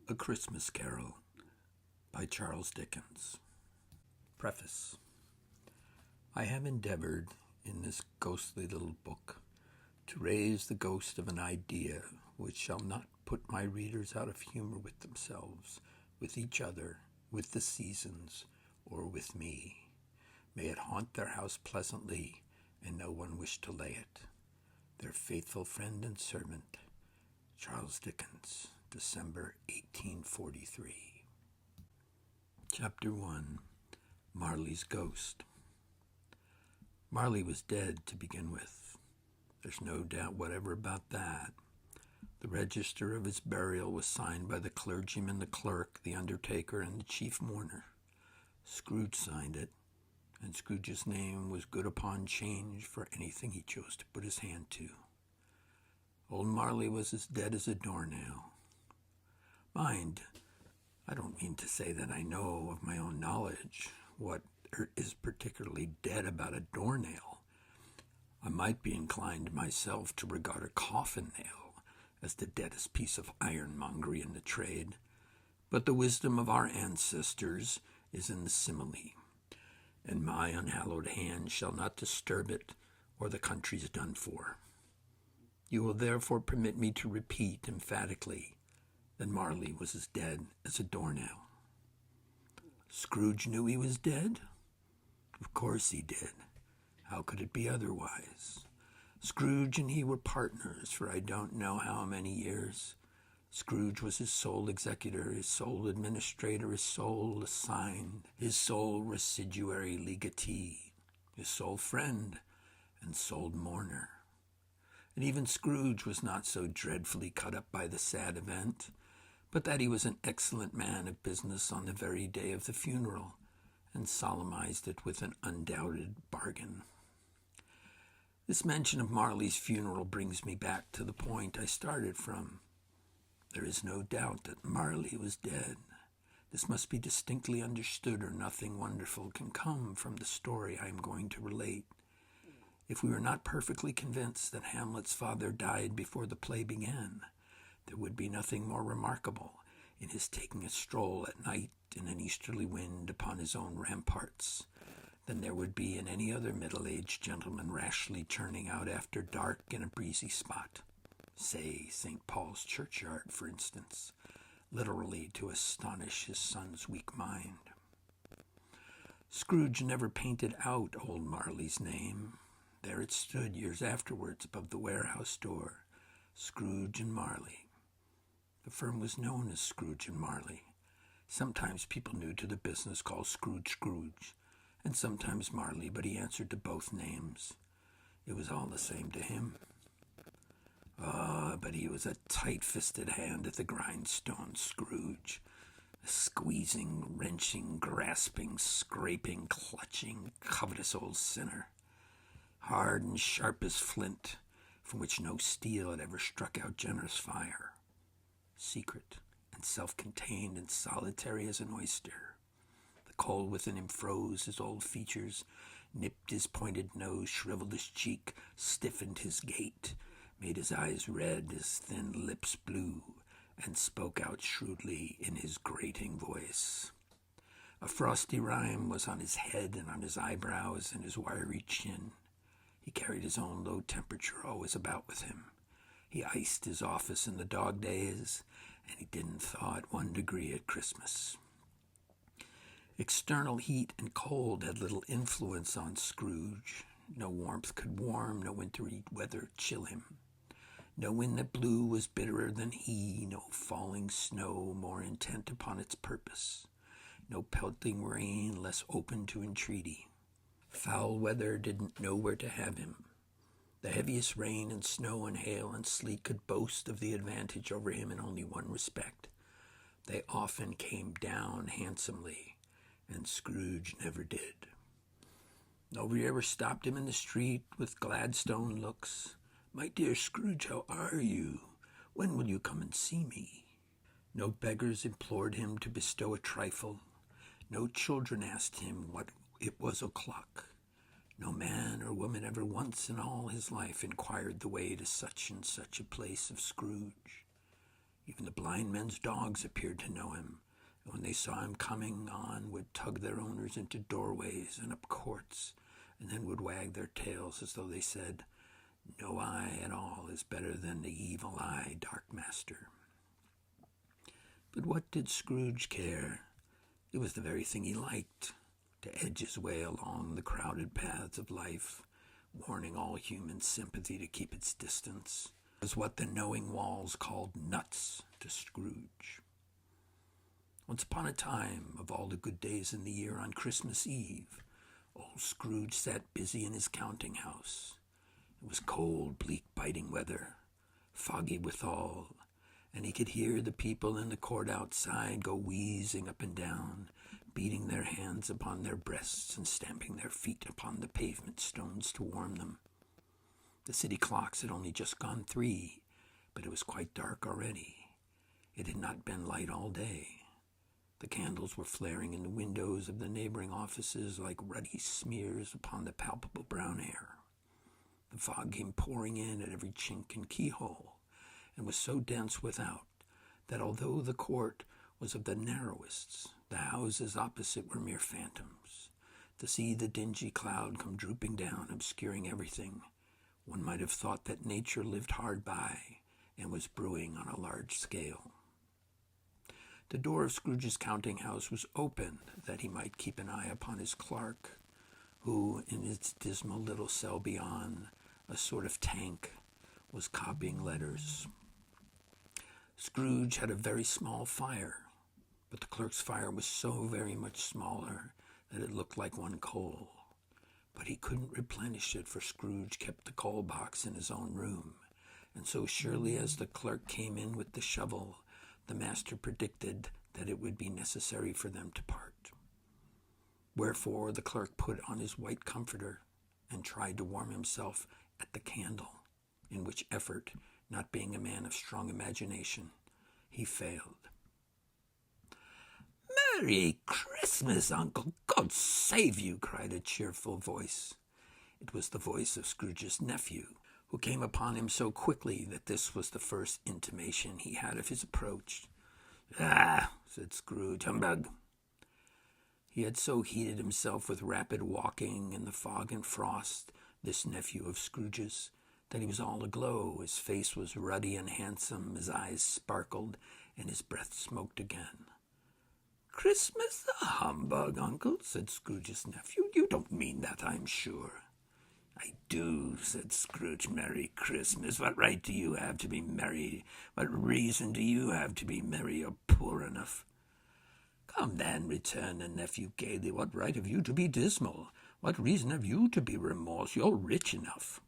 A Christmas Carol by Charles Dickens. Preface. I have endeavored in this ghostly little book to raise the ghost of an idea which shall not put my readers out of humor with themselves, with each other, with the seasons, or with me. May it haunt their house pleasantly, and no one wish to lay it. Their faithful friend and servant, Charles Dickens, December 1843. Chapter 1. Marley's Ghost. Marley was dead to begin with. There's no doubt whatever about that. The register of his burial was signed by the clergyman, the clerk, the undertaker, and the chief mourner. Scrooge signed it, and Scrooge's name was good upon change for anything he chose to put his hand to. Old Marley was as dead as a doornail. Mind, I don't mean to say that I know of my own knowledge what is particularly dead about a doornail. I might be inclined myself to regard a coffin nail as the deadest piece of ironmongery in the trade, but the wisdom of our ancestors is in the simile, and my unhallowed hand shall not disturb it, or the country's done for. You will therefore permit me to repeat emphatically that Marley was as dead as a doornail. Scrooge knew he was dead? Of course he did. How could it be otherwise? Scrooge and he were partners for I don't know how many years. Scrooge was his sole executor, his sole administrator, his sole assigned, his sole residuary legatee, his sole friend and sole mourner. And even Scrooge was not so dreadfully cut up by the sad event, but that he was an excellent man of business on the very day of the funeral, and solemnized it with an undoubted bargain. This mention of Marley's funeral brings me back to the point I started from. There is no doubt that Marley was dead. This must be distinctly understood, or nothing wonderful can come from the story I am going to relate. If we were not perfectly convinced that Hamlet's father died before the play began, there would be nothing more remarkable in his taking a stroll at night in an easterly wind upon his own ramparts than there would be in any other middle-aged gentleman rashly turning out after dark in a breezy spot, say St. Paul's churchyard, for instance, literally to astonish his son's weak mind. Scrooge never painted out old Marley's name. There it stood years afterwards above the warehouse door, Scrooge and Marley. The firm was known as Scrooge and Marley. Sometimes people new to the business called Scrooge, and sometimes Marley, but he answered to both names. It was all the same to him. But he was a tight-fisted hand at the grindstone, Scrooge. A squeezing, wrenching, grasping, scraping, clutching, covetous old sinner. Hard and sharp as flint, from which no steel had ever struck out generous fire. Secret and self-contained and solitary as an oyster. The cold within him froze his old features, nipped his pointed nose, shriveled his cheek, stiffened his gait, made his eyes red, his thin lips blue, and spoke out shrewdly in his grating voice. A frosty rime was on his head and on his eyebrows and his wiry chin. He carried his own low temperature always about with him. He iced his office in the dog days, and he didn't thaw at 1 degree at Christmas. External heat and cold had little influence on Scrooge. No warmth could warm, no wintry weather chill him. No wind that blew was bitterer than he, no falling snow more intent upon its purpose, no pelting rain less open to entreaty. Foul weather didn't know where to have him. The heaviest rain and snow and hail and sleet could boast of the advantage over him in only one respect. They often came down handsomely, and Scrooge never did. Nobody ever stopped him in the street with Gladstone looks. "My dear Scrooge, how are you? When will you come and see me?" No beggars implored him to bestow a trifle. No children asked him what it was o'clock. No man or woman ever once in all his life inquired the way to such and such a place of Scrooge. Even the blind men's dogs appeared to know him, and when they saw him coming on, would tug their owners into doorways and up courts, and then would wag their tails as though they said, "No eye at all is better than the evil eye, dark master." But what did Scrooge care? It was the very thing he liked, to edge his way along the crowded paths of life, warning all human sympathy to keep its distance. It was what the knowing walls called nuts to Scrooge. Once upon a time, of all the good days in the year, on Christmas Eve, old Scrooge sat busy in his counting house. It was cold, bleak, biting weather, foggy withal, and he could hear the people in the court outside go wheezing up and down, beating their hands upon their breasts and stamping their feet upon the pavement stones to warm them. The city clocks had only just gone 3, but it was quite dark already. It had not been light all day. The candles were flaring in the windows of the neighboring offices like ruddy smears upon the palpable brown air. The fog came pouring in at every chink and keyhole, and was so dense without that although the court was of the narrowest, the houses opposite were mere phantoms. To see the dingy cloud come drooping down, obscuring everything, one might have thought that nature lived hard by and was brewing on a large scale. The door of Scrooge's counting house was open that he might keep an eye upon his clerk, who, in its dismal little cell beyond, a sort of tank, was copying letters. Scrooge had a very small fire, but the clerk's fire was so very much smaller that it looked like one coal. But he couldn't replenish it, for Scrooge kept the coal box in his own room, and so surely as the clerk came in with the shovel, the master predicted that it would be necessary for them to part. Wherefore the clerk put on his white comforter and tried to warm himself at the candle, in which effort, not being a man of strong imagination, he failed. "Merry Christmas, Uncle! God save you!" cried a cheerful voice. It was the voice of Scrooge's nephew, who came upon him so quickly that this was the first intimation he had of his approach. "Ah," said Scrooge, "humbug." He had so heated himself with rapid walking in the fog and frost, this nephew of Scrooge's, that he was all aglow. His face was ruddy and handsome, his eyes sparkled, and his breath smoked again. "Christmas a humbug, Uncle," said Scrooge's nephew. "You don't mean that, I'm sure." "I do," said Scrooge. "Merry Christmas. What right do you have to be merry? What reason do you have to be merry? You're poor enough." "Come then," returned the nephew gaily. "What right have you to be dismal? What reason have you to be remorse? You're rich enough."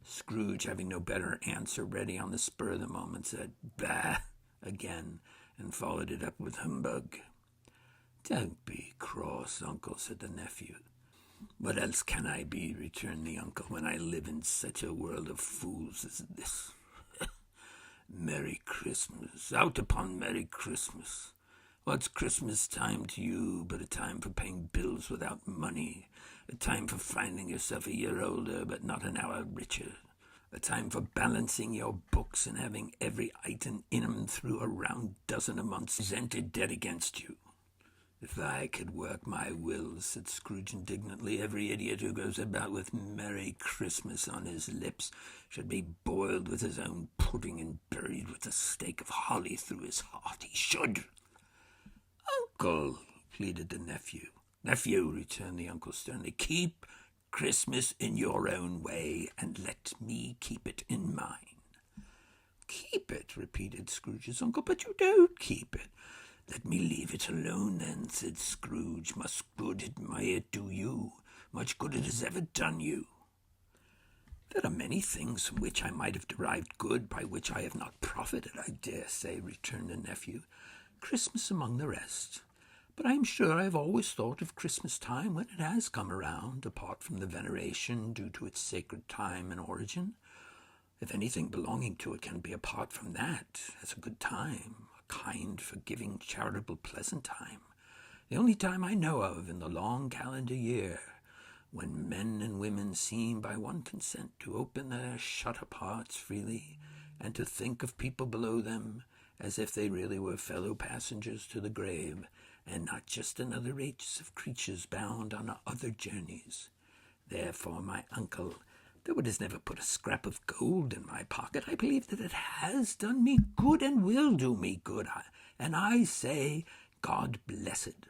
Scrooge, having no better answer ready on the spur of the moment, said "Bah!" again, and followed it up with "humbug." "Don't be cross, Uncle," said the nephew. "What else can I be," returned the uncle, "when I live in such a world of fools as this? Merry Christmas, out upon Merry Christmas. What's Christmas time to you but a time for paying bills without money, a time for finding yourself a year older but not an hour richer, a time for balancing your books and having every item in 'em through a round dozen a month presented dead against you?" "If I could work my will," said Scrooge indignantly, "every idiot who goes about with Merry Christmas on his lips should be boiled with his own pudding and buried with a stake of holly through his heart. He should." "Uncle," pleaded the nephew. "Nephew," returned the uncle sternly, "keep Christmas in your own way, and let me keep it in mine." "Keep it," repeated Scrooge's uncle, "but you don't keep it." "Let me leave it alone, then," said Scrooge. "Much good it may do you, much good it has ever done you." "There are many things from which I might have derived good by which I have not profited, I dare say," returned the nephew, "Christmas among the rest. But I am sure I have always thought of Christmas time when it has come around, apart from the veneration due to its sacred time and origin. If anything belonging to it can be apart from that, as a good time, a kind, forgiving, charitable, pleasant time, the only time I know of in the long calendar year, when men and women seem by one consent to open their shut-up hearts freely, and to think of people below them, as if they really were fellow passengers to the grave, and not just another race of creatures bound on other journeys. Therefore, my uncle, though it has never put a scrap of gold in my pocket, I believe that it has done me good and will do me good, and I say, God bless it.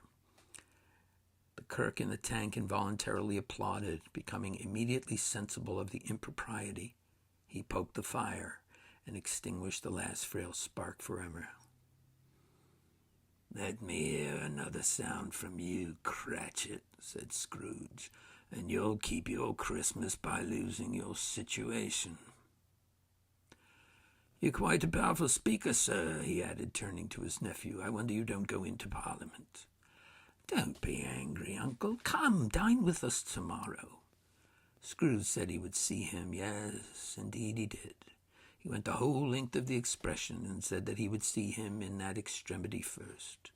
The clerk in the tank involuntarily applauded, becoming immediately sensible of the impropriety. He poked the fire and extinguished the last frail spark forever. "Let me hear another sound from you, Cratchit," said Scrooge, "and you'll keep your Christmas by losing your situation." "You're quite a powerful speaker, sir," he added, turning to his nephew. "I wonder you don't go into Parliament." "Don't be angry, Uncle. Come, dine with us tomorrow." Scrooge said he would see him. Yes, indeed he did. He went the whole length of the expression and said that he would see him in that extremity first.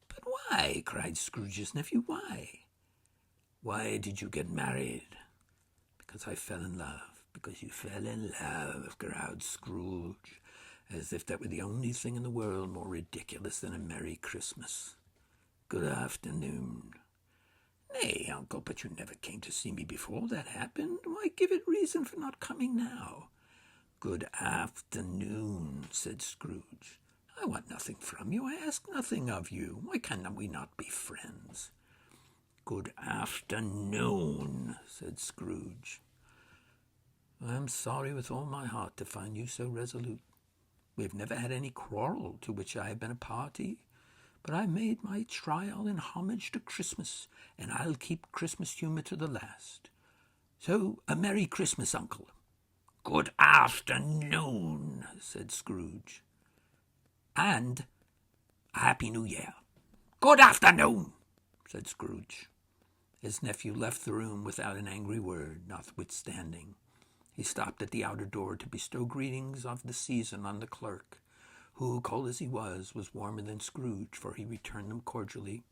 "But why?" cried Scrooge's nephew. "Why?" "Why did you get married?" "Because I fell in love." "Because you fell in love," growled Scrooge, as if that were the only thing in the world more ridiculous than a Merry Christmas. "Good afternoon." "Nay, Uncle, but you never came to see me before that happened. Why give it reason for not coming now?" "Good afternoon," said Scrooge. "I want nothing from you. I ask nothing of you. Why cannot we not be friends?" "Good afternoon," said Scrooge. "I am sorry with all my heart to find you so resolute. We have never had any quarrel to which I have been a party, but I made my trial in homage to Christmas, and I'll keep Christmas humor to the last. So, a Merry Christmas, Uncle." "Good afternoon," said Scrooge. "And a Happy New Year." "Good afternoon," said Scrooge. His nephew left the room without an angry word, notwithstanding. He stopped at the outer door to bestow greetings of the season on the clerk, who, cold as he was warmer than Scrooge, for he returned them cordially.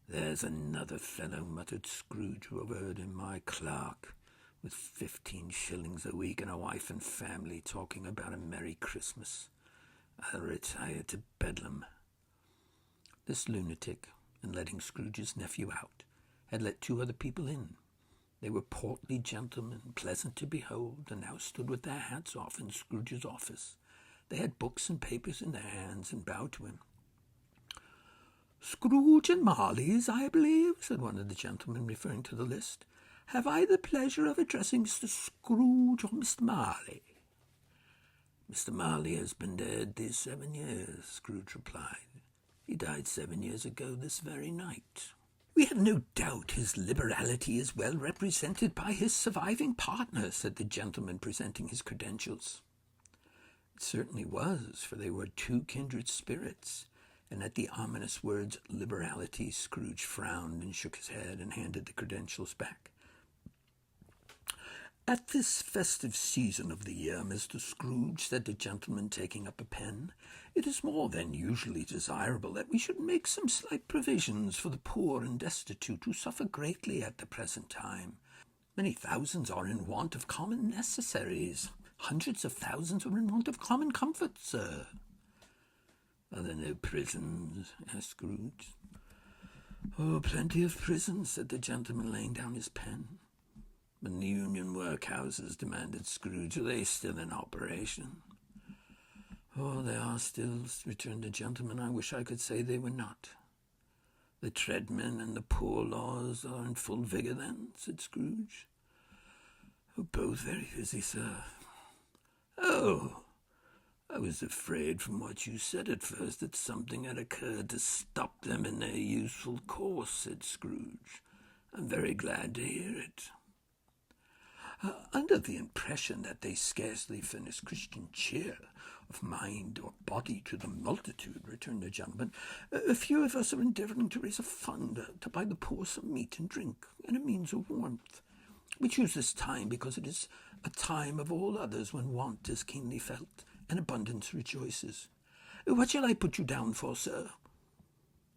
"There's another fellow," muttered Scrooge, who overheard him, "my clerk, with 15 shillings a week and a wife and family, talking about a Merry Christmas. I'll retire to Bedlam." This lunatic, in letting Scrooge's nephew out, had let 2 other people in. They were portly gentlemen, pleasant to behold, and now stood with their hats off in Scrooge's office. They had books and papers in their hands and bowed to him. "Scrooge and Marley's, I believe," said one of the gentlemen, referring to the list. "Have I the pleasure of addressing Mr. Scrooge or Mr. Marley?" "Mr. Marley has been dead these 7 years," Scrooge replied. "He died 7 years ago this very night." "We have no doubt his liberality is well represented by his surviving partner," said the gentleman, presenting his credentials. It certainly was, for they were 2 kindred spirits, and at the ominous words liberality, Scrooge frowned and shook his head and handed the credentials back. "At this festive season of the year, Mr. Scrooge," said the gentleman, taking up a pen, "it is more than usually desirable that we should make some slight provisions for the poor and destitute who suffer greatly at the present time. Many thousands are in want of common necessaries. Hundreds of thousands are in want of common comforts, sir." "Are there no prisons?" asked Scrooge. "Oh, plenty of prisons," said the gentleman, laying down his pen. "But the union workhouses," demanded Scrooge, "are they still in operation?" "Oh, they are still," returned the gentleman. "I wish I could say they were not." "The treadmen and the poor laws are in full vigor, then?" said Scrooge. "Oh, both very busy, sir." "Oh, I was afraid from what you said at first that something had occurred to stop them in their useful course," said Scrooge. "I'm very glad to hear it." "Under the impression that they scarcely furnish Christian cheer of mind or body to the multitude," returned the gentleman, "a few of us are endeavoring to raise a fund to buy the poor some meat and drink and a means of warmth. We choose this time because it is a time of all others when want is keenly felt and abundance rejoices. What shall I put you down for, sir?"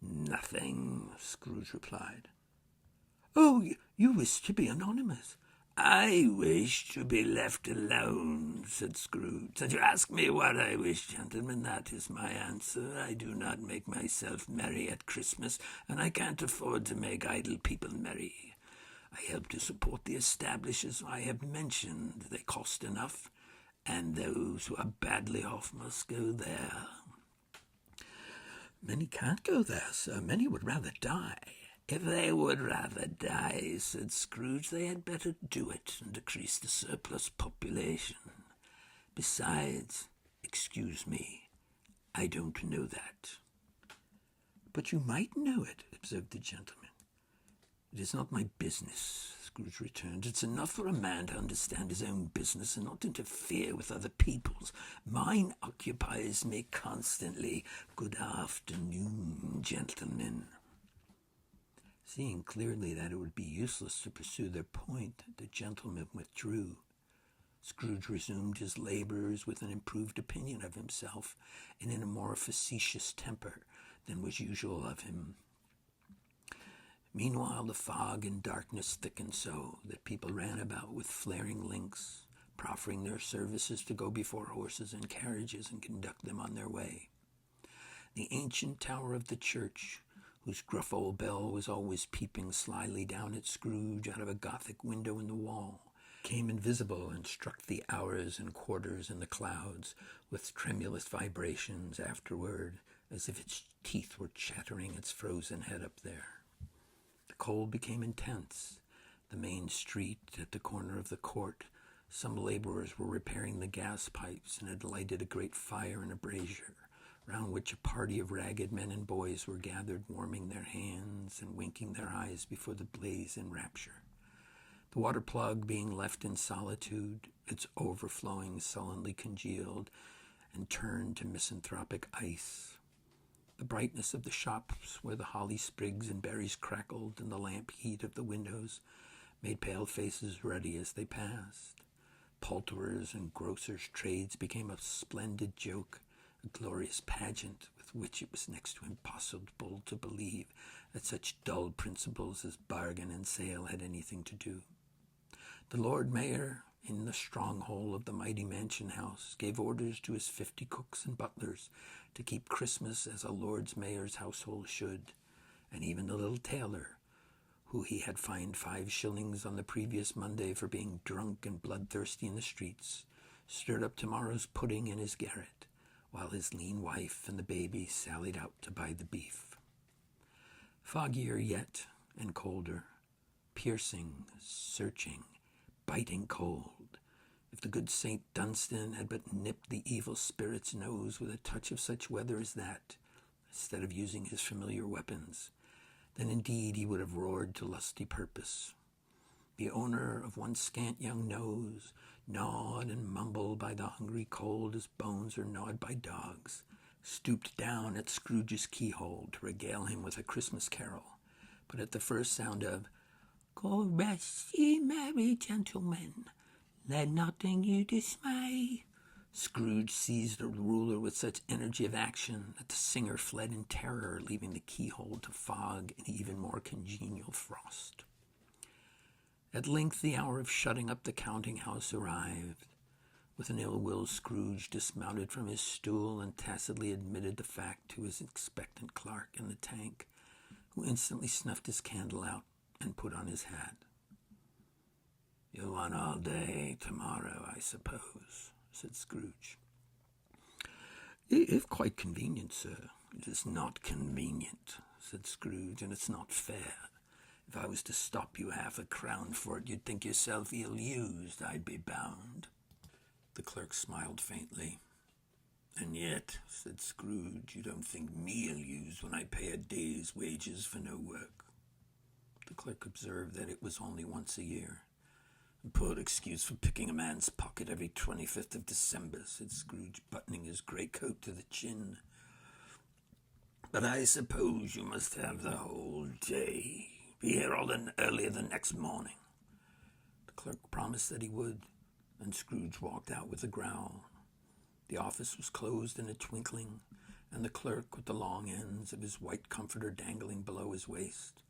"Nothing," Scrooge replied. "Oh, you wish to be anonymous. I wish to be left alone, said Scrooge. Since you ask me what I wish, gentlemen, that is my answer. I do not make myself merry at Christmas, and I can't afford to make idle people merry. I help to support the establishers I have mentioned. They cost enough, and those who are badly off must go there. Many can't go there, sir. Many would rather die. If they would rather die, said Scrooge, they had better do it and decrease the surplus population. Besides, excuse me, I don't know that. But you might know it, observed the gentleman. It is not my business, Scrooge returned. It's enough for a man to understand his own business and not interfere with other people's. Mine occupies me constantly. Good afternoon, gentlemen. Seeing clearly that it would be useless to pursue their point, the gentleman withdrew. Scrooge resumed his labors with an improved opinion of himself and in a more facetious temper than was usual of him. Meanwhile, the fog and darkness thickened so that people ran about with flaring links, proffering their services to go before horses and carriages and conduct them on their way. The ancient tower of the church, whose gruff old bell was always peeping slyly down at Scrooge out of a Gothic window in the wall, came invisible and struck the hours and quarters in the clouds with tremulous vibrations afterward, as if its teeth were chattering its frozen head up there. The cold became intense. The main street, at the corner of the court, some laborers were repairing the gas pipes and had lighted a great fire in a brazier, round which a party of ragged men and boys were gathered, warming their hands and winking their eyes before the blaze in rapture. The water plug being left in solitude, its overflowing sullenly congealed and turned to misanthropic ice. The brightness of the shops where the holly sprigs and berries crackled and the lamp heat of the windows made pale faces ruddy as they passed. Poulterers' and grocers' trades became a splendid joke, a glorious pageant with which it was next to impossible to believe that such dull principles as bargain and sale had anything to do. The Lord Mayor, in the stronghold of the mighty mansion house, gave orders to his 50 cooks and butlers to keep Christmas as a Lord Mayor's household should, and even the little tailor, who he had fined 5 shillings on the previous Monday for being drunk and bloodthirsty in the streets, stirred up tomorrow's pudding in his garret, while his lean wife and the baby sallied out to buy the beef. Foggier yet, and colder, piercing, searching, biting cold. If the good St. Dunstan had but nipped the evil spirit's nose with a touch of such weather as that, instead of using his familiar weapons, then indeed he would have roared to lusty purpose. The owner of one scant young nose, gnawed and mumbled by the hungry cold as bones are gnawed by dogs, stooped down at Scrooge's keyhole to regale him with a Christmas carol. But at the first sound of "God rest ye merry gentlemen, let nothing you dismay," Scrooge seized the ruler with such energy of action that the singer fled in terror, leaving the keyhole to fog and even more congenial frost. At length the hour of shutting up the counting-house arrived. With an ill-will, Scrooge dismounted from his stool and tacitly admitted the fact to his expectant clerk in the tank, who instantly snuffed his candle out and put on his hat. "You'll want all day tomorrow, I suppose," said Scrooge. "If quite convenient, sir." "It is not convenient," said Scrooge, "and it's not fair. If I was to stop you 1/2 for it, you'd think yourself ill-used, I'd be bound." The clerk smiled faintly. "And yet," said Scrooge, "you don't think me ill-used when I pay a day's wages for no work." The clerk observed that it was only once a year. "A poor excuse for picking a man's pocket every 25th of December," said Scrooge, buttoning his greatcoat to the chin. "But I suppose you must have the whole day. Be here all the earlier the next morning." The clerk promised that he would, and Scrooge walked out with a growl. The office was closed in a twinkling, and the clerk, with the long ends of his white comforter dangling below his waist,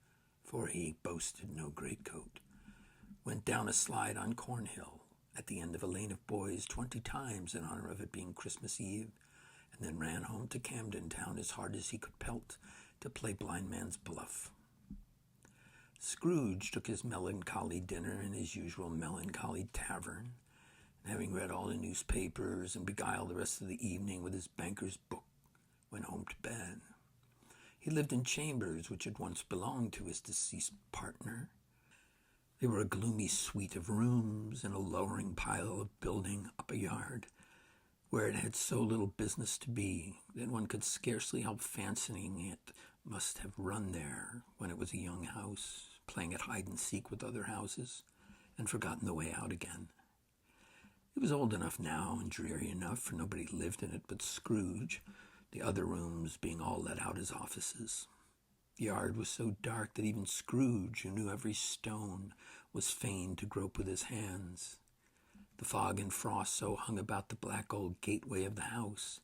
for he boasted no greatcoat, went down a slide on Cornhill at the end of a lane of boys 20 times in honor of it being Christmas Eve, and then ran home to Camden Town as hard as he could pelt to play blind man's bluff. Scrooge took his melancholy dinner in his usual melancholy tavern, and having read all the newspapers and beguiled the rest of the evening with his banker's book, went home to bed. He lived in chambers which had once belonged to his deceased partner. They were a gloomy suite of rooms in a lowering pile of building up a yard, where it had so little business to be that one could scarcely help fancying it must have run there when it was a young house, playing at hide-and-seek with other houses, and forgotten the way out again. It was old enough now and dreary enough, for nobody lived in it but Scrooge, the other rooms being all let out as offices. The yard was so dark that even Scrooge, who knew every stone, was fain to grope with his hands. The fog and frost so hung about the black old gateway of the house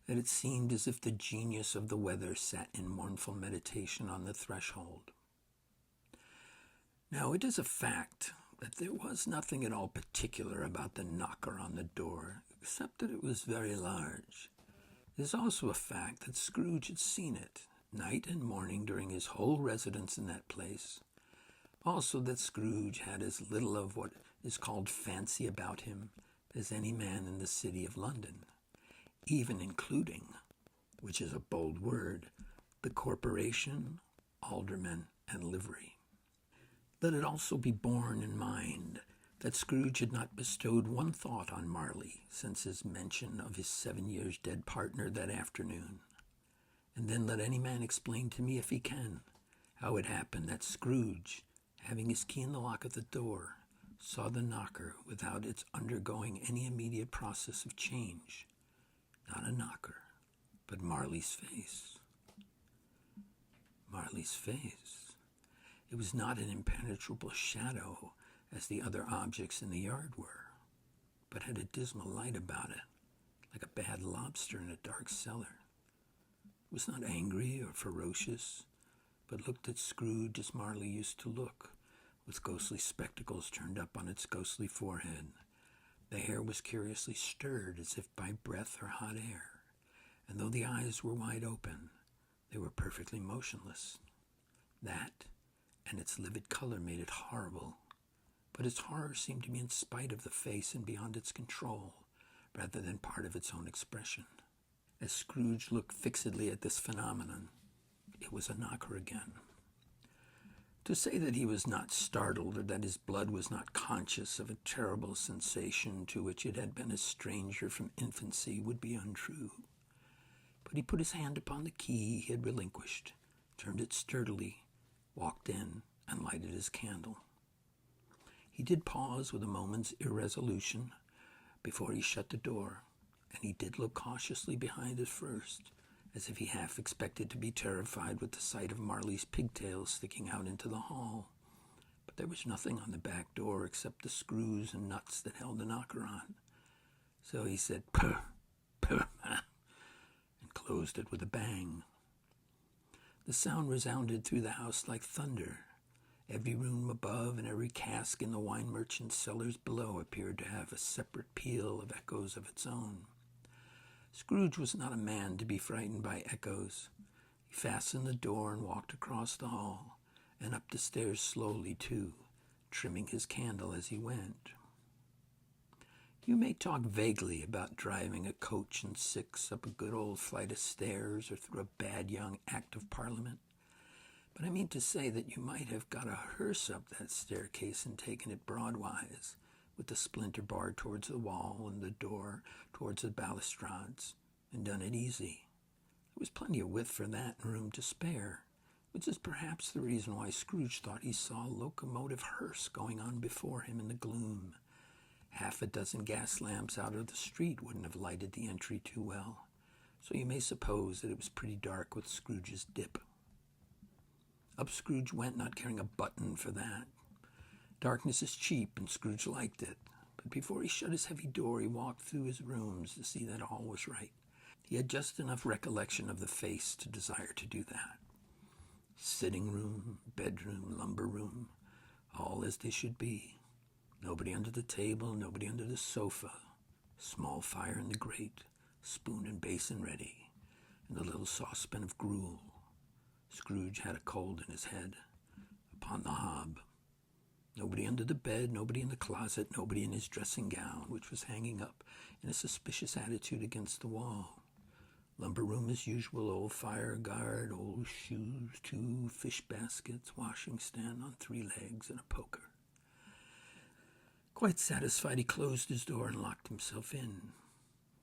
that it seemed as if the genius of the weather sat in mournful meditation on the threshold. Now, it is a fact that there was nothing at all particular about the knocker on the door, except that it was very large. It is also a fact that Scrooge had seen it, night and morning, during his whole residence in that place. Also that Scrooge had as little of what is called fancy about him as any man in the city of London, even including, which is a bold word, the corporation, aldermen, and livery. Let it also be borne in mind that Scrooge had not bestowed one thought on Marley since his mention of his 7 years dead partner that afternoon. And then let any man explain to me, if he can, how it happened that Scrooge, having his key in the lock of the door, saw the knocker without its undergoing any immediate process of change. Not a knocker, but Marley's face. Marley's face. It was not an impenetrable shadow, as the other objects in the yard were, but had a dismal light about it, like a bad lobster in a dark cellar. It was not angry or ferocious, but looked at Scrooge as Marley used to look, with ghostly spectacles turned up on its ghostly forehead. The hair was curiously stirred as if by breath or hot air, and though the eyes were wide open, they were perfectly motionless. That and its livid color made it horrible, but its horror seemed to be in spite of the face and beyond its control, rather than part of its own expression. As Scrooge looked fixedly at this phenomenon, it was a knocker again. To say that he was not startled, or that his blood was not conscious of a terrible sensation to which it had been a stranger from infancy, would be untrue. But he put his hand upon the key he had relinquished, turned it sturdily, walked in, and lighted his candle. He did pause with a moment's irresolution before he shut the door, and he did look cautiously behind it first, as if he half expected to be terrified with the sight of Marley's pigtails sticking out into the hall. But there was nothing on the back door except the screws and nuts that held the knocker on. So he said, "Puh, puh," and closed it with a bang. The sound resounded through the house like thunder. Every room above and every cask in the wine merchant's cellars below appeared to have a separate peal of echoes of its own. Scrooge was not a man to be frightened by echoes. He fastened the door and walked across the hall, and up the stairs slowly, too, trimming his candle as he went. You may talk vaguely about driving a coach and six up a good old flight of stairs or through a bad young Act of Parliament, but I mean to say that you might have got a hearse up that staircase and taken it broadwise, with the splinter bar towards the wall and the door towards the balustrades, and done it easy. There was plenty of width for that and room to spare, which is perhaps the reason why Scrooge thought he saw a locomotive hearse going on before him in the gloom. Half a dozen gas lamps out of the street wouldn't have lighted the entry too well, so you may suppose that it was pretty dark with Scrooge's dip. Up Scrooge went, not caring a button for that. Darkness is cheap, and Scrooge liked it, but before he shut his heavy door, he walked through his rooms to see that all was right. He had just enough recollection of the face to desire to do that. Sitting room, bedroom, lumber room, all as they should be. Nobody under the table, nobody under the sofa. Small fire in the grate, spoon and basin ready, and a little saucepan of gruel. Scrooge had a cold in his head. Upon the hob. Nobody under the bed, nobody in the closet, nobody in his dressing gown, which was hanging up in a suspicious attitude against the wall. Lumber room as usual, old fire guard, old shoes, 2 fish baskets, washing stand on 3 legs, and a poker. Quite satisfied, he closed his door and locked himself in.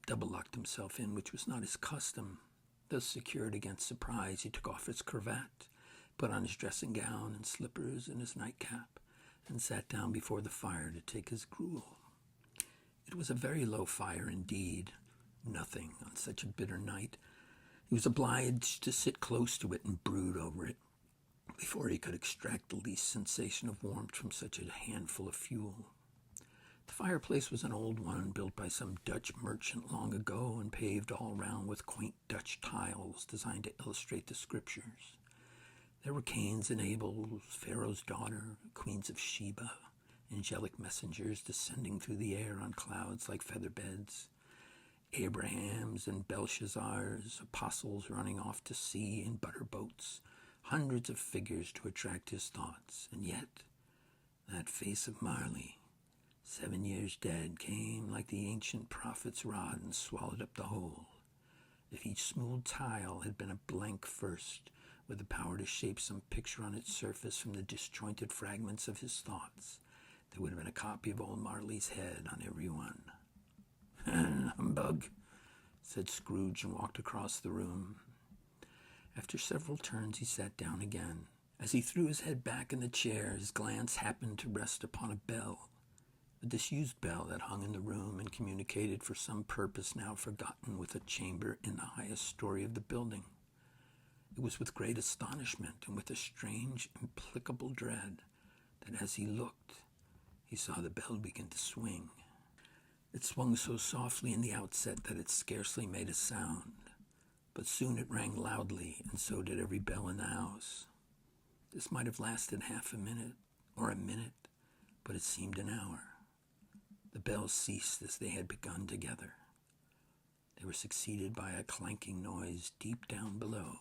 Double-locked himself in, which was not his custom. Thus secured against surprise, he took off his cravat, put on his dressing gown and slippers and his nightcap, and sat down before the fire to take his gruel. It was a very low fire indeed. Nothing on such a bitter night. He was obliged to sit close to it and brood over it before he could extract the least sensation of warmth from such a handful of fuel. The fireplace was an old one, built by some Dutch merchant long ago and paved all round with quaint Dutch tiles designed to illustrate the scriptures. There were Cains and Abels, Pharaoh's daughter, queens of Sheba, angelic messengers descending through the air on clouds like feather beds, Abrahams and Belshazzars, apostles running off to sea in butter boats, hundreds of figures to attract his thoughts. And yet, that face of Marley, 7 years dead, came like the ancient prophet's rod and swallowed up the whole. If each smooth tile had been a blank first, with the power to shape some picture on its surface from the disjointed fragments of his thoughts, there would have been a copy of old Marley's head on every one. "Humbug," said Scrooge, and walked across the room. After several turns, he sat down again. As he threw his head back in the chair, his glance happened to rest upon a bell, a disused bell that hung in the room and communicated for some purpose now forgotten with a chamber in the highest story of the building. It was with great astonishment and with a strange, implicable dread that as he looked, he saw the bell begin to swing. It swung so softly in the outset that it scarcely made a sound, but soon it rang loudly, and so did every bell in the house. This might have lasted half a minute, or a minute, but it seemed an hour. The bells ceased as they had begun together. They were succeeded by a clanking noise deep down below,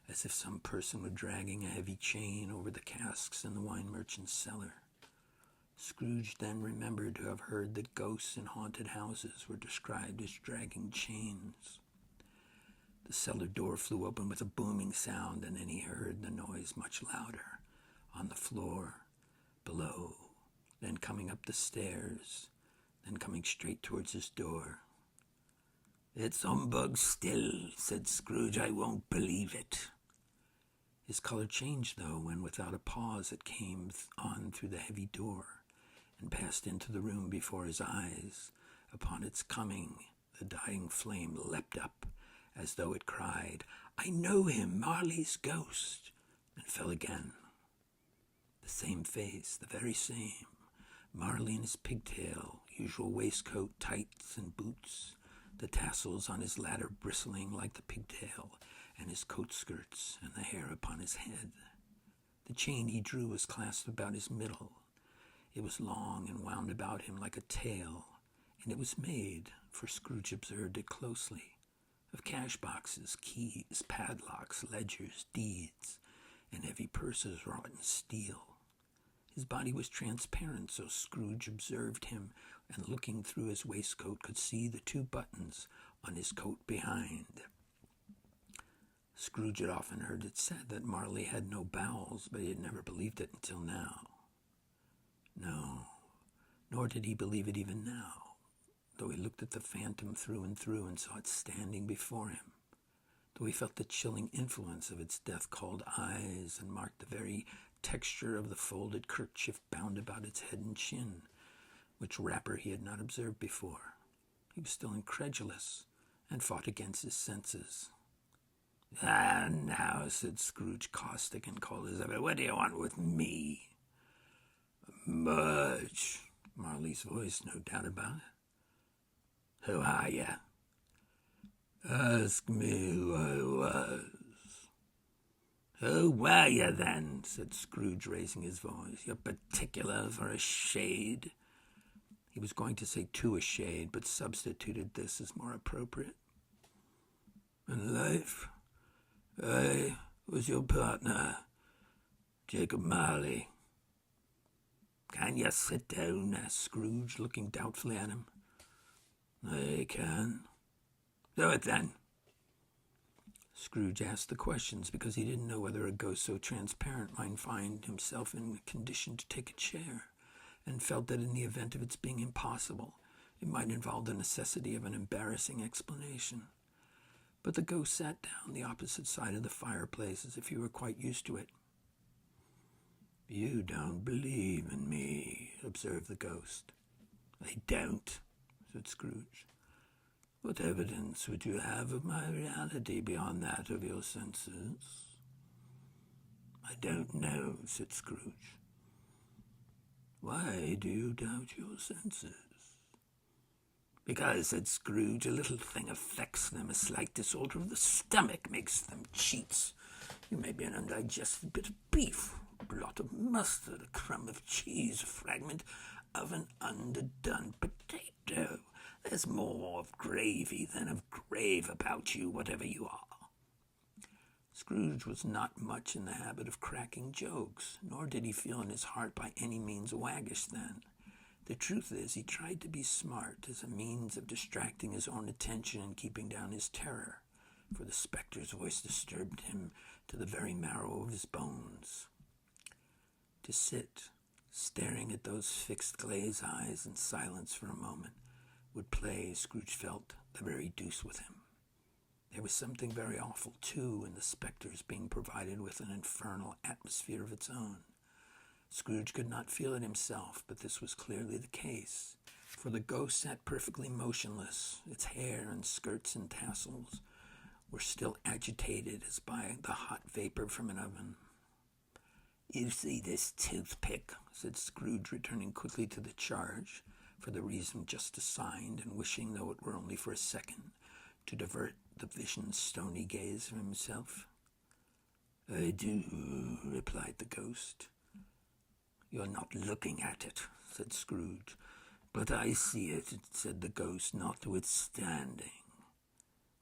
as if some person were dragging a heavy chain over the casks in the wine merchant's cellar. Scrooge then remembered to have heard that ghosts in haunted houses were described as dragging chains. The cellar door flew open with a booming sound, and then he heard the noise much louder, on the floor, below, then coming up the stairs, then coming straight towards his door. "It's humbug still," said Scrooge. "I won't believe it." His color changed, though, when without a pause it came on through the heavy door and passed into the room before his eyes. Upon its coming, the dying flame leapt up, as though it cried, "I know him, Marley's ghost," and fell again. The same face, the very same. Marley in his pigtail, usual waistcoat, tights, and boots, the tassels on his latter bristling like the pigtail, and his coat skirts, and the hair upon his head. The chain he drew was clasped about his middle. It was long and wound about him like a tail, and it was made, for Scrooge observed it closely, of cash boxes, keys, padlocks, ledgers, deeds, and heavy purses wrought in steel. His body was transparent, so Scrooge observed him, and looking through his waistcoat could see the 2 buttons on his coat behind. Scrooge had often heard it said that Marley had no bowels, but he had never believed it until now. No, nor did he believe it even now, though he looked at the phantom through and through and saw it standing before him, though he felt the chilling influence of its death-cold eyes and marked the very texture of the folded kerchief bound about its head and chin, which wrapper he had not observed before. He was still incredulous and fought against his senses. "Ah, now," said Scrooge, caustic and cold as ever, "what do you want with me?" "Much," Marley's voice, no doubt about it. "Who are you?" "Ask me who I was." "Who were you then?" said Scrooge, raising his voice. "You're particular for a shade. He was going to say to a shade, but substituted this as more appropriate. In life, I was your partner, Jacob Marley. Can you sit down? Asked Scrooge, looking doubtfully at him. I can. Do it then. Scrooge asked the questions because he didn't know whether a ghost so transparent might find himself in a condition to take a chair, and felt that in the event of its being impossible, it might involve the necessity of an embarrassing explanation. But the ghost sat down the opposite side of the fireplace as if he were quite used to it. You don't believe in me, observed the ghost. I don't, said Scrooge. What evidence would you have of my reality beyond that of your senses? I don't know, said Scrooge. Why do you doubt your senses? Because, said Scrooge, a little thing affects them. A slight disorder of the stomach makes them cheats. You may be an undigested bit of beef, a blot of mustard, a crumb of cheese, a fragment of an underdone potato. There's more of gravy than of grave about you, whatever you are. Scrooge was not much in the habit of cracking jokes, nor did he feel in his heart by any means waggish then. The truth is, he tried to be smart as a means of distracting his own attention and keeping down his terror, for the spectre's voice disturbed him to the very marrow of his bones. To sit, staring at those fixed glazed eyes in silence for a moment, would play, Scrooge felt, the very deuce with him. There was something very awful, too, in the spectre's being provided with an infernal atmosphere of its own. Scrooge could not feel it himself, but this was clearly the case, for the ghost sat perfectly motionless. Its hair and skirts and tassels were still agitated as by the hot vapor from an oven. You see this toothpick, said Scrooge, returning quickly to the charge, for the reason just assigned, and wishing, though it were only for a second, to divert the vision's stony gaze from himself. I do, replied the ghost. You're not looking at it, said Scrooge. But I see it, said the ghost, notwithstanding.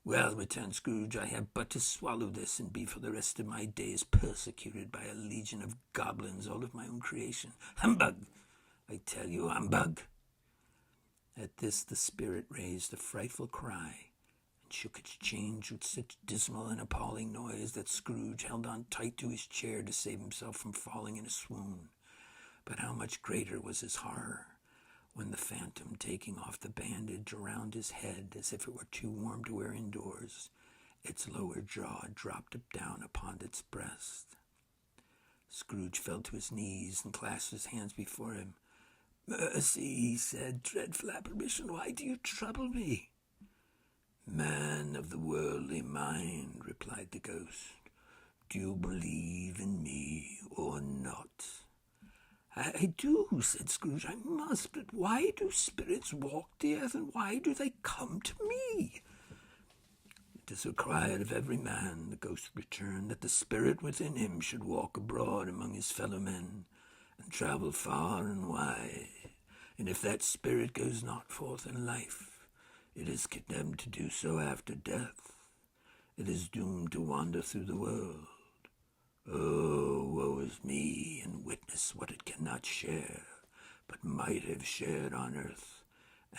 Well, returned Scrooge, I have but to swallow this and be for the rest of my days persecuted by a legion of goblins, all of my own creation. Humbug! I tell you, humbug! At this the spirit raised a frightful cry, and shook its chains with such dismal and appalling noise that Scrooge held on tight to his chair to save himself from falling in a swoon. But how much greater was his horror when the phantom, taking off the bandage around his head as if it were too warm to wear indoors, its lower jaw dropped down upon its breast. Scrooge fell to his knees and clasped his hands before him. Mercy, he said, dreadful apparition, why do you trouble me? Man of the worldly mind, replied the ghost, do you believe in me or not? I do, said Scrooge, I must, but why do spirits walk the earth, and why do they come to me? It is required of every man, the ghost returned, that the spirit within him should walk abroad among his fellow men, and travel far and wide. And if that spirit goes not forth in life, it is condemned to do so after death. It is doomed to wander through the world. Oh, woe is me, and witness what it cannot share, but might have shared on earth,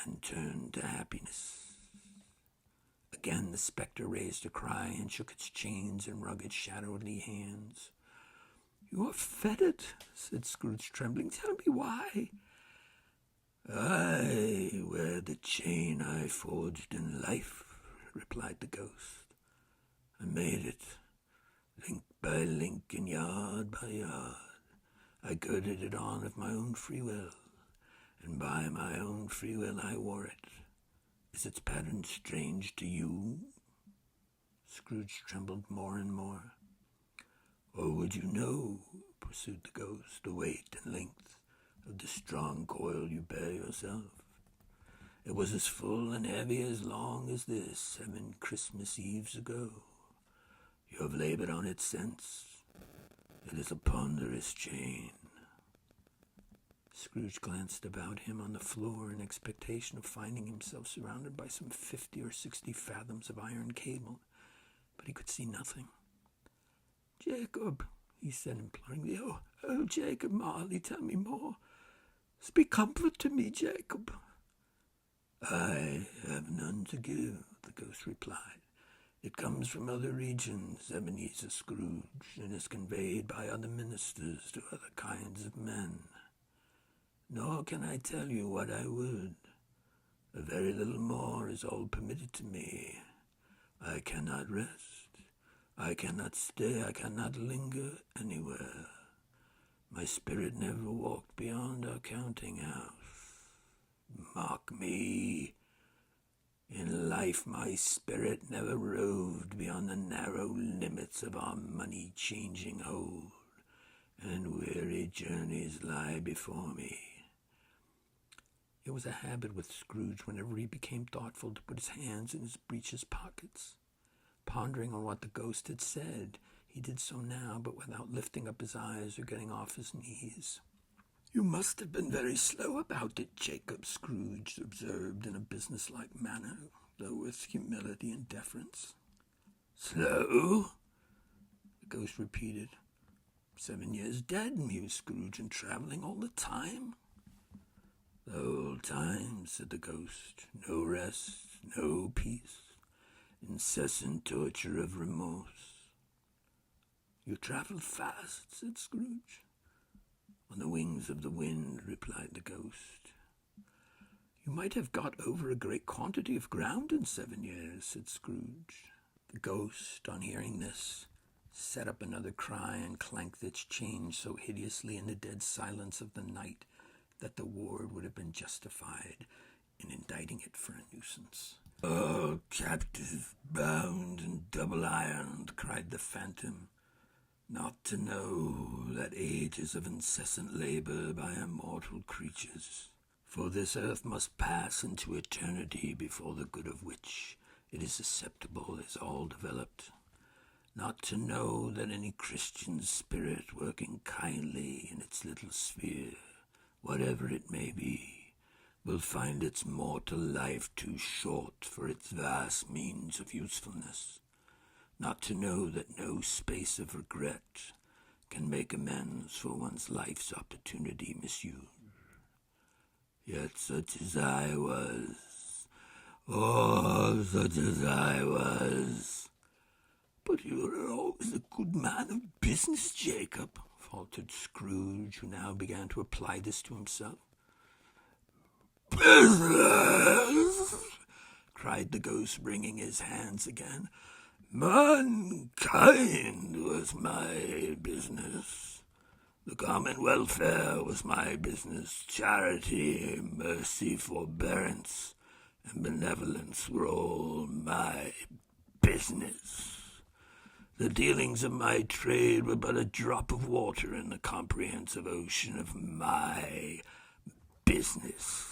and turned to happiness. Again the spectre raised a cry, and shook its chains and rugged shadowy hands. You are fettered, said Scrooge, trembling. Tell me why. I wear the chain I forged in life, replied the ghost. I made it, link by link and yard by yard. I girded it on of my own free will, and by my own free will I wore it. Is its pattern strange to you? Scrooge trembled more and more. Or would you know, pursued the ghost, the weight and length of the strong coil you bear yourself? It was as full and heavy as long as this 7 Christmas Eves ago. You have labored on it since. It is a ponderous chain. Scrooge glanced about him on the floor in expectation of finding himself surrounded by some 50 or 60 fathoms of iron cable, but he could see nothing. "Jacob," he said imploringly, "oh, Jacob Marley, tell me more. Speak comfort to me, Jacob." "I have none to give," the ghost replied. "It comes from other regions, Ebenezer Scrooge, and is conveyed by other ministers to other kinds of men. Nor can I tell you what I would. A very little more is all permitted to me. I cannot rest. I cannot stay. I cannot linger anywhere. My spirit never walked beyond our counting house. Mark me. In life my spirit never roved beyond the narrow limits of our money-changing hold, and weary journeys lie before me." It was a habit with Scrooge, whenever he became thoughtful, to put his hands in his breeches pockets. Pondering on what the ghost had said, he did so now, but without lifting up his eyes or getting off his knees. "You must have been very slow about it, Jacob," Scrooge observed in a businesslike manner, though with humility and deference. "Slow?" the ghost repeated. 7 years dead," mused Scrooge, "and traveling all the time." "The whole time," said the ghost. "No rest, no peace, incessant torture of remorse." "You travelled fast," said Scrooge. "On the wings of the wind," replied the ghost. "You might have got over a great quantity of ground in 7 years," said Scrooge. The ghost, on hearing this, set up another cry and clanked its chain so hideously in the dead silence of the night that the ward would have been justified in indicting it for a nuisance. "Oh, captive, bound and double-ironed," cried the phantom, "not to know that ages of incessant labor by immortal creatures, for this earth must pass into eternity before the good of which it is susceptible is all developed. Not to know that any Christian spirit working kindly in its little sphere, whatever it may be, will find its mortal life too short for its vast means of usefulness. Not to know that no space of regret can make amends for one's life's opportunity misused. Yet such as I was, oh, such as I was." "But you were always a good man of business, Jacob," faltered Scrooge, who now began to apply this to himself. "Business!" cried the ghost, wringing his hands again. "Mankind was my business. The common welfare was my business. Charity, mercy, forbearance, and benevolence were all my business. The dealings of my trade were but a drop of water in the comprehensive ocean of my business."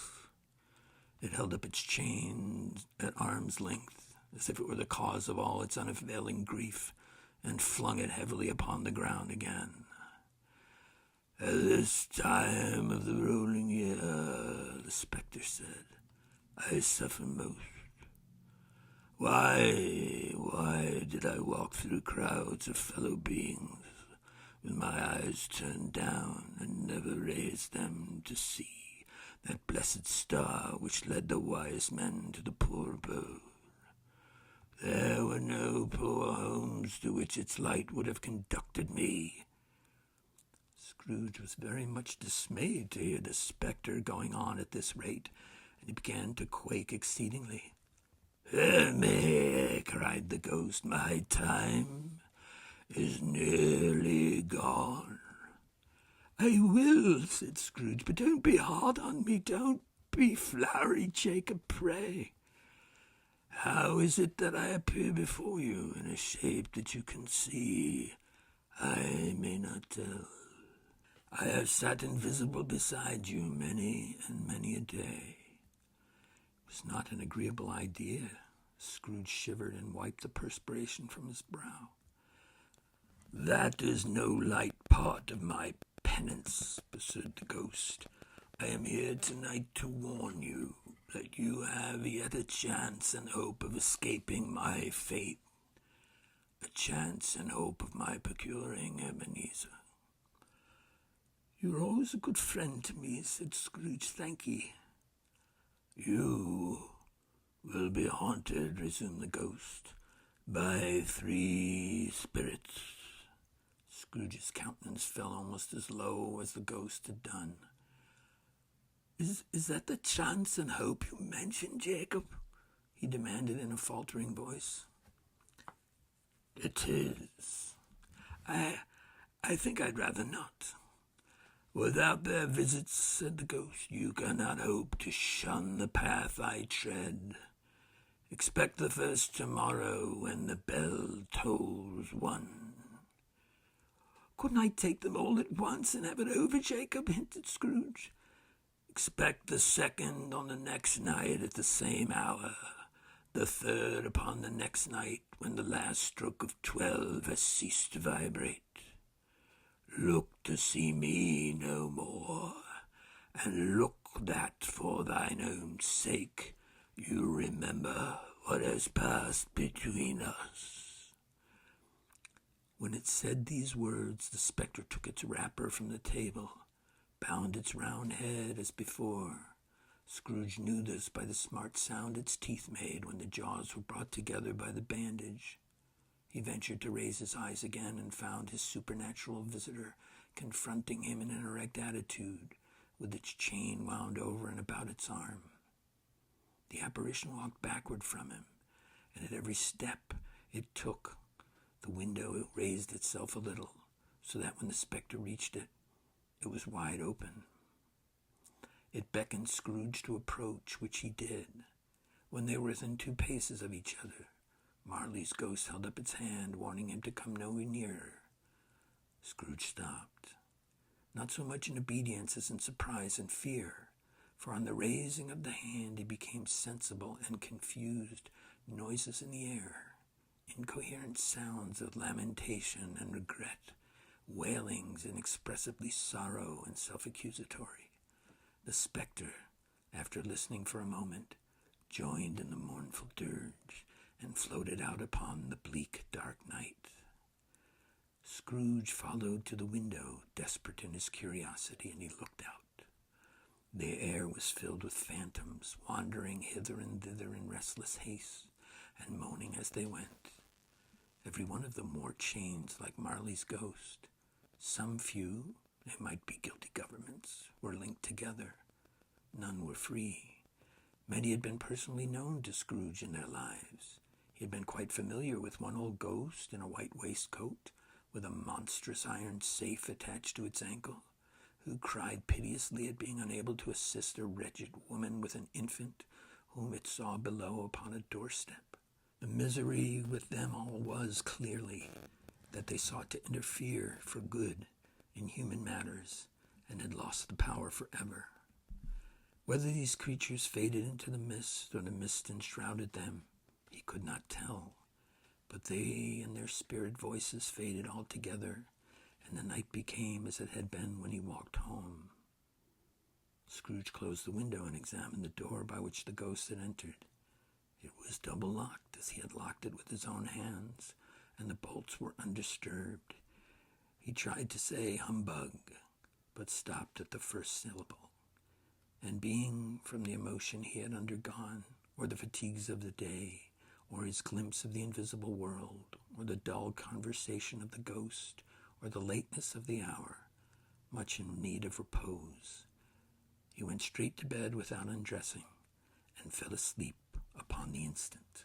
It held up its chain at arm's length, as if it were the cause of all its unavailing grief, and flung it heavily upon the ground again. "At this time of the rolling year," the spectre said, "I suffer most. Why did I walk through crowds of fellow beings with my eyes turned down and never raise them to see that blessed star which led the wise men to the poor abode? There were no poor homes to which its light would have conducted me." Scrooge was very much dismayed to hear the spectre going on at this rate, and he began to quake exceedingly. "Hear me," cried the ghost. "My time is nearly gone." "I will," said Scrooge, "but don't be hard on me. Don't be flowery, Jacob, pray." "How is it that I appear before you in a shape that you can see? I may not tell. I have sat invisible beside you many and many a day." It was not an agreeable idea. Scrooge shivered and wiped the perspiration from his brow. "That is no light part of my penance," pursued the ghost. I am here tonight to warn you that you have yet a chance and hope of escaping my fate. A chance and hope of my procuring Ebenezer. You're always a good friend to me, said Scrooge. Thank ye. You will be haunted, resumed the ghost, by 3 spirits. Scrooge's countenance fell almost as low as the ghost had done. Is that the chance and hope you mentioned, Jacob? He demanded in a faltering voice. It is. I think I'd rather not. Without their visits, said the ghost, you cannot hope to shun the path I tread. Expect the first tomorrow when the bell tolls 1. Couldn't I take them all at once and have it over, Jacob? Hinted Scrooge. Expect the second on the next night at the same hour, the third upon the next night when the last stroke of 12 has ceased to vibrate. Look to see me no more, and look that for thine own sake you remember what has passed between us. When it said these words, the spectre took its wrapper from the table, bound its round head as before. Scrooge knew this by the smart sound its teeth made when the jaws were brought together by the bandage. He ventured to raise his eyes again and found his supernatural visitor confronting him in an erect attitude, with its chain wound over and about its arm. The apparition walked backward from him, and at every step it took, the window raised itself a little, so that when the spectre reached it, it was wide open. It beckoned Scrooge to approach, which he did. When they were within 2 paces of each other, Marley's ghost held up its hand, warning him to come no nearer. Scrooge stopped, not so much in obedience as in surprise and fear, for on the raising of the hand he became sensible and confused noises in the air, incoherent sounds of lamentation and regret, wailings inexpressibly sorrow and self-accusatory. The spectre, after listening for a moment, joined in the mournful dirge and floated out upon the bleak, dark night. Scrooge followed to the window, desperate in his curiosity, and he looked out. The air was filled with phantoms, wandering hither and thither in restless haste, and moaning as they went. Every one of them wore chains like Marley's ghost. Some few, they might be guilty governments, were linked together. None were free. Many had been personally known to Scrooge in their lives. He had been quite familiar with one old ghost in a white waistcoat, with a monstrous iron safe attached to its ankle, who cried piteously at being unable to assist a wretched woman with an infant, whom it saw below upon a doorstep. The misery with them all was, clearly, that they sought to interfere for good in human matters, and had lost the power forever. Whether these creatures faded into the mist, or the mist enshrouded them, he could not tell, but they and their spirit voices faded altogether, and the night became as it had been when he walked home. Scrooge closed the window and examined the door by which the ghost had entered. It was double-locked, as he had locked it with his own hands, and the bolts were undisturbed. He tried to say humbug, but stopped at the first syllable, and being, from the emotion he had undergone, or the fatigues of the day, or his glimpse of the invisible world, or the dull conversation of the ghost, or the lateness of the hour, much in need of repose, he went straight to bed without undressing, and fell asleep upon the instant.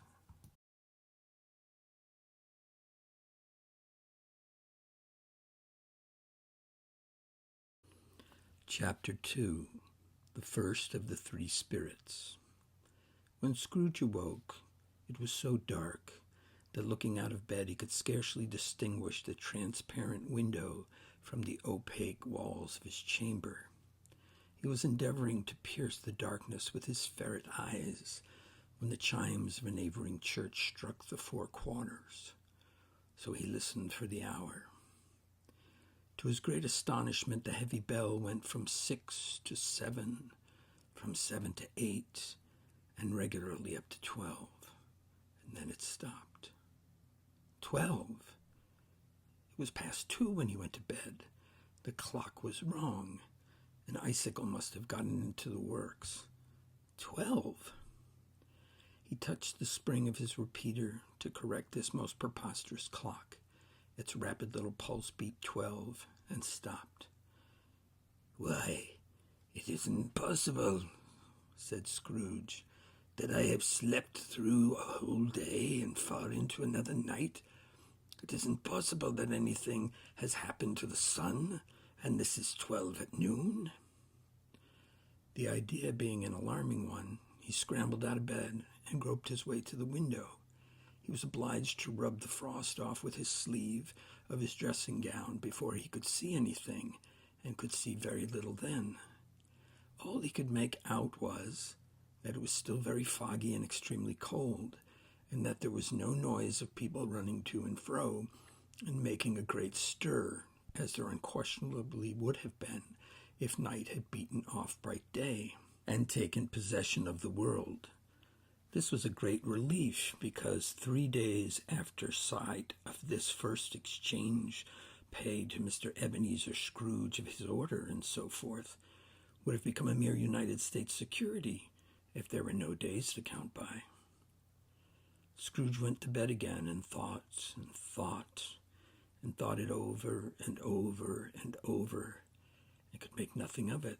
Chapter 2. The First of the 3 Spirits. When Scrooge awoke, it was so dark that looking out of bed he could scarcely distinguish the transparent window from the opaque walls of his chamber. He was endeavoring to pierce the darkness with his ferret eyes when the chimes of a neighboring church struck the 4 quarters. So he listened for the hour. To his great astonishment, the heavy bell went from 6 to 7, from 7 to 8, and regularly up to 12. And then it stopped. 12! It was past 2 when he went to bed. The clock was wrong. An icicle must have gotten into the works. 12! He touched the spring of his repeater to correct this most preposterous clock. Its rapid little pulse beat 12 and stopped. "Why, it isn't possible," said Scrooge, "that I have slept through a whole day and far into another night. It isn't possible that anything has happened to the sun, and this is 12 at noon." The idea being an alarming one, he scrambled out of bed and groped his way to the window. He was obliged to rub the frost off with his sleeve of his dressing gown before he could see anything, and could see very little then. All he could make out was that it was still very foggy and extremely cold, and that there was no noise of people running to and fro and making a great stir, as there unquestionably would have been if night had beaten off bright day and taken possession of the world. This was a great relief, because 3 days after sight of this first exchange paid to Mr. Ebenezer Scrooge of his order and so forth would have become a mere United States security if there were no days to count by. Scrooge went to bed again and thought and thought and thought it over and over and over, and could make nothing of it.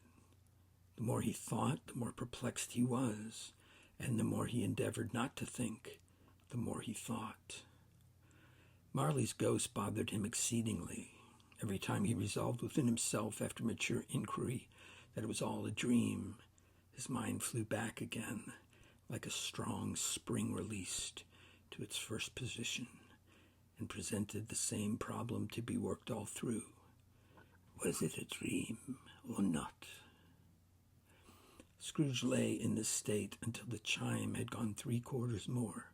The more he thought, the more perplexed he was, and the more he endeavored not to think, the more he thought. Marley's ghost bothered him exceedingly. Every time he resolved within himself, after mature inquiry, that it was all a dream, his mind flew back again, like a strong spring released, to its first position, and presented the same problem to be worked all through. Was it a dream or not? Scrooge lay in this state until the chime had gone 3/4 more,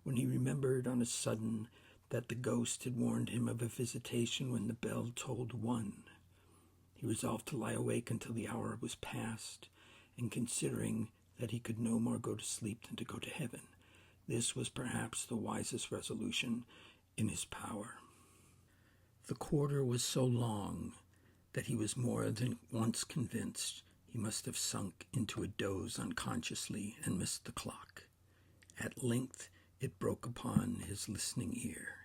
when he remembered on a sudden that the ghost had warned him of a visitation when the bell tolled 1. He resolved to lie awake until the hour was past, and considering that he could no more go to sleep than to go to heaven, this was perhaps the wisest resolution in his power. The quarter was so long that he was more than once convinced he must have sunk into a doze unconsciously and missed the clock. At length it broke upon his listening ear.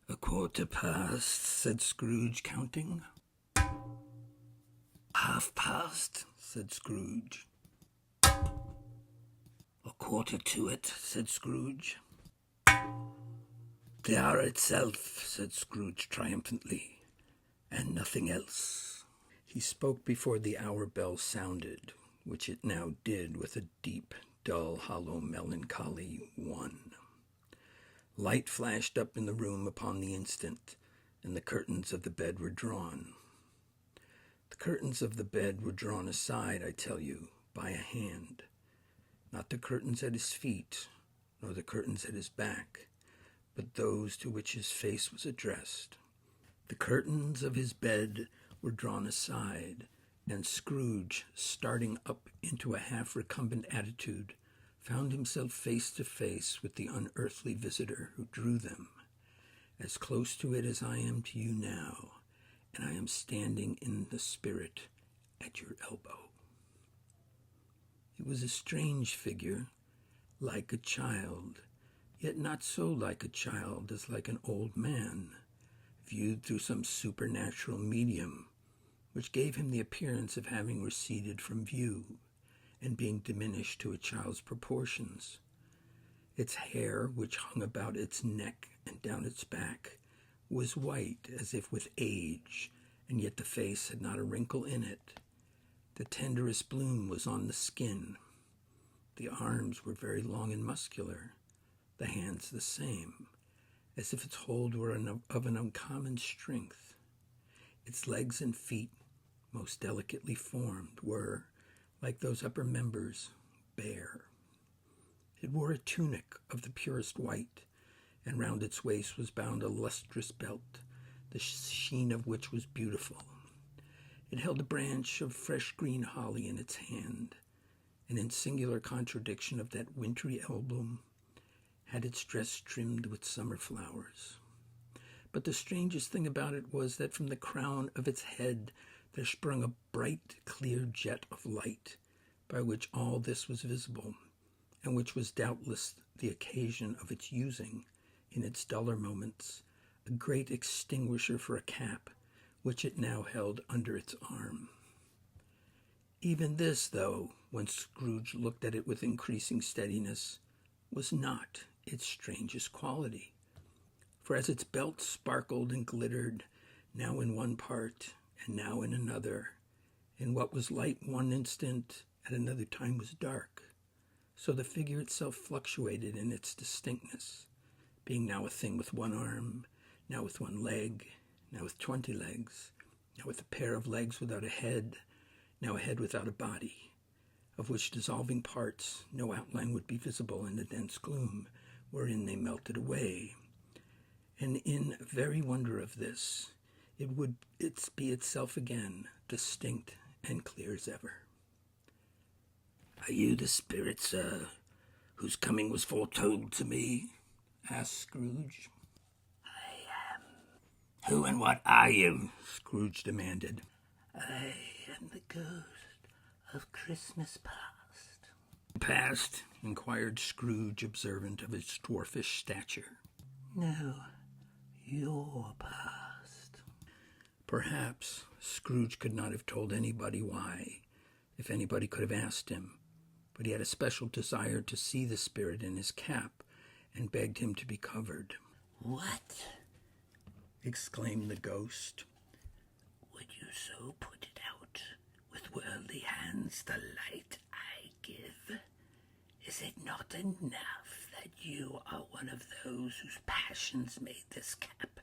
1/4 said Scrooge, counting. 1/2, said Scrooge. 1/4 to it, said Scrooge. The hour itself, said Scrooge triumphantly, and nothing else. He spoke before the hour bell sounded, which it now did with a deep, dull, hollow, melancholy 1. Light flashed up in the room upon the instant, and the curtains of the bed were drawn. The curtains of the bed were drawn aside, I tell you, by a hand. Not the curtains at his feet, nor the curtains at his back, but those to which his face was addressed. The curtains of his bed were drawn aside, and Scrooge, starting up into a half-recumbent attitude, found himself face to face with the unearthly visitor who drew them, as close to it as I am to you now, and I am standing in the spirit at your elbow. It was a strange figure, like a child, yet not so like a child as like an old man, viewed through some supernatural medium, which gave him the appearance of having receded from view, and being diminished to a child's proportions. Its hair, which hung about its neck and down its back, was white as if with age, and yet the face had not a wrinkle in it. The tenderest bloom was on the skin. The arms were very long and muscular, the hands the same, as if its hold were of an uncommon strength. Its legs and feet, most delicately formed, were, like those upper members, bare. It wore a tunic of the purest white, and round its waist was bound a lustrous belt the sheen of which was beautiful. It held a branch of fresh green holly in its hand, and in singular contradiction of that wintry album, had its dress trimmed with summer flowers. But the strangest thing about it was that from the crown of its head there sprung a bright, clear jet of light, by which all this was visible, and which was doubtless the occasion of its using, in its duller moments, a great extinguisher for a cap, which it now held under its arm. Even this, though, when Scrooge looked at it with increasing steadiness, was not its strangest quality. For as its belt sparkled and glittered, now in one part and now in another, and what was light one instant at another time was dark, so the figure itself fluctuated in its distinctness, being now a thing with one arm, now with one leg, now with 20 legs, now with a pair of legs without a head, now a head without a body, of which dissolving parts no outline would be visible in the dense gloom wherein they melted away. And in very wonder of this, it would be itself again, distinct and clear as ever. "Are you the spirit, sir, whose coming was foretold to me?" asked Scrooge. "I am." "Who and what are you?" Scrooge demanded. "I am the ghost of Christmas past." "Past?" inquired Scrooge, observant of his dwarfish stature. "No, your past." Perhaps Scrooge could not have told anybody why, if anybody could have asked him, but he had a special desire to see the spirit in his cap, and begged him to be covered. "What?" exclaimed the ghost. "Would you so put it out with worldly hands the light I give? Is it not enough that you are one of those whose passions made this cap,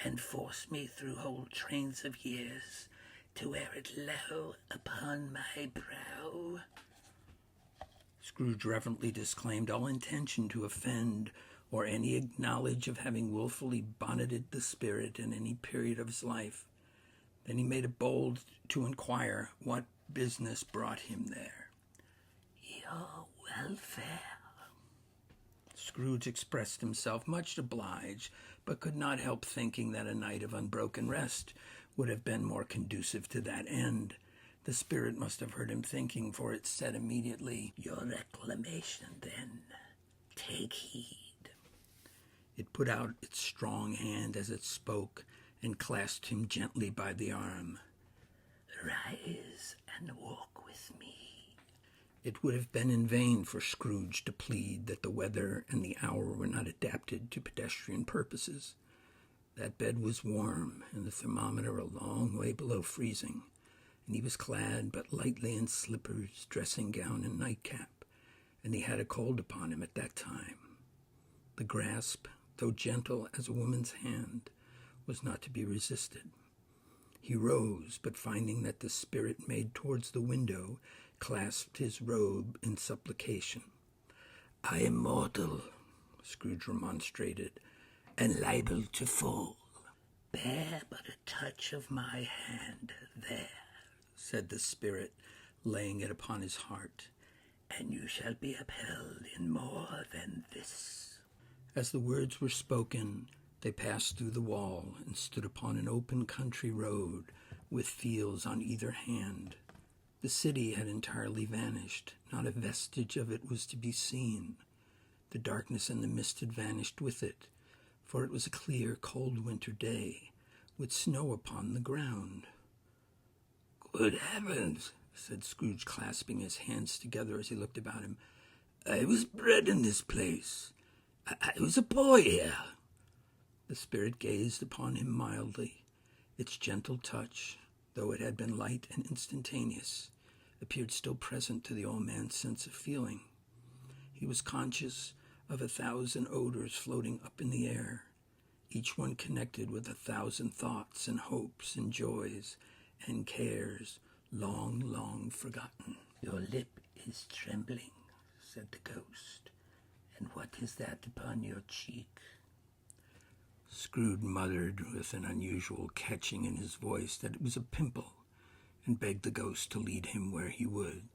and forced me through whole trains of years to wear it low upon my brow?" Scrooge reverently disclaimed all intention to offend, or any knowledge of having wilfully bonneted the spirit in any period of his life. Then he made a bold to inquire what business brought him there. "Your welfare." Scrooge expressed himself much obliged, but could not help thinking that a night of unbroken rest would have been more conducive to that end. The spirit must have heard him thinking, for it said immediately, "Your reclamation, then. Take heed." It put out its strong hand as it spoke, and clasped him gently by the arm. "Rise and walk with me." It would have been in vain for Scrooge to plead that the weather and the hour were not adapted to pedestrian purposes. That bed was warm, and the thermometer a long way below freezing, and he was clad but lightly in slippers, dressing gown, and nightcap, and he had a cold upon him at that time. The grasp, though gentle as a woman's hand, was not to be resisted. He rose, but finding that the spirit made towards the window, clasped his robe in supplication. "I am mortal," Scrooge remonstrated, "and liable to fall." "Bear but a touch of my hand there," said the spirit, laying it upon his heart, "and you shall be upheld in more than this." As the words were spoken, they passed through the wall and stood upon an open country road with fields on either hand. The city had entirely vanished. Not a vestige of it was to be seen. The darkness and the mist had vanished with it, for it was a clear, cold winter day, with snow upon the ground. "Good heavens," said Scrooge, clasping his hands together as he looked about him. "I was bred in this place. I was a boy here." The spirit gazed upon him mildly. Its gentle touch, though it had been light and instantaneous, appeared still present to the old man's sense of feeling. He was conscious of 1,000 odors floating up in the air, each one connected with 1,000 thoughts and hopes and joys and cares long, long forgotten. "Your lip is trembling," said the ghost. "And what is that upon your cheek?" Scrooge muttered with an unusual catching in his voice that it was a pimple, and begged the ghost to lead him where he would.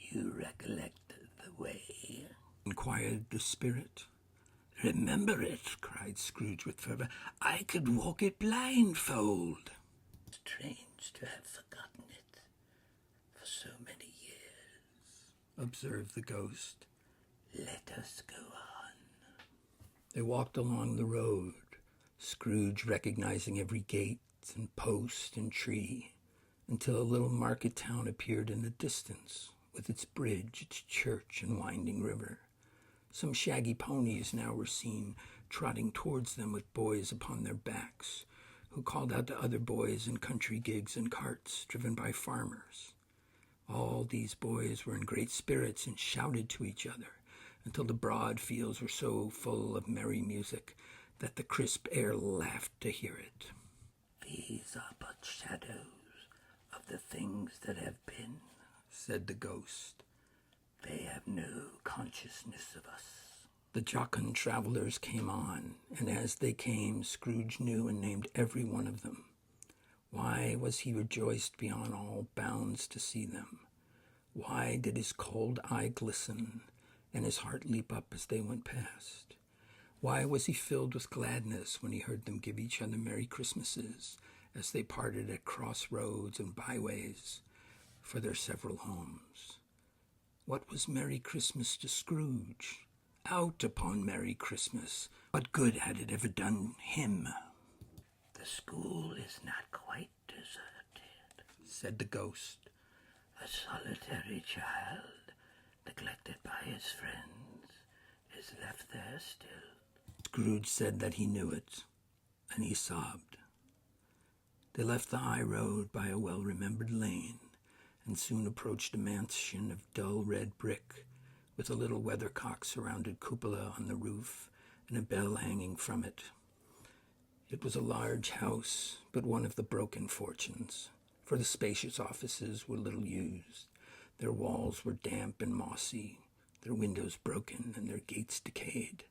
"You recollect the way?" inquired the spirit. "Remember it," cried Scrooge with fervor. "I could walk it blindfold." "Strange to have forgotten it for so many years," observed the ghost. "Let us go on." They walked along the road, Scrooge recognizing every gate and post and tree, until a little market town appeared in the distance, with its bridge, its church, and winding river. Some shaggy ponies now were seen trotting towards them with boys upon their backs, who called out to other boys in country gigs and carts driven by farmers. All these boys were in great spirits and shouted to each other, until the broad fields were so full of merry music that the crisp air laughed to hear it. "These are but shadows of the things that have been," said the ghost. "They have no consciousness of us." The jocund travelers came on, and as they came, Scrooge knew and named every one of them. Why was he rejoiced beyond all bounds to see them? Why did his cold eye glisten and his heart leap up as they went past? Why was he filled with gladness when he heard them give each other Merry Christmases as they parted at crossroads and byways for their several homes? What was Merry Christmas to Scrooge? Out upon Merry Christmas! What good had it ever done him? "The school is not quite deserted," said the ghost. "A solitary child, neglected by his friends, is left there still." Scrooge said that he knew it, and he sobbed. They left the high road by a well-remembered lane, and soon approached a mansion of dull red brick, with a little weathercock-surrounded cupola on the roof and a bell hanging from it. It was a large house, but one of the broken fortunes, for the spacious offices were little used. Their walls were damp and mossy, their windows broken, and their gates decayed.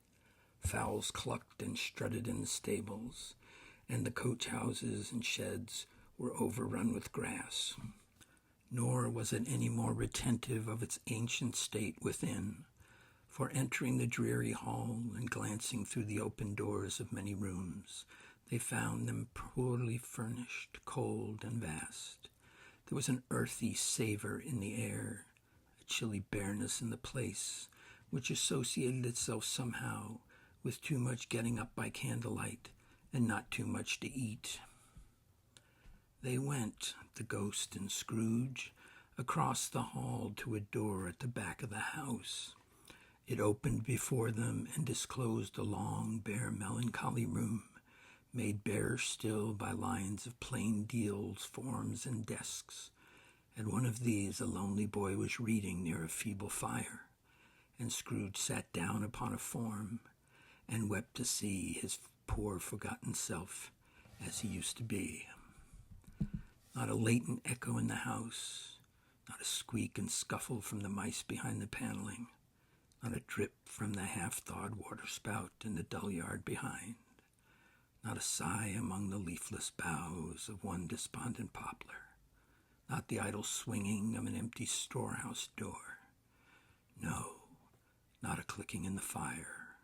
Fowls clucked and strutted in the stables, and the coach houses and sheds were overrun with grass. Nor was it any more retentive of its ancient state within, for entering the dreary hall and glancing through the open doors of many rooms, they found them poorly furnished, cold, and vast. There was an earthy savor in the air, a chilly bareness in the place, which associated itself somehow with too much getting up by candlelight and not too much to eat. They went, the ghost and Scrooge, across the hall to a door at the back of the house. It opened before them and disclosed a long, bare, melancholy room, made bare still by lines of plain deals, forms, and desks. At one of these a lonely boy was reading near a feeble fire, and Scrooge sat down upon a form and wept to see his poor forgotten self as he used to be. Not a latent echo in the house, not a squeak and scuffle from the mice behind the paneling, not a drip from the half-thawed water-spout in the dull yard behind, not a sigh among the leafless boughs of one despondent poplar, not the idle swinging of an empty storehouse door. No, not a clicking in the fire,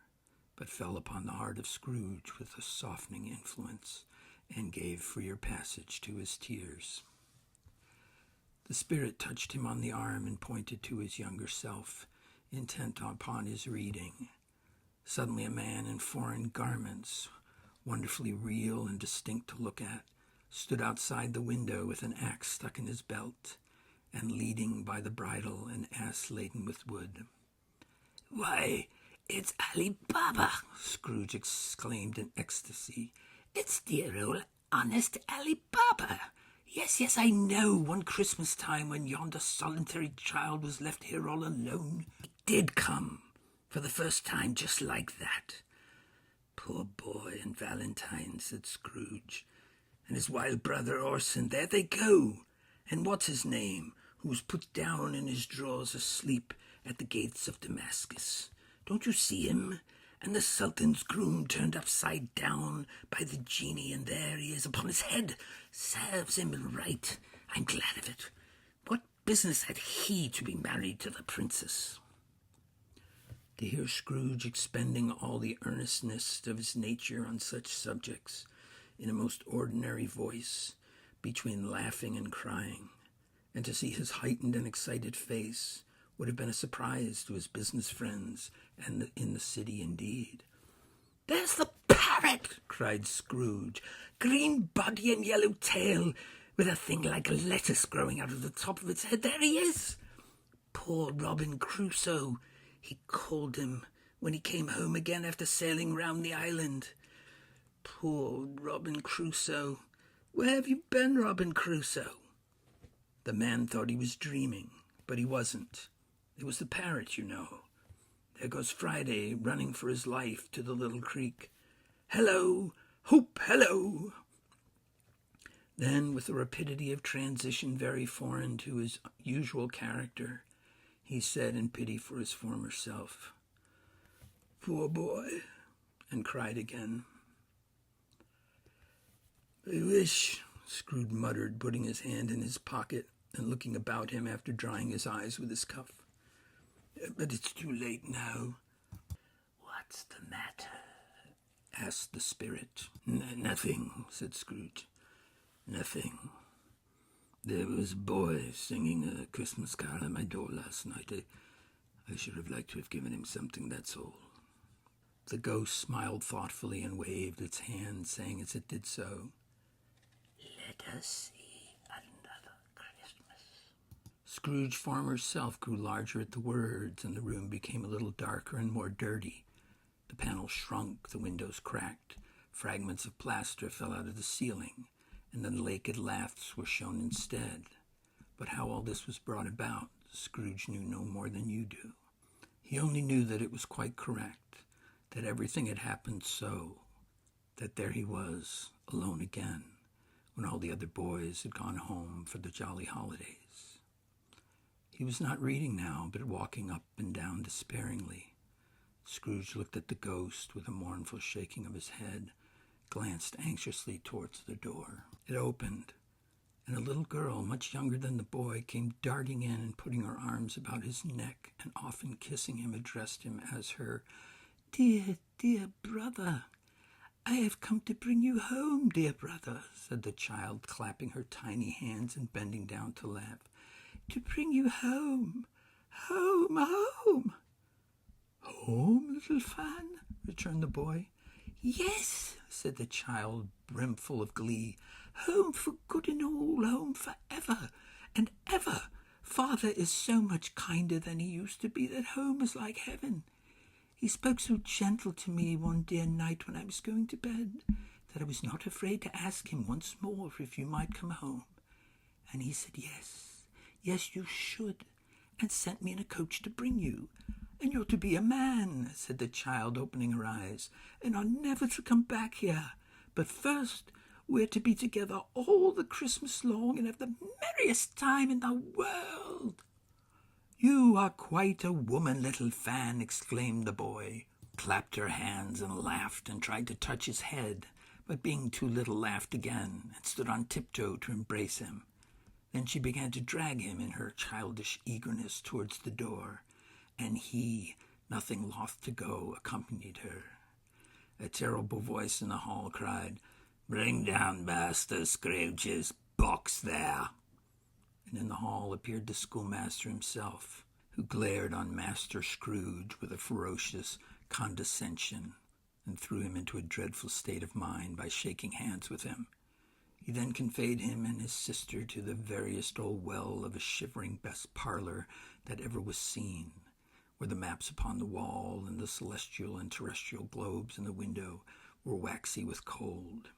but fell upon the heart of Scrooge with a softening influence and gave freer passage to his tears. The spirit touched him on the arm and pointed to his younger self, intent upon his reading. Suddenly a man in foreign garments, wonderfully real and distinct to look at, stood outside the window with an axe stuck in his belt and leading by the bridle an ass laden with wood. "Why, it's Ali Baba!" Scrooge exclaimed in ecstasy. "It's dear old honest Ali Baba! Yes, I know. One Christmas time when yonder solitary child was left here all alone, he did come, for the first time, just like that." "Poor boy and Valentine," said Scrooge, "and his wild brother Orson, there they go. And what's his name, who was put down in his drawers asleep at the gates of Damascus? Don't you see him? and the Sultan's groom turned upside down by the genie, and there he is upon his head. Serves him right. I'm glad of it. What business had he to be married to the princess? To hear Scrooge expending all the earnestness of his nature on such subjects, in a most ordinary voice, between laughing and crying, and to see his heightened and excited face, would have been a surprise to his business friends, and in the city indeed. "There's the parrot!" cried Scrooge. "Green body and yellow tail, with a thing like a lettuce growing out of the top of its head. There he is! Poor Robin Crusoe, he called him when he came home again after sailing round the island. Poor Robin Crusoe. Where have you been, Robin Crusoe?" The man thought he was dreaming, but he wasn't. It was the parrot, you know. There goes Friday, running for his life to the little creek. "Hello! Hoop, hello!" Then, with a rapidity of transition very foreign to his usual character, he said in pity for his former self, "Poor boy," and cried again. "I wish," Scrooge muttered, putting his hand in his pocket and looking about him after drying his eyes with his cuff. "But it's too late now." "What's the matter?" asked the spirit. Nothing," said Scrooge. "Nothing. There was a boy singing a Christmas carol at my door last night. I should have liked to have given him something, that's all." The ghost smiled thoughtfully and waved its hand, saying as it did so, "Let us see another Christmas." Scrooge Farmer's self grew larger at the words, and the room became a little darker and more dirty. The panels shrunk, the windows cracked, fragments of plaster fell out of the ceiling, and then naked laths were shown instead. But how all this was brought about, Scrooge knew no more than you do. He only knew that it was quite correct, that everything had happened so, that there he was, alone again, when all the other boys had gone home for the jolly holidays. He was not reading now, but walking up and down despairingly. Scrooge looked at the ghost with a mournful shaking of his head, glanced anxiously towards the door. It opened, and a little girl, much younger than the boy, came darting in and putting her arms about his neck and often kissing him, addressed him as her "Dear, dear brother. I have come to bring you home, dear brother," said the child, clapping her tiny hands and bending down to laugh. "To bring you home, home, home." "Home, little Fan?" returned the boy. "Yes," said the child, brimful of glee. "Home for good and all, home for ever and ever. Father is so much kinder than he used to be that home is like heaven. He spoke so gentle to me one dear night when I was going to bed that I was not afraid to ask him once more if you might come home. And he said yes, yes, you should, and sent me in a coach to bring you. And you're to be a man," said the child, opening her eyes, "and are never to come back here. But first, we're to be together all the Christmas long and have the merriest time in the world." "You are quite a woman, little Fan," exclaimed the boy, clapped her hands and laughed and tried to touch his head, but being too little laughed again and stood on tiptoe to embrace him. Then she began to drag him in her childish eagerness towards the door, and he, nothing loth to go, accompanied her. A terrible voice in the hall cried, "Bring down Master Scrooge's box there." And in the hall appeared the schoolmaster himself, who glared on Master Scrooge with a ferocious condescension and threw him into a dreadful state of mind by shaking hands with him. He then conveyed him and his sister to the veriest old well of a shivering best parlor that ever was seen, where the maps upon the wall and the celestial and terrestrial globes in the window were waxy with cold.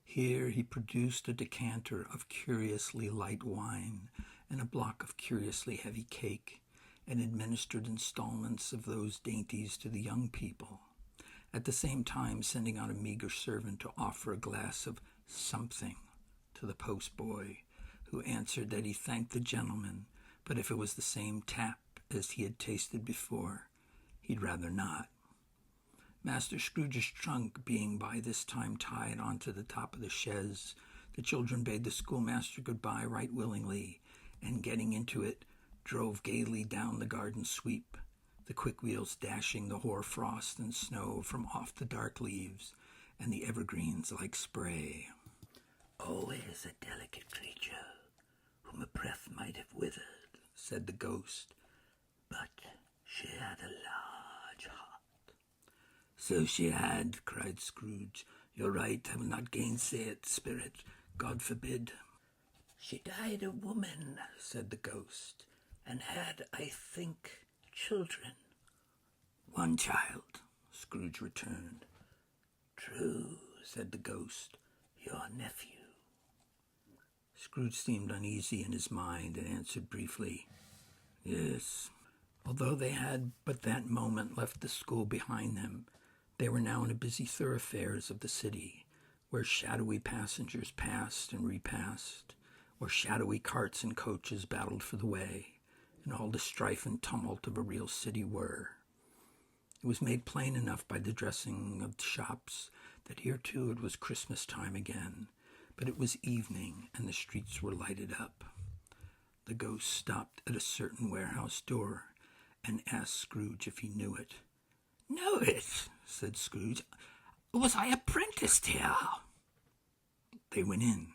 Here he produced a decanter of curiously light wine and a block of curiously heavy cake, and administered installments of those dainties to the young people, at the same time sending out a meager servant to offer a glass of something to the postboy, who answered that he thanked the gentleman, but if it was the same tap as he had tasted before, he'd rather not. Master Scrooge's trunk being by this time tied onto the top of the chaise, the children bade the schoolmaster goodbye right willingly, and getting into it, drove gaily down the garden sweep, the quick wheels dashing the hoar frost and snow from off the dark leaves and the evergreens like spray. "Always a delicate creature, whom a breath might have withered," said the ghost, "but she had a large heart." "So she had," cried Scrooge. "You're right, I will not gainsay it, spirit. God forbid." "She died a woman," said the ghost, "and had, I think, children." "One child," Scrooge returned. "True," said the ghost, "your nephew." Scrooge seemed uneasy in his mind and answered briefly, "Yes." Although they had but that moment left the school behind them, they were now in the busy thoroughfares of the city, where shadowy passengers passed and repassed, where shadowy carts and coaches battled for the way, and all the strife and tumult of a real city were. It was made plain enough by the dressing of the shops that here too it was Christmas time again, but it was evening and the streets were lighted up. The ghost stopped at a certain warehouse door and asked Scrooge if he knew it. "Know it?" said Scrooge. "Was I apprenticed here?" They went in.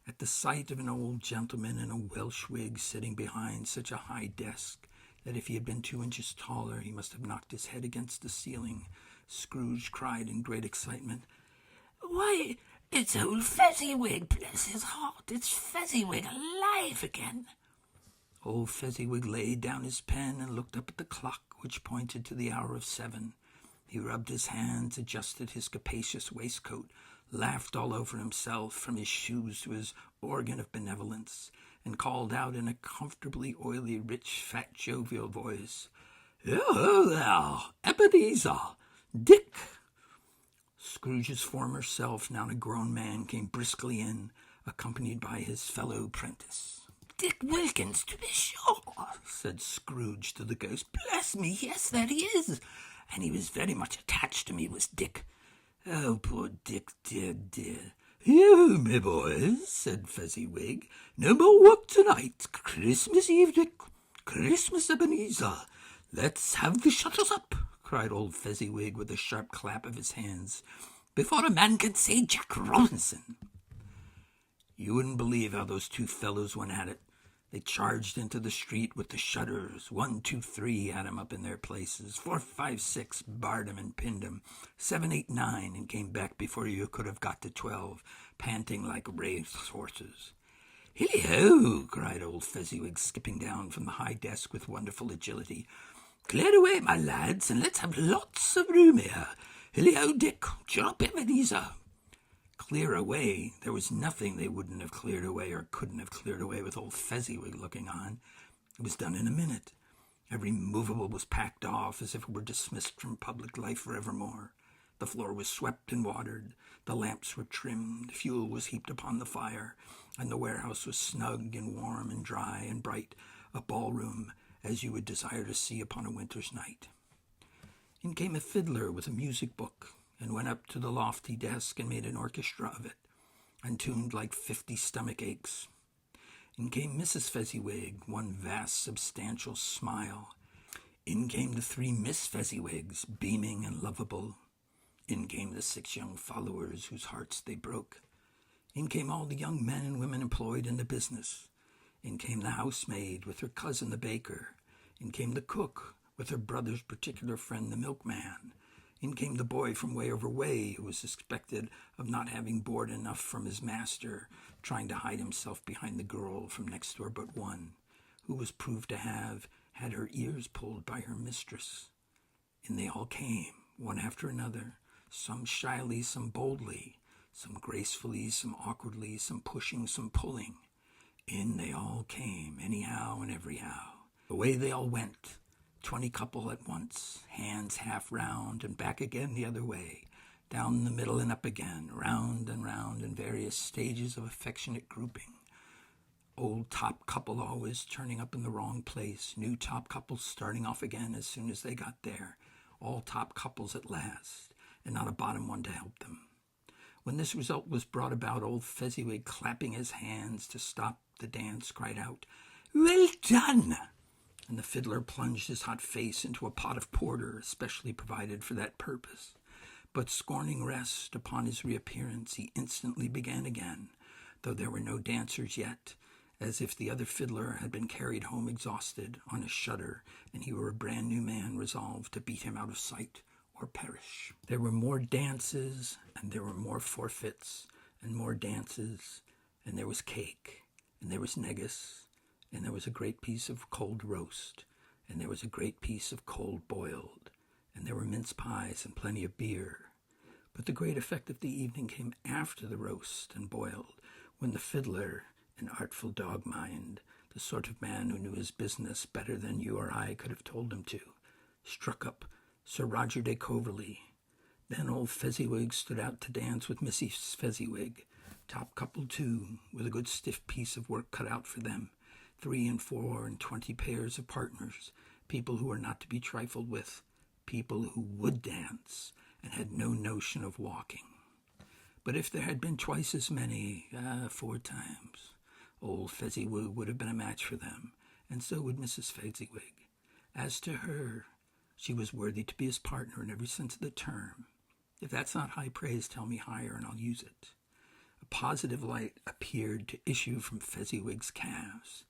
At the sight of an old gentleman in a Welsh wig sitting behind such a high desk that if he had been 2 inches taller he must have knocked his head against the ceiling, Scrooge cried in great excitement, "Why, it's old Fezziwig, bless his heart! It's Fezziwig alive again!" Old Fezziwig laid down his pen and looked up at the clock, which pointed to the hour of 7. He rubbed his hands, adjusted his capacious waistcoat, laughed all over himself, from his shoes to his organ of benevolence, and called out in a comfortably oily, rich, fat, jovial voice, "Hello there, Ebenezer! Dick!" Scrooge's former self, now a grown man, came briskly in, accompanied by his fellow prentice. "Dick Wilkins, to be sure," said Scrooge to the ghost. "Bless me, yes, there he is. And he was very much attached to me, was Dick. Oh, poor Dick, dear, dear." "You, my boys," said Fezziwig. "No more work tonight. Christmas Eve, Dick. Christmas, Ebenezer. Let's have the shutters up," cried old Fezziwig with a sharp clap of his hands, "before a man can say Jack Robinson." You wouldn't believe how those two fellows went at it. They charged into the street with the shutters. 1, 2, 3 had 'em up in their places. 4, 5, 6 barred 'em and pinned 'em. 7, 8, 9, and came back before you could have got to 12, panting like race horses. "Hilly-ho!" cried old Fezziwig, skipping down from the high desk with wonderful agility. "Clear away, my lads, and let's have lots of room here. Hilly-ho, Dick! Cheer up, Ebenezer!" Clear away? There was nothing they wouldn't have cleared away or couldn't have cleared away with old Fezziwig looking on. It was done in a minute. Every movable was packed off as if it were dismissed from public life forevermore. The floor was swept and watered. The lamps were trimmed. Fuel was heaped upon the fire, and the warehouse was snug and warm and dry and bright, a ballroom as you would desire to see upon a winter's night. In came a fiddler with a music book, and went up to the lofty desk and made an orchestra of it, and tuned like 50 stomach aches. In came Mrs. Fezziwig, one vast substantial smile. In came the 3 Miss Fezziwigs, beaming and lovable. In came the 6 young followers whose hearts they broke. In came all the young men and women employed in the business. In came the housemaid with her cousin the baker. In came the cook with her brother's particular friend the milkman. In came the boy from way over way, who was suspected of not having board enough from his master, trying to hide himself behind the girl from next door but one, who was proved to have had her ears pulled by her mistress. In they all came, one after another, some shyly, some boldly, some gracefully, some awkwardly, some pushing, some pulling. In they all came, anyhow and everyhow. Away they all went, 20 couple at once, hands half round and back again the other way, down the middle and up again, round in various stages of affectionate grouping. Old top couple always turning up in the wrong place, new top couple starting off again as soon as they got there, all top couples at last, and not a bottom one to help them. When this result was brought about, old Fezziwig, clapping his hands to stop the dance, cried out, "Well done!" And the fiddler plunged his hot face into a pot of porter especially provided for that purpose. But scorning rest upon his reappearance, he instantly began again, though there were no dancers yet, as if the other fiddler had been carried home exhausted on a shutter, and he were a brand new man resolved to beat him out of sight or perish. There were more dances, and there were more forfeits, and more dances, and there was cake, and there was negus, and there was a great piece of cold roast, and there was a great piece of cold boiled, and there were mince pies and plenty of beer. But the great effect of the evening came after the roast and boiled, when the fiddler, an artful dog-mind, the sort of man who knew his business better than you or I could have told him to, struck up Sir Roger de Coverley. Then old Fezziwig stood out to dance with Mrs. Fezziwig, top couple too, with a good stiff piece of work cut out for them, 3 and 4 and 20 pairs of partners, people who were not to be trifled with, people who would dance and had no notion of walking. But if there had been twice as many, 4 times, old Fezziwig would have been a match for them, and so would Mrs. Fezziwig. As to her, she was worthy to be his partner in every sense of the term. If that's not high praise, tell me higher, and I'll use it. A positive light appeared to issue from Fezziwig's calves.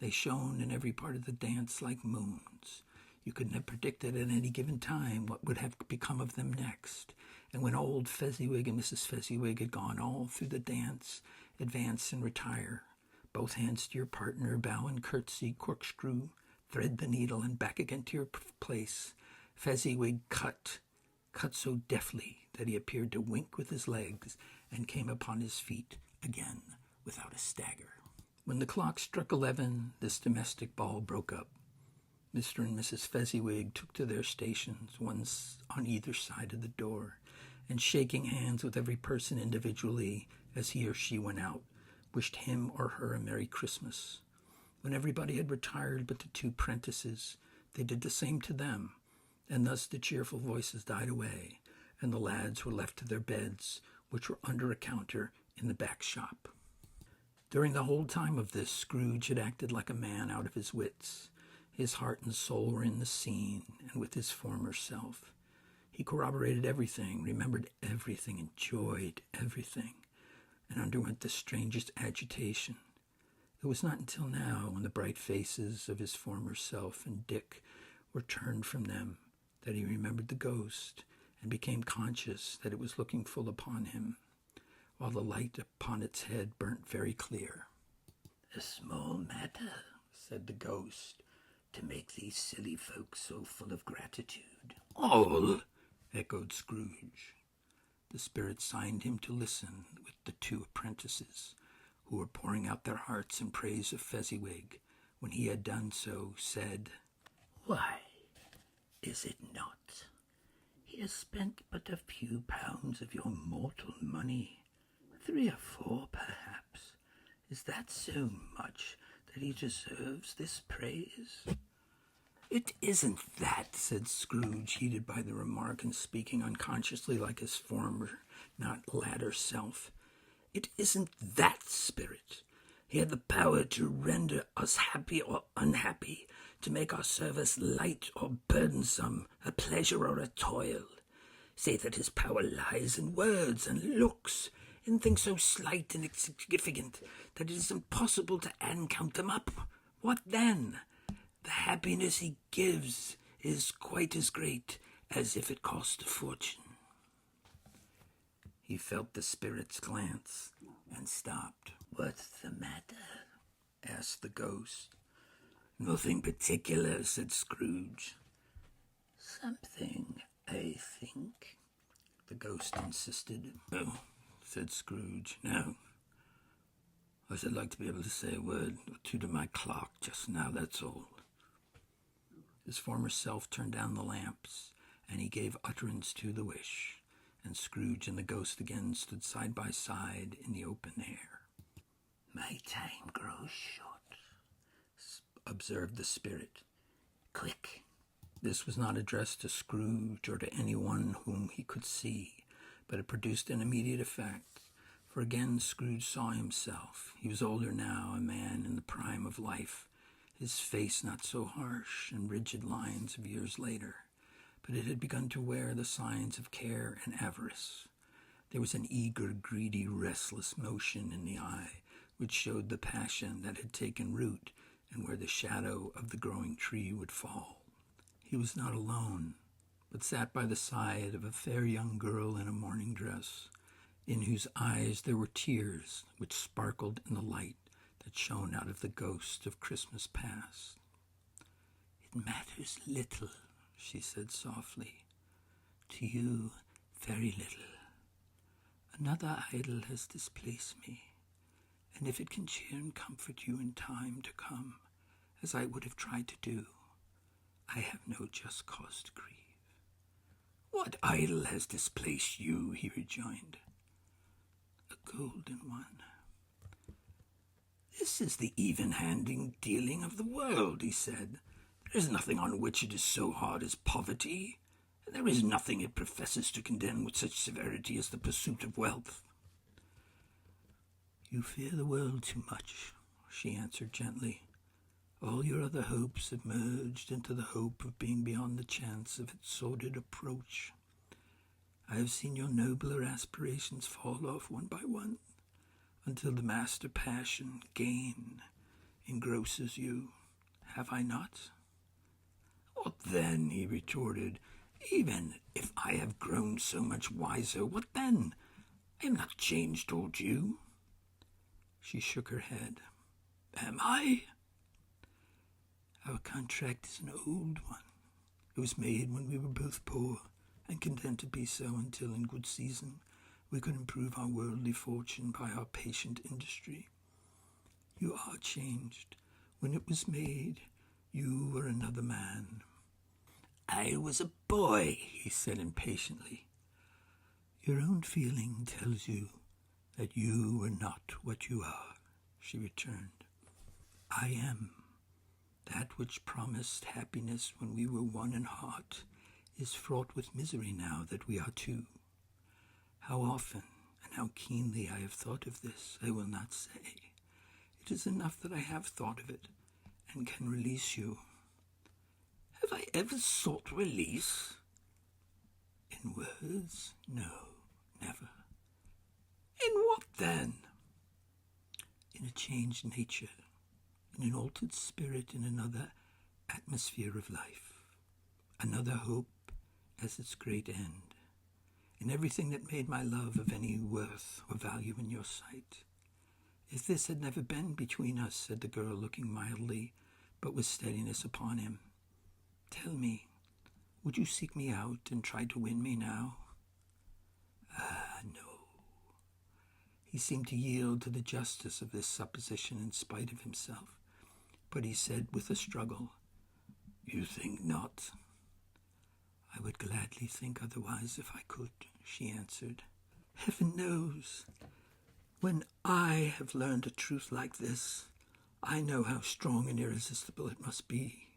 They shone in every part of the dance like moons. You couldn't have predicted at any given time what would have become of them next. And when old Fezziwig and Mrs. Fezziwig had gone all through the dance, advance and retire, both hands to your partner, bow and curtsy, corkscrew, thread the needle, and back again to your place, Fezziwig cut so deftly that he appeared to wink with his legs and came upon his feet again without a stagger. When the clock struck 11, this domestic ball broke up. Mr. and Mrs. Fezziwig took to their stations, one on either side of the door, and shaking hands with every person individually as he or she went out, wished him or her a Merry Christmas. When everybody had retired but the 2 prentices, they did the same to them, and thus the cheerful voices died away, and the lads were left to their beds, which were under a counter in the back shop. During the whole time of this, Scrooge had acted like a man out of his wits. His heart and soul were in the scene, and with his former self. He corroborated everything, remembered everything, enjoyed everything, and underwent the strangest agitation. It was not until now, when the bright faces of his former self and Dick were turned from them, that he remembered the ghost, and became conscious that it was looking full upon him, while the light upon its head burnt very clear. "A small matter," said the ghost, "to make these silly folks so full of gratitude." "All?" echoed Scrooge. The spirit signed him to listen with the 2 apprentices, who were pouring out their hearts in praise of Fezziwig. When he had done so, said, "Why, is it not? He has spent but a few pounds of your mortal money, 3 or 4 perhaps. Is that so much that he deserves this praise?" "It isn't that," said Scrooge, heated by the remark, and speaking unconsciously like his former, not latter self. "It isn't that, spirit. He had the power to render us happy or unhappy, to make our service light or burdensome, a pleasure or a toil. Say that his power lies in words and looks, in things so slight and insignificant that it is impossible to add and count them up. What then? The happiness he gives is quite as great as if it cost a fortune." He felt the spirit's glance and stopped. "What's the matter?" asked the ghost. "Nothing particular," said Scrooge. "Something, I think," the ghost insisted. "No," said Scrooge, "no. I should like to be able to say a word or 2 to my clock just now, that's all." His former self turned down the lamps, and he gave utterance to the wish, and Scrooge and the ghost again stood side by side in the open air. "My time grows short," observed the spirit. "Quick, This was not addressed to Scrooge or to anyone whom he could see, but it produced an immediate effect, for again Scrooge saw himself. He was older now, a man in the prime of life, his face not so harsh and rigid lines of years later, but it had begun to wear the signs of care and avarice. There was an eager, greedy, restless motion in the eye, which showed the passion that had taken root and where the shadow of the growing tree would fall. He was not alone, but sat by the side of a fair young girl in a morning dress, in whose eyes there were tears which sparkled in the light that shone out of the ghost of Christmas past. "It matters little," she said softly. "To you, very little. Another idol has displaced me, and if it can cheer and comfort you in time to come, as I would have tried to do, I have no just cause to grieve." "What idol has displaced you?" he rejoined. "A golden one." "This is the even-handing dealing of the world," he said. "There is nothing on which it is so hard as poverty, and there is nothing it professes to condemn with such severity as the pursuit of wealth." "You fear the world too much," she answered gently. "All your other hopes have merged into the hope of being beyond the chance of its sordid approach. I have seen your nobler aspirations fall off one by one, until the master passion, gain, engrosses you. Have I not?" "What then?" he retorted. "Even if I have grown so much wiser, what then? I am not changed toward you." She shook her head. "Am I?" "Our contract is an old one. It was made when we were both poor, and content to be so until, in good season, we could improve our worldly fortune by our patient industry. You are changed. When it was made, you were another man." "I was a boy," he said impatiently. "Your own feeling tells you that you were not what you are," she returned. "I am. That which promised happiness when we were one in heart is fraught with misery now that we are two. How often and how keenly I have thought of this, I will not say. It is enough that I have thought of it and can release you." "Have I ever sought release?" "In words, no, never." "In what then?" "In a changed nature, in an altered spirit, in another atmosphere of life, another hope as its great end, in everything that made my love of any worth or value in your sight. If this had never been between us," said the girl, looking mildly, but with steadiness upon him, "tell me, would you seek me out and try to win me now?" "Ah, no." He seemed to yield to the justice of this supposition in spite of himself, but he said with a struggle, "You think not?" "I would gladly think otherwise if I could," she answered. "Heaven knows, when I have learned a truth like this, I know how strong and irresistible it must be.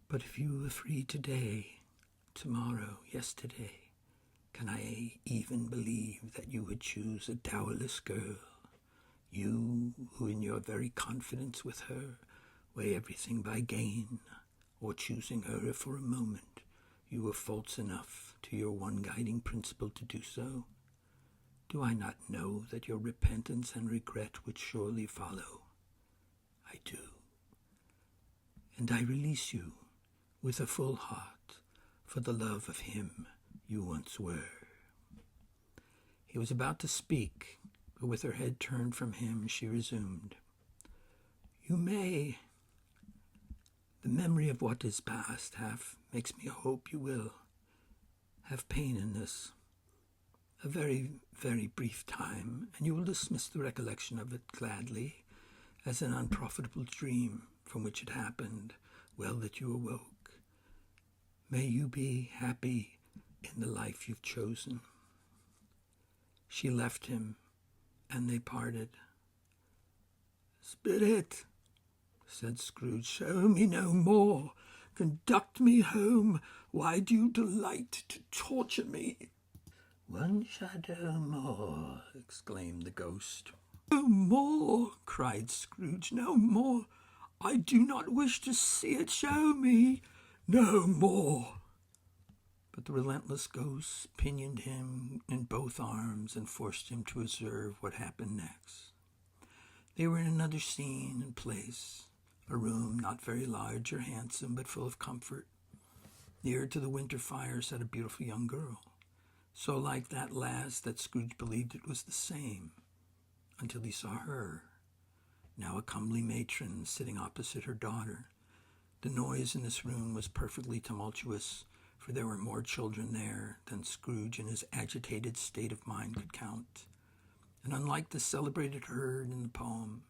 But if you were free today, tomorrow, yesterday, can I even believe that you would choose a dowerless girl, you who in your very confidence with her weigh everything by gain, or choosing her for a moment, you were false enough to your one guiding principle to do so? Do I not know that your repentance and regret would surely follow? I do. And I release you with a full heart for the love of him you once were." He was about to speak, but with her head turned from him, she resumed, "You may. The memory of what is past makes me hope you will have pain in this. A very, very brief time, and you will dismiss the recollection of it gladly as an unprofitable dream from which it happened well that you awoke. May you be happy in the life you've chosen." She left him, and they parted. "Spirit," said Scrooge, "show me no more. Conduct me home. Why do you delight to torture me?" "One shadow more," exclaimed the ghost. "No more," cried Scrooge. "No more. I do not wish to see it. Show me. No more." But the relentless ghost pinioned him in both arms and forced him to observe what happened next. They were in another scene and place, a room not very large or handsome, but full of comfort. Near to the winter fire sat a beautiful young girl, so like that lass that Scrooge believed it was the same, until he saw her, now a comely matron, sitting opposite her daughter. The noise in this room was perfectly tumultuous, for there were more children there than Scrooge in his agitated state of mind could count. And unlike the celebrated herd in the poem,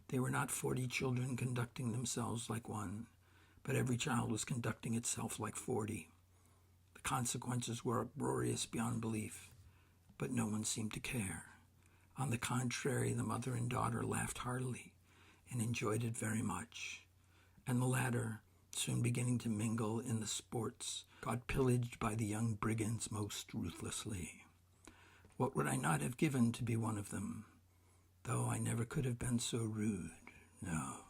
they were not 40 children conducting themselves like one, but every child was conducting itself like 40. The consequences were uproarious beyond belief, but no one seemed to care. On the contrary, the mother and daughter laughed heartily and enjoyed it very much, and the latter, soon beginning to mingle in the sports, got pillaged by the young brigands most ruthlessly. What would I not have given to be one of them, though I never could have been so rude? No,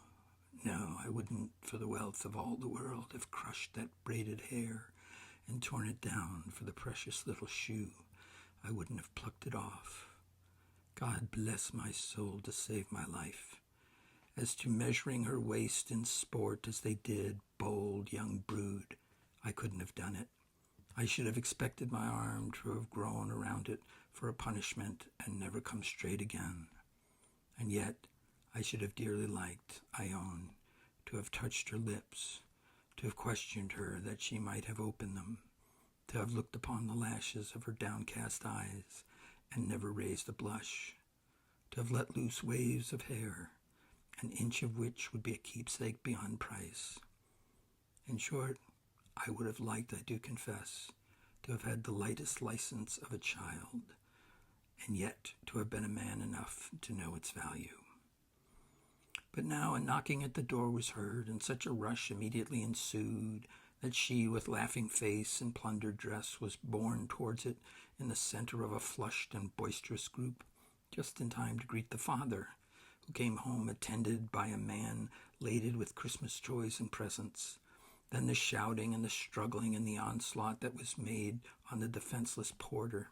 I wouldn't for the wealth of all the world have crushed that braided hair and torn it down for the precious little shoe. I wouldn't have plucked it off. God bless my soul to save my life. As to measuring her waist in sport as they did, bold young brood, I couldn't have done it. I should have expected my arm to have grown around it for a punishment and never come straight again. And yet I should have dearly liked, I own, to have touched her lips, to have questioned her that she might have opened them, to have looked upon the lashes of her downcast eyes and never raised a blush, to have let loose waves of hair, an inch of which would be a keepsake beyond price. In short, I would have liked, I do confess, to have had the lightest license of a child, and yet to have been a man enough to know its value. But now a knocking at the door was heard, and such a rush immediately ensued that she, with laughing face and plundered dress, was borne towards it in the center of a flushed and boisterous group, just in time to greet the father, who came home attended by a man laden with Christmas toys and presents. Then the shouting and the struggling and the onslaught that was made on the defenseless porter.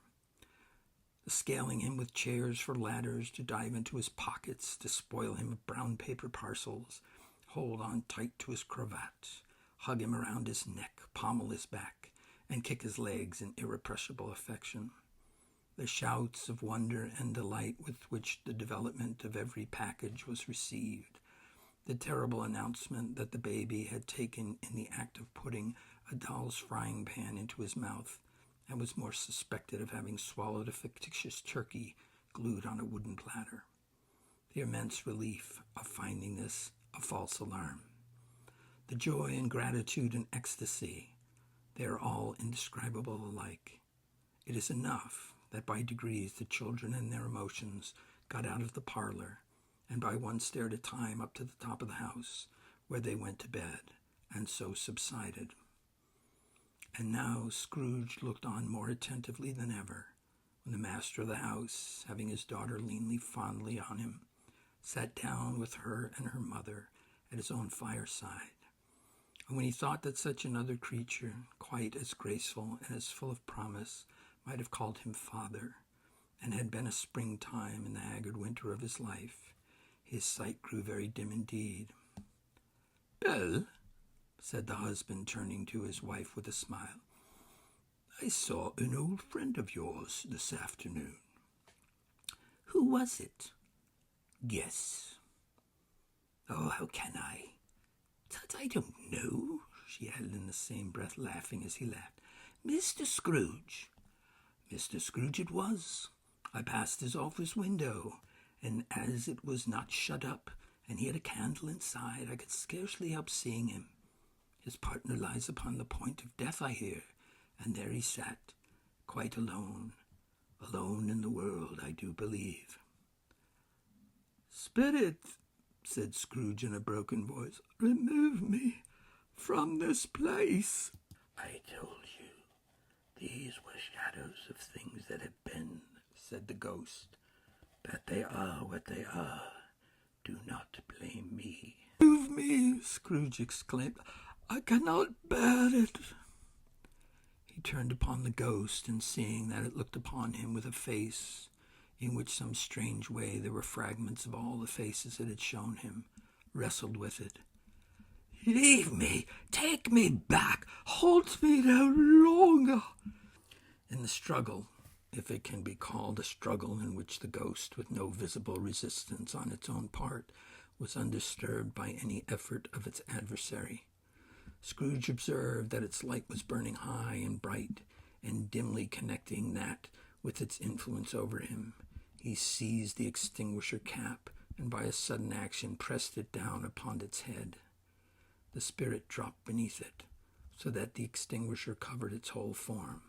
The scaling him with chairs for ladders to dive into his pockets, to spoil him of brown paper parcels, hold on tight to his cravat, hug him around his neck, pommel his back, and kick his legs in irrepressible affection. The shouts of wonder and delight with which the development of every package was received. The terrible announcement that the baby had taken in the act of putting a doll's frying pan into his mouth, and was more suspected of having swallowed a fictitious turkey glued on a wooden platter. The immense relief of finding this a false alarm. The joy and gratitude and ecstasy, they are all indescribable alike. It is enough that by degrees the children and their emotions got out of the parlor, and by one stair at a time up to the top of the house, where they went to bed, and so subsided. And now Scrooge looked on more attentively than ever, when the master of the house, having his daughter leanly fondly on him, sat down with her and her mother at his own fireside. And when he thought that such another creature, quite as graceful and as full of promise, might have called him father, and had been a springtime in the haggard winter of his life, his sight grew very dim indeed. "Belle," said the husband, turning to his wife with a smile, "I saw an old friend of yours this afternoon." "Who was it?" "Guess." "Oh, how can I? Tut, I don't know," she added in the same breath, laughing as he laughed. "Mr. Scrooge." "Mr. Scrooge it was. I passed his office window, and as it was not shut up, and he had a candle inside, I could scarcely help seeing him. His partner lies upon the point of death, I hear, and there he sat, quite alone in the world, I do believe." "Spirit," said Scrooge in a broken voice, "remove me, from this place." "I told you these were shadows of things that have been," said the ghost. "That they are what they are. Do not blame me." "Leave me," Scrooge exclaimed. "I cannot bear it." He turned upon the ghost, and seeing that it looked upon him with a face in which some strange way there were fragments of all the faces it had shown him, wrestled with it. "Leave me! Take me back! Hold me no longer!" In the struggle, if it can be called a struggle in which the ghost, with no visible resistance on its own part, was undisturbed by any effort of its adversary, Scrooge observed that its light was burning high and bright, and dimly connecting that with its influence over him, he seized the extinguisher cap, and by a sudden action pressed it down upon its head. The spirit dropped beneath it, so that the extinguisher covered its whole form.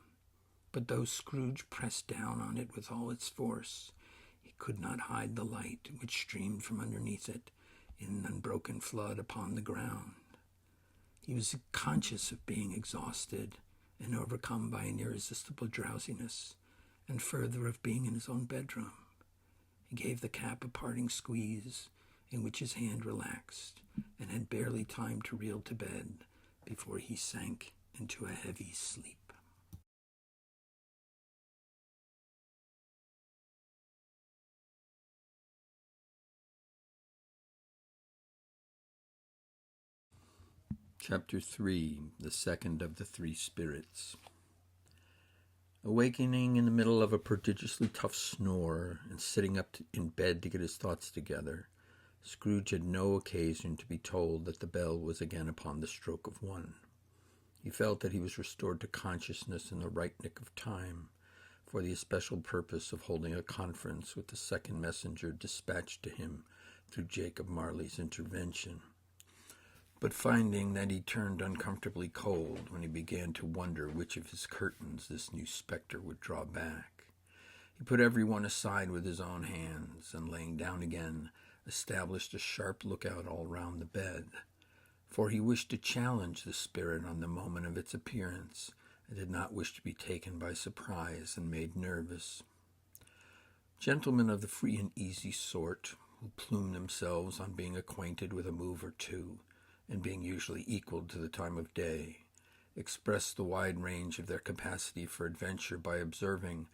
But though Scrooge pressed down on it with all its force, he could not hide the light which streamed from underneath it in an unbroken flood upon the ground. He was conscious of being exhausted and overcome by an irresistible drowsiness, and further of being in his own bedroom. He gave the cap a parting squeeze, in which his hand relaxed, and had barely time to reel to bed before he sank into a heavy sleep. Chapter 3, the second of the three spirits. Awakening in the middle of a prodigiously tough snore, and sitting up in bed to get his thoughts together, Scrooge had no occasion to be told that the bell was again upon the stroke of 1. He felt that he was restored to consciousness in the right nick of time, for the especial purpose of holding a conference with the second messenger dispatched to him through Jacob Marley's intervention. But finding that he turned uncomfortably cold when he began to wonder which of his curtains this new spectre would draw back, he put every one aside with his own hands, and laying down again, established a sharp lookout all round the bed, for he wished to challenge the spirit on the moment of its appearance, and did not wish to be taken by surprise and made nervous. Gentlemen of the free and easy sort, who plume themselves on being acquainted with a move or two, and being usually equal to the time of day, express the wide range of their capacity for adventure by observing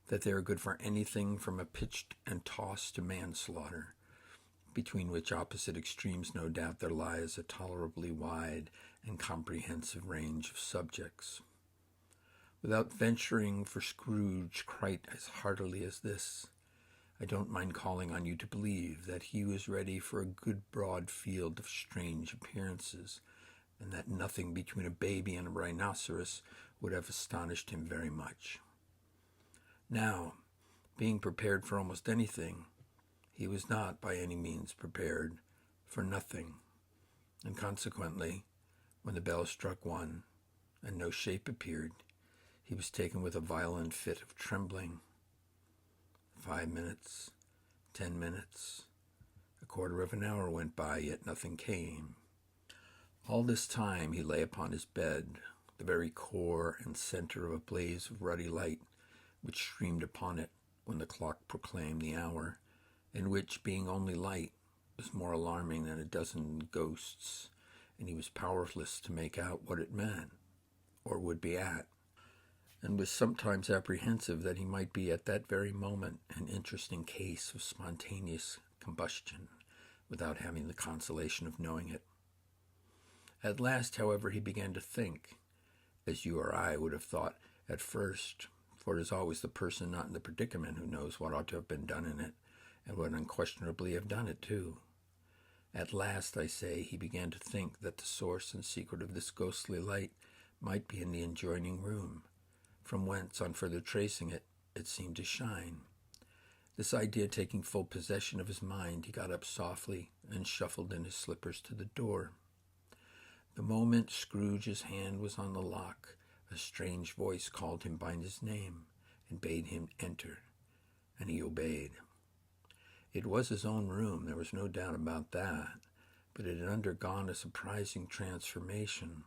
that they are good for anything from a pitched and tossed to manslaughter, between which opposite extremes no doubt there lies a tolerably wide and comprehensive range of subjects. Without venturing for Scrooge quite as heartily as this, I don't mind calling on you to believe that he was ready for a good broad field of strange appearances, and that nothing between a baby and a rhinoceros would have astonished him very much. Now, being prepared for almost anything, he was not by any means prepared for nothing, and consequently, when the bell struck 1, and no shape appeared, he was taken with a violent fit of trembling. 5 minutes, 10 minutes, a quarter of an hour went by, yet nothing came. All this time he lay upon his bed, the very core and center of a blaze of ruddy light, which streamed upon it when the clock proclaimed the hour, and which, being only light, was more alarming than a dozen ghosts, and he was powerless to make out what it meant, or would be at, and was sometimes apprehensive that he might be at that very moment an interesting case of spontaneous combustion, without having the consolation of knowing it. At last, however, he began to think, as you or I would have thought at first, for it is always the person not in the predicament who knows what ought to have been done in it, and would unquestionably have done it too. At last, I say, he began to think that the source and secret of this ghostly light might be in the adjoining room, from whence, on further tracing it, it seemed to shine. This idea taking full possession of his mind, he got up softly and shuffled in his slippers to the door. The moment Scrooge's hand was on the lock, a strange voice called him by his name and bade him enter, and he obeyed. It was his own room, there was no doubt about that, but it had undergone a surprising transformation.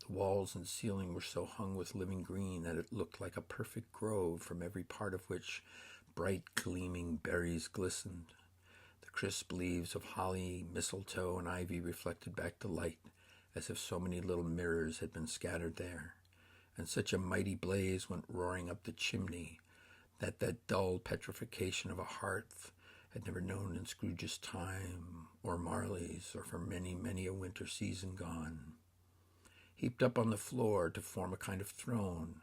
The walls and ceiling were so hung with living green that it looked like a perfect grove, from every part of which bright gleaming berries glistened. The crisp leaves of holly, mistletoe, and ivy reflected back the light, as if so many little mirrors had been scattered there, and such a mighty blaze went roaring up the chimney that dull petrification of a hearth had never known in Scrooge's time, or Marley's, or for many, many a winter season gone. Heaped up on the floor to form a kind of throne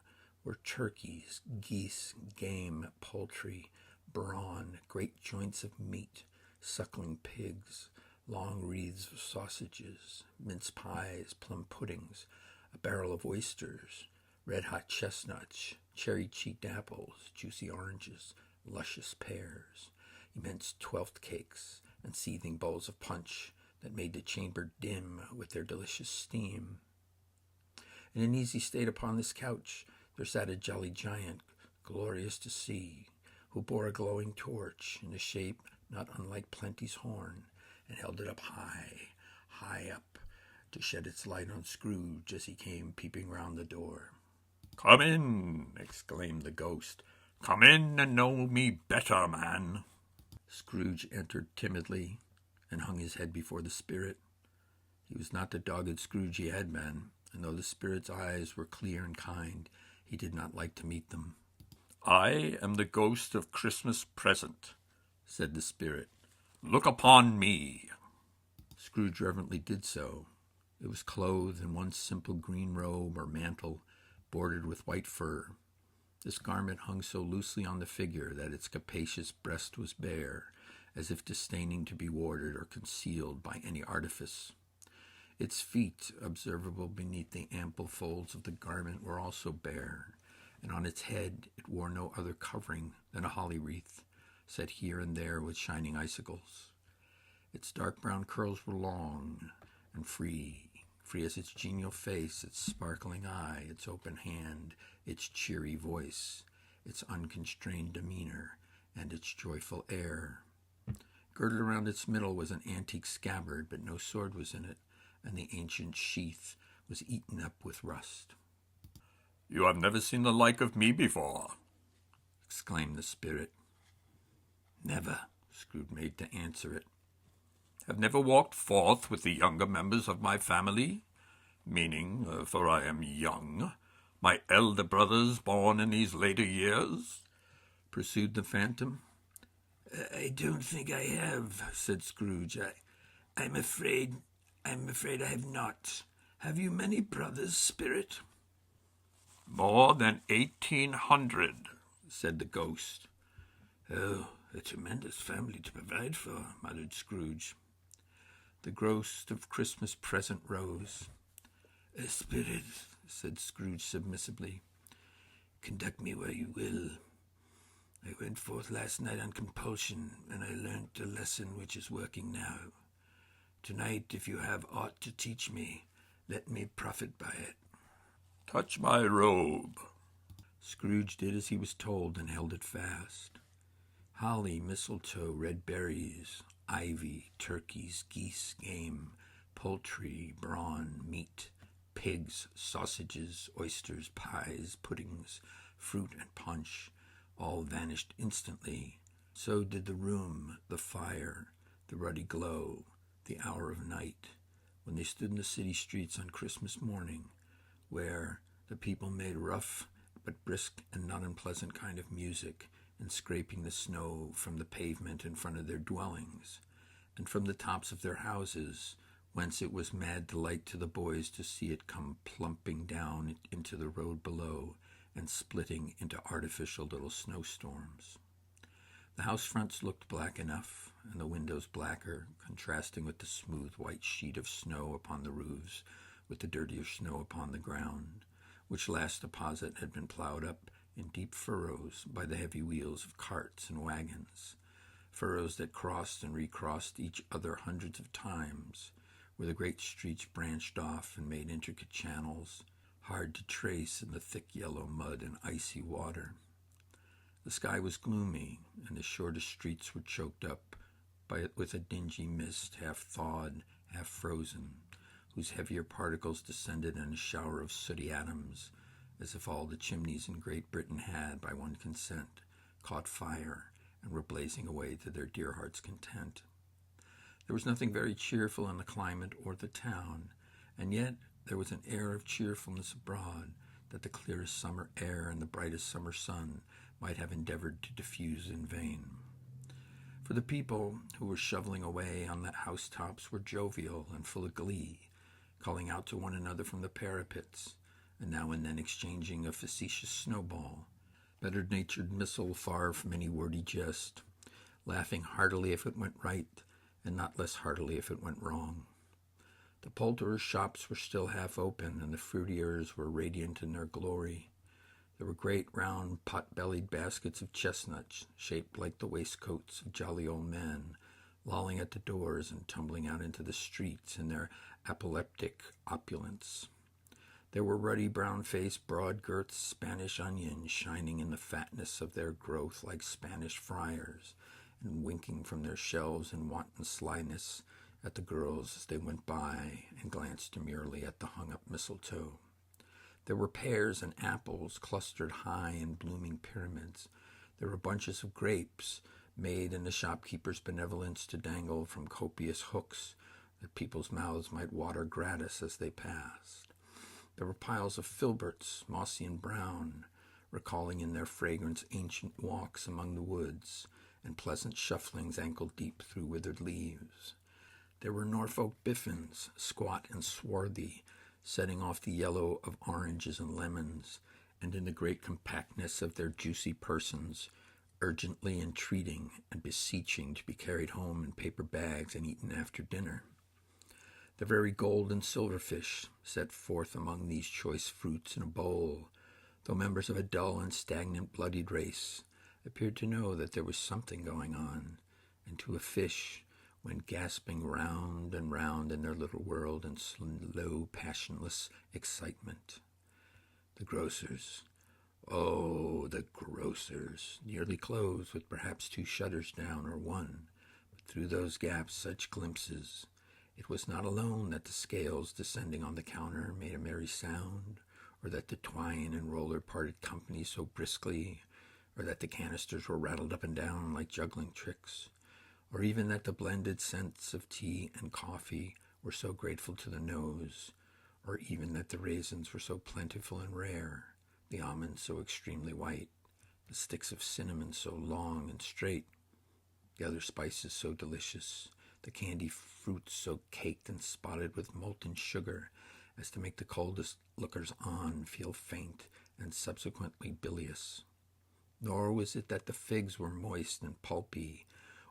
were turkeys, geese, game, poultry, brawn, great joints of meat, suckling pigs, long wreaths of sausages, mince pies, plum puddings, a barrel of oysters, red-hot chestnuts, cherry-cheeked apples, juicy oranges, luscious pears, immense twelfth cakes, and seething bowls of punch that made the chamber dim with their delicious steam. In an easy state upon this couch there sat a jolly giant, glorious to see, who bore a glowing torch in a shape not unlike Plenty's horn, and held it up high, high up, to shed its light on Scrooge as he came peeping round the door. "Come in," exclaimed the ghost. "Come in and know me better, man." Scrooge entered timidly and hung his head before the spirit. He was not the dogged Scrooge he had been, and though the spirit's eyes were clear and kind, he did not like to meet them. "I am the ghost of Christmas Present," said the spirit. "Look upon me." Scrooge reverently did so. It was clothed in one simple green robe or mantle, bordered with white fur. This garment hung so loosely on the figure that its capacious breast was bare, as if disdaining to be warded or concealed by any artifice. Its feet, observable beneath the ample folds of the garment, were also bare, and on its head it wore no other covering than a holly wreath, set here and there with shining icicles. Its dark brown curls were long and free as its genial face, its sparkling eye, its open hand, its cheery voice, its unconstrained demeanor, and its joyful air. Girded around its middle was an antique scabbard, but no sword was in it, and the ancient sheath was eaten up with rust. "You have never seen the like of me before," exclaimed the spirit. "Never," Scrooge made to answer it. "Have never walked forth with the younger members of my family, meaning, for I am young, my elder brothers born in these later years?" pursued the phantom. "I don't think I have," said Scrooge. I'm afraid I have not. Have you many brothers, spirit?" "More than 1,800, said the ghost. "Oh, a tremendous family to provide for," muttered Scrooge. The ghost of Christmas Present rose. "Spirit," said Scrooge submissively, "conduct me where you will. I went forth last night on compulsion, and I learnt a lesson which is working now. Tonight, if you have aught to teach me, let me profit by it." "Touch my robe." Scrooge did as he was told and held it fast. Holly, mistletoe, red berries, ivy, turkeys, geese, game, poultry, brawn, meat, pigs, sausages, oysters, pies, puddings, fruit, and punch all vanished instantly. So did the room, the fire, the ruddy glow, the hour of night, when they stood in the city streets on Christmas morning, where the people made rough but brisk and not unpleasant kind of music in scraping the snow from the pavement in front of their dwellings, and from the tops of their houses, whence it was mad delight to the boys to see it come plumping down into the road below and splitting into artificial little snowstorms. The house fronts looked black enough, and the windows blacker, contrasting with the smooth white sheet of snow upon the roofs, with the dirtier snow upon the ground, which last deposit had been plowed up in deep furrows by the heavy wheels of carts and wagons, furrows that crossed and recrossed each other hundreds of times, where the great streets branched off and made intricate channels, hard to trace in the thick yellow mud and icy water. The sky was gloomy, and the shortest streets were choked up with a dingy mist, half thawed, half frozen, whose heavier particles descended in a shower of sooty atoms, as if all the chimneys in Great Britain had, by one consent, caught fire and were blazing away to their dear hearts' content. There was nothing very cheerful in the climate or the town, and yet there was an air of cheerfulness abroad that the clearest summer air and the brightest summer sun might have endeavored to diffuse in vain. For the people who were shoveling away on the housetops were jovial and full of glee, calling out to one another from the parapets, and now and then exchanging a facetious snowball, better-natured missile far from any wordy jest, laughing heartily if it went right, and not less heartily if it went wrong. The poulterers' shops were still half open, and the fruiterers were radiant in their glory. There were great round pot-bellied baskets of chestnuts, shaped like the waistcoats of jolly old men, lolling at the doors and tumbling out into the streets in their apoplectic opulence. There were ruddy brown-faced, broad-girthed Spanish onions shining in the fatness of their growth like Spanish friars, and winking from their shelves in wanton slyness at the girls as they went by and glanced demurely at the hung-up mistletoe. There were pears and apples clustered high in blooming pyramids. There were bunches of grapes made in the shopkeeper's benevolence to dangle from copious hooks that people's mouths might water gratis as they passed. There were piles of filberts, mossy and brown, recalling in their fragrance ancient walks among the woods and pleasant shufflings ankle-deep through withered leaves. There were Norfolk biffins, squat and swarthy, setting off the yellow of oranges and lemons, and in the great compactness of their juicy persons, urgently entreating and beseeching to be carried home in paper bags and eaten after dinner. The very gold and silver fish set forth among these choice fruits in a bowl, though members of a dull and stagnant bloodied race, appeared to know that there was something going on, and to a fish went gasping round and round in their little world in slow, passionless excitement. The grocers, oh, the grocers, nearly closed with perhaps 2 shutters down or 1, but through those gaps such glimpses. It was not alone that the scales descending on the counter made a merry sound, or that the twine and roller parted company so briskly, or that the canisters were rattled up and down like juggling tricks, or even that the blended scents of tea and coffee were so grateful to the nose, or even that the raisins were so plentiful and rare, the almonds so extremely white, the sticks of cinnamon so long and straight, the other spices so delicious, the candy fruits so caked and spotted with molten sugar as to make the coldest lookers-on feel faint and subsequently bilious. Nor was it that the figs were moist and pulpy,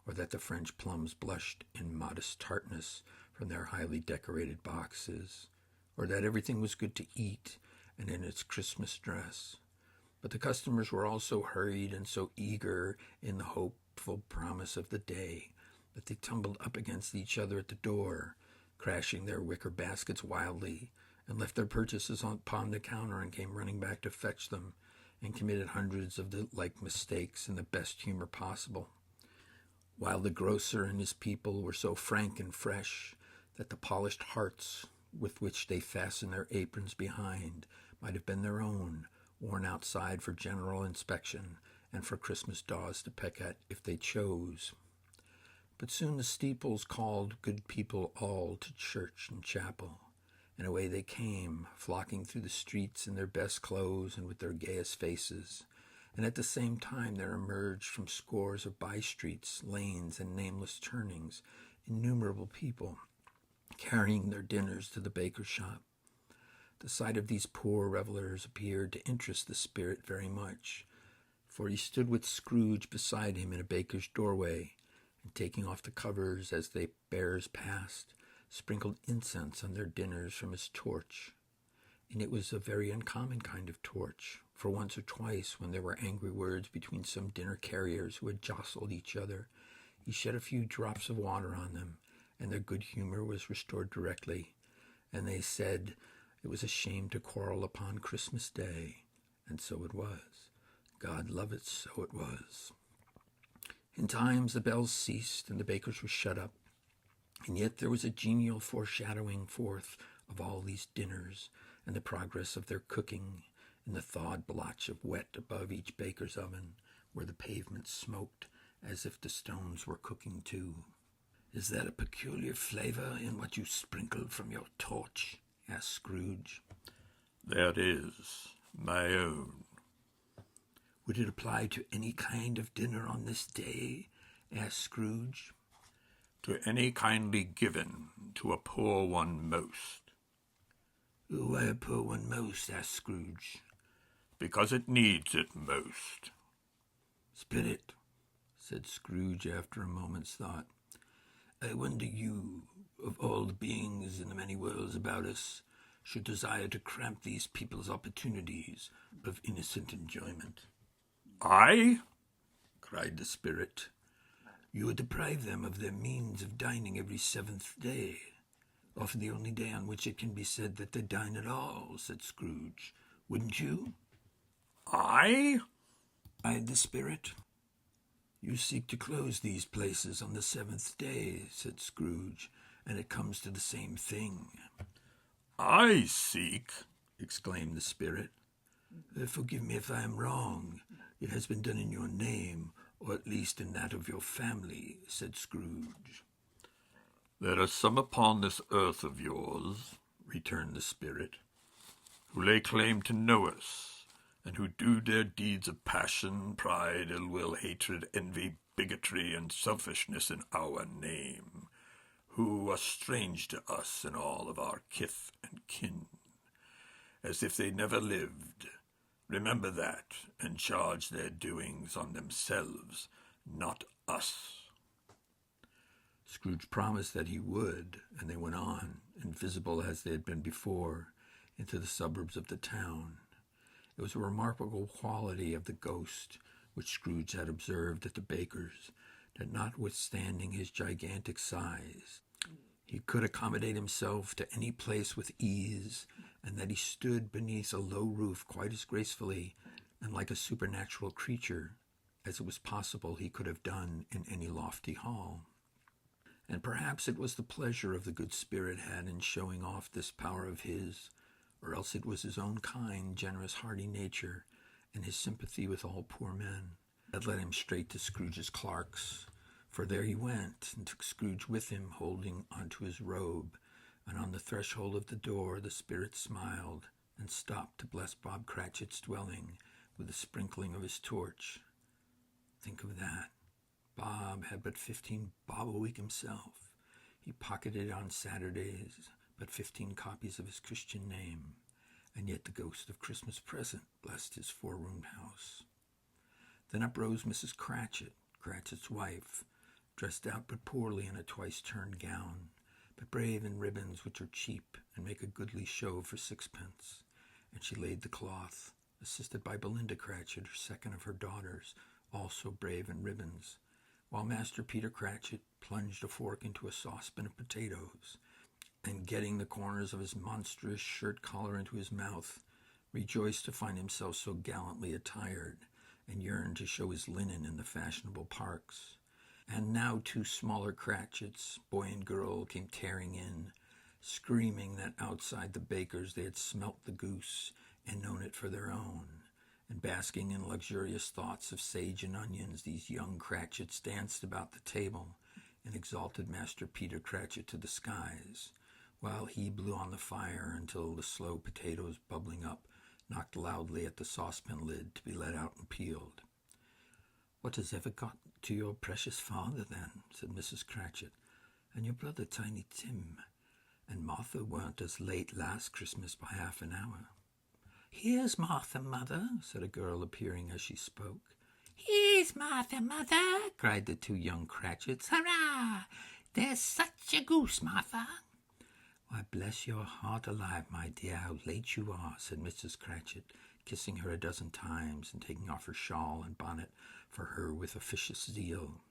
or that the French plums blushed in modest tartness from their highly decorated boxes, or that everything was good to eat and in its Christmas dress. But the customers were all so hurried and so eager in the hopeful promise of the day that they tumbled up against each other at the door, crashing their wicker baskets wildly, and left their purchases upon the counter and came running back to fetch them, and committed hundreds of the like mistakes in the best humor possible, while the grocer and his people were so frank and fresh that the polished hearts with which they fastened their aprons behind might have been their own, worn outside for general inspection and for Christmas daws to peck at if they chose. But soon the steeples called good people all to church and chapel, and away they came, flocking through the streets in their best clothes and with their gayest faces, and at the same time there emerged from scores of by-streets, lanes, and nameless turnings innumerable people, carrying their dinners to the baker's shop. The sight of these poor revelers appeared to interest the spirit very much, for he stood with Scrooge beside him in a baker's doorway, and taking off the covers as the bearers passed, sprinkled incense on their dinners from his torch. And it was a very uncommon kind of torch, for once or twice, when there were angry words between some dinner carriers who had jostled each other, he shed a few drops of water on them, and their good humor was restored directly, and they said it was a shame to quarrel upon Christmas Day, and so it was. God love it, so it was. In times the bells ceased, and the bakers were shut up, And yet there was a genial foreshadowing forth of all these dinners and the progress of their cooking in the thawed blotch of wet above each baker's oven, where the pavement smoked as if the stones were cooking too. "Is there a peculiar flavor in what you sprinkled from your torch?" asked Scrooge. "There is, my own." "Would it apply to any kind of dinner on this day?" asked Scrooge. "To any kindly given to a poor one most." "Why a poor one most?" asked Scrooge. "Because it needs it most." "Spirit," said Scrooge after a moment's thought, "I wonder you, of all the beings in the many worlds about us, should desire to cramp these people's opportunities of innocent enjoyment." "I?" cried the spirit. "You would deprive them of their means of dining every seventh day, often the only day on which it can be said that they dine at all," said Scrooge. "Wouldn't you?" "I?" cried the spirit. "You seek to close these places on the seventh day," said Scrooge, "and it comes to the same thing." "I seek!" exclaimed the spirit. "Forgive me if I am wrong. It has been done in your name, or at least in that of your family," said Scrooge. "There are some upon this earth of yours," returned the spirit, "who lay claim to know us, and who do their deeds of passion, pride, ill will, hatred, envy, bigotry, and selfishness in our name, who are strange to us and all of our kith and kin, as if they never lived. Remember that, and charge their doings on themselves, not us." Scrooge promised that he would, and they went on, invisible as they had been before, into the suburbs of the town. It was a remarkable quality of the ghost which Scrooge had observed at the baker's, that notwithstanding his gigantic size, he could accommodate himself to any place with ease, and that he stood beneath a low roof quite as gracefully and like a supernatural creature as it was possible he could have done in any lofty hall. And perhaps it was the pleasure of the good spirit had in showing off this power of his, or else it was his own kind, generous, hearty nature, and his sympathy with all poor men, that led him straight to Scrooge's clerk's. For there he went, and took Scrooge with him, holding onto his robe, and on the threshold of the door the spirit smiled, and stopped to bless Bob Cratchit's dwelling with the sprinkling of his torch. Think of that. Bob had but 15 bob a week himself. He pocketed on Saturdays but 15 copies of his Christian name, and yet the ghost of Christmas present blessed his four-roomed house. Then up rose Mrs. Cratchit, Cratchit's wife, dressed out but poorly in a twice-turned gown, but brave in ribbons which are cheap and make a goodly show for sixpence, and she laid the cloth, assisted by Belinda Cratchit, her second of her daughters, also brave in ribbons, while Master Peter Cratchit plunged a fork into a saucepan of potatoes, and getting the corners of his monstrous shirt collar into his mouth, rejoiced to find himself so gallantly attired, and yearned to show his linen in the fashionable parks. And now 2 smaller Cratchits, boy and girl, came tearing in, screaming that outside the baker's they had smelt the goose and known it for their own. And basking in luxurious thoughts of sage and onions, these young Cratchits danced about the table and exalted Master Peter Cratchit to the skies, while he blew on the fire until the slow potatoes bubbling up knocked loudly at the saucepan lid to be let out and peeled. "What has ever got to your precious father, then?" said Mrs. Cratchit, "and your brother Tiny Tim? And Martha weren't as late last Christmas by half an hour." "Here's Martha, mother," said a girl, appearing as she spoke. "Here's Martha, mother," cried the 2 young Cratchits. "Hurrah! There's such a goose, Martha." "Why, bless your heart alive, my dear, how late you are," said Mrs. Cratchit, kissing her a dozen times and taking off her shawl and bonnet for her with officious zeal.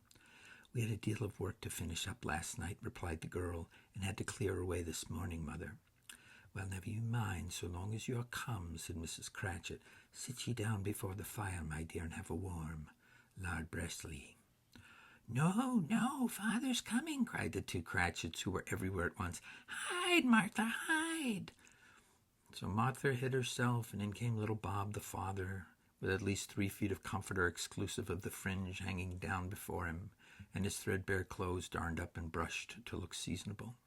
"We had a deal of work to finish up last night," replied the girl, "and had to clear away this morning, mother." "Well, never you mind, so long as you're come," said Mrs. Cratchit. "Sit ye down before the fire, my dear, and have a warm. Lard bless ye." "No, no, father's coming," cried the two Cratchits, who were everywhere at once. "Hide, Martha, hide!" So Martha hid herself, and in came little Bob the father, with at least 3 feet of comforter exclusive of the fringe hanging down before him, and his threadbare clothes darned up and brushed to look seasonable,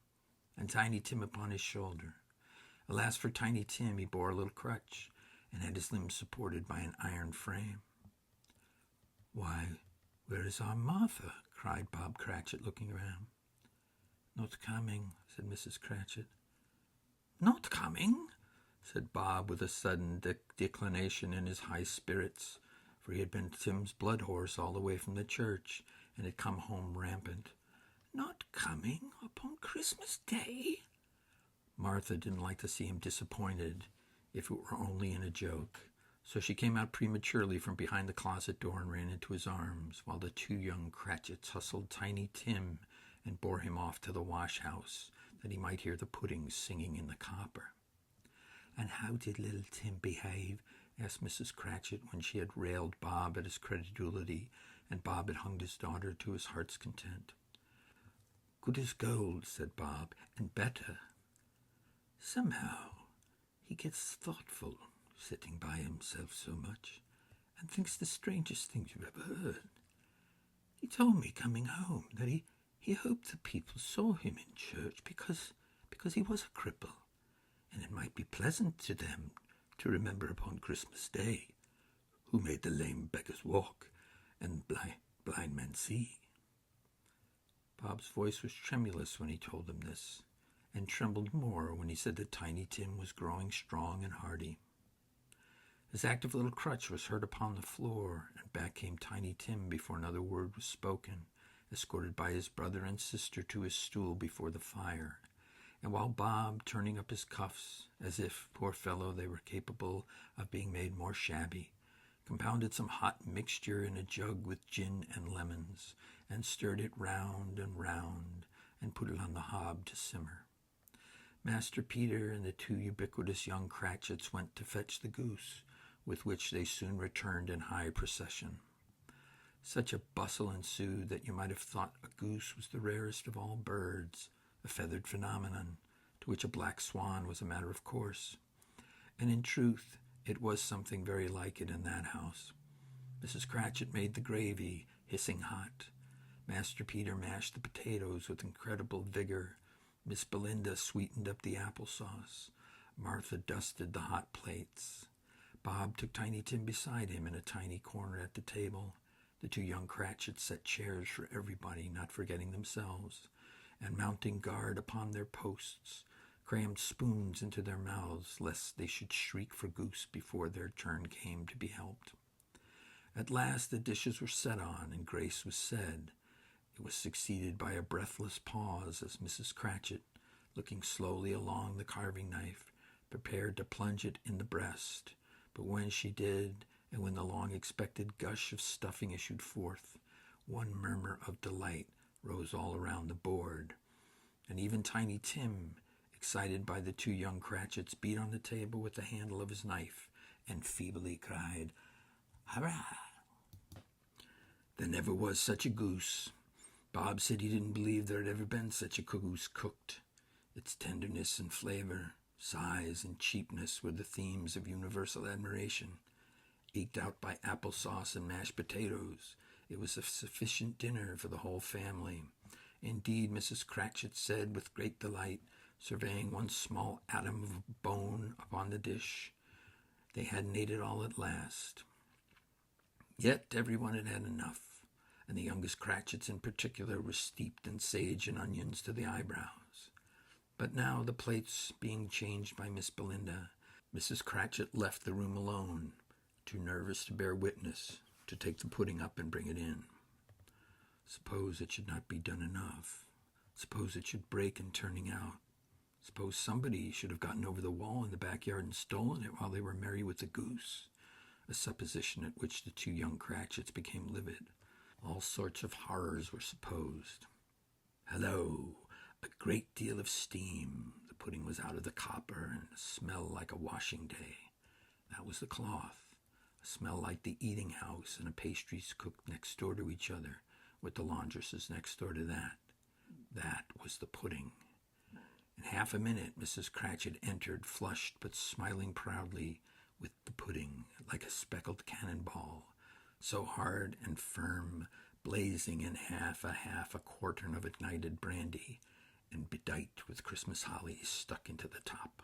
and Tiny Tim upon his shoulder. Alas for Tiny Tim, he bore a little crutch, and had his limbs supported by an iron frame. "Why, where is our Martha?" cried Bob Cratchit, looking around. "Not coming," said Mrs. Cratchit. "Not coming?" said Bob, with a sudden declination in his high spirits, for he had been Tim's blood horse all the way from the church, and had come home rampant. "Not coming upon Christmas Day?" Martha didn't like to see him disappointed, if it were only in a joke, so she came out prematurely from behind the closet door and ran into his arms, while the two young Cratchits hustled Tiny Tim and bore him off to the wash-house, that he might hear the puddings singing in the copper. "And how did little Tim behave?" asked Mrs. Cratchit, when she had railed Bob at his credulity, and Bob had hung his daughter to his heart's content. "Good as gold," said Bob, "and better. Somehow he gets thoughtful, sitting by himself so much, and thinks the strangest things you've ever heard. He told me coming home that he hoped the people saw him in church because he was a cripple, and it might be pleasant to them to remember upon Christmas Day who made the lame beggars walk and blind men see." Bob's voice was tremulous when he told them this, and trembled more when he said that Tiny Tim was growing strong and hearty. His active little crutch was heard upon the floor, and back came Tiny Tim before another word was spoken, escorted by his brother and sister to his stool before the fire. And while Bob, turning up his cuffs, as if, poor fellow, they were capable of being made more shabby, compounded some hot mixture in a jug with gin and lemons, and stirred it round, and put it on the hob to simmer, Master Peter and the two ubiquitous young Cratchits went to fetch the goose, with which they soon returned in high procession. Such a bustle ensued that you might have thought a goose was the rarest of all birds, a feathered phenomenon, to which a black swan was a matter of course. And in truth, it was something very like it in that house. Mrs. Cratchit made the gravy, hissing hot. Master Peter mashed the potatoes with incredible vigor. Miss Belinda sweetened up the applesauce. Martha dusted the hot plates. Bob took Tiny Tim beside him in a tiny corner at the table. The two young Cratchits set chairs for everybody, not forgetting themselves, and mounting guard upon their posts, crammed spoons into their mouths, lest they should shriek for goose before their turn came to be helped. At last the dishes were set on, and grace was said. It was succeeded by a breathless pause as Mrs. Cratchit, looking slowly along the carving knife, prepared to plunge it in the breast. But when she did, and when the long-expected gush of stuffing issued forth, one murmur of delight rose all around the board, and even Tiny Tim, excited by the two young Cratchits, beat on the table with the handle of his knife, and feebly cried, "Hurrah!" There never was such a goose. Bob said he didn't believe there had ever been such a goose cooked. Its tenderness and flavor, size and cheapness were the themes of universal admiration. Eked out by applesauce and mashed potatoes, it was a sufficient dinner for the whole family. Indeed, Mrs. Cratchit said with great delight, surveying one small atom of bone upon the dish, they hadn't ate it all at last. Yet everyone had had enough, and the youngest Cratchits in particular were steeped in sage and onions to the eyebrows. But now, the plates being changed by Miss Belinda, Mrs. Cratchit left the room alone, too nervous to bear witness, to take the pudding up and bring it in. Suppose it should not be done enough. Suppose it should break in turning out. Suppose somebody should have gotten over the wall in the backyard and stolen it while they were merry with the goose, a supposition at which the two young Cratchits became livid. All sorts of horrors were supposed. Hello! A great deal of steam. The pudding was out of the copper, and a smell like a washing day. That was the cloth. A smell like the eating house and a pastries cooked next door to each other, with the laundresses next door to that. That was the pudding. In half a minute, Mrs. Cratchit entered, flushed but smiling proudly, with the pudding, like a speckled cannonball, so hard and firm, blazing in half a quartern of ignited brandy, and bedight with Christmas hollies stuck into the top.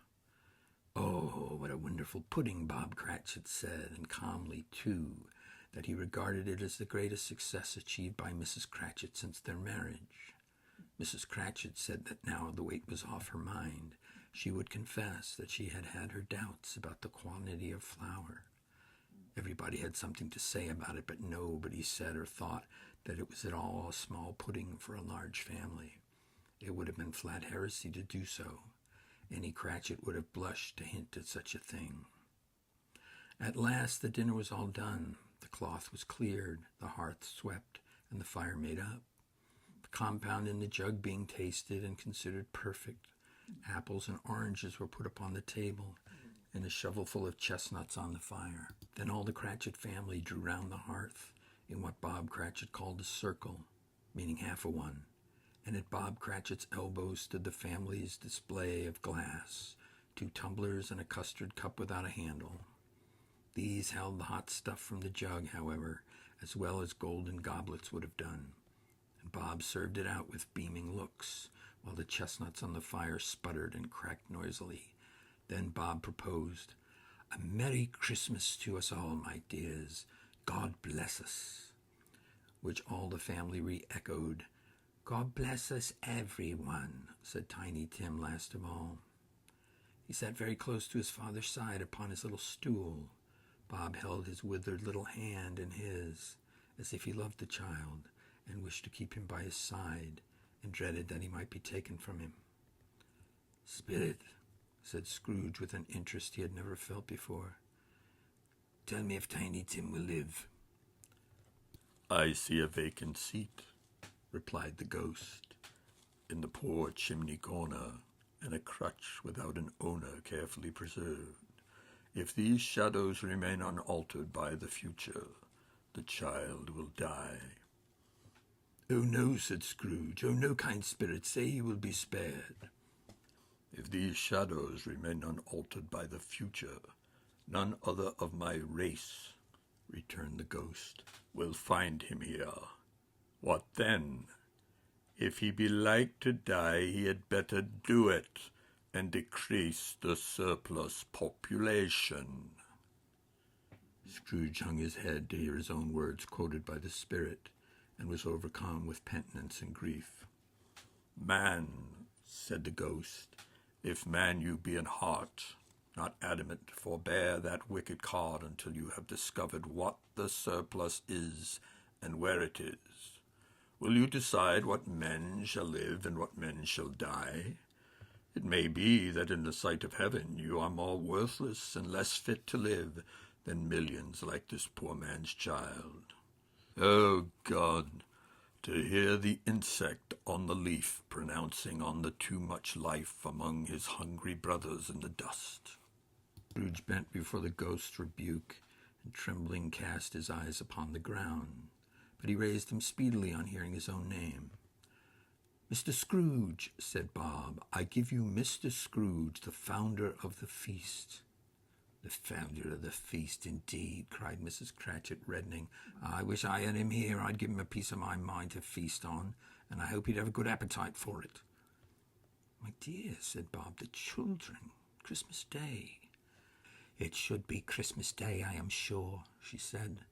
"Oh, what a wonderful pudding," Bob Cratchit said, and calmly, too, that he regarded it as the greatest success achieved by Mrs. Cratchit since their marriage. Mrs. Cratchit said that now the weight was off her mind, she would confess that she had had her doubts about the quantity of flour. Everybody had something to say about it, but nobody said or thought that it was at all a small pudding for a large family. It would have been flat heresy to do so. Any Cratchit would have blushed to hint at such a thing. At last the dinner was all done. The cloth was cleared, the hearth swept, and the fire made up. The compound in the jug being tasted and considered perfect, apples and oranges were put upon the table, and a shovelful of chestnuts on the fire. Then all the Cratchit family drew round the hearth in what Bob Cratchit called a circle, meaning half a one, and at Bob Cratchit's elbow stood the family's display of glass, 2 tumblers and a custard cup without a handle. These held the hot stuff from the jug, however, as well as golden goblets would have done, and Bob served it out with beaming looks, while the chestnuts on the fire sputtered and cracked noisily. Then Bob proposed, "A Merry Christmas to us all, my dears. God bless us," which all the family re-echoed. "God bless us, everyone," said Tiny Tim last of all. He sat very close to his father's side upon his little stool. Bob held his withered little hand in his, as if he loved the child and wished to keep him by his side, and dreaded that he might be taken from him. "Spirit," said Scrooge with an interest he had never felt before, "tell me if Tiny Tim will live." "I see a vacant seat," replied the ghost, "in the poor chimney corner, and a crutch without an owner carefully preserved. If these shadows remain unaltered by the future, the child will die." "Oh no," said Scrooge. "Oh no, kind spirit, say he will be spared." "If these shadows remain unaltered by the future, none other of my race," returned the ghost, "will find him here. What then? If he be like to die, he had better do it, and decrease the surplus population." Scrooge hung his head to hear his own words quoted by the spirit, and was overcome with penitence and grief. "Man," said the ghost, "if man you be in heart, not adamant, forbear that wicked card until you have discovered what the surplus is and where it is. Will you decide what men shall live and what men shall die? It may be that in the sight of heaven you are more worthless and less fit to live than millions like this poor man's child. Oh God, to hear the insect on the leaf pronouncing on the too much life among his hungry brothers in the dust." Scrooge bent before the ghost's rebuke, and trembling cast his eyes upon the ground, but he raised them speedily on hearing his own name. "Mr. Scrooge," said Bob, "I give you Mr. Scrooge, the founder of the feast." "The founder of the feast, indeed," cried Mrs. Cratchit, reddening. "I wish I had him here. I'd give him a piece of my mind to feast on, and I hope he'd have a good appetite for it." "My dear," said Bob, "the children, Christmas Day." "It should be Christmas Day, I am sure," she said,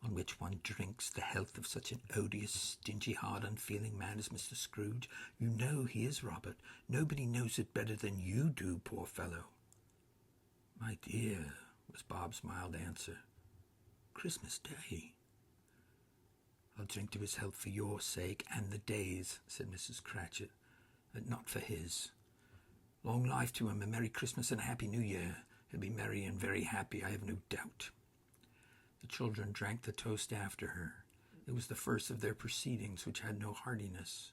"on which one drinks the health of such an odious, stingy, hard, unfeeling man as Mr. Scrooge. You know he is, Robert. Nobody knows it better than you do, poor fellow." "My dear," was Bob's mild answer, "Christmas Day." "I'll drink to his health for your sake and the day's," said Mrs. Cratchit, "but not for his. Long life to him, a Merry Christmas and a Happy New Year. He'll be merry and very happy, I have no doubt." The children drank the toast after her. It was the first of their proceedings, which had no heartiness.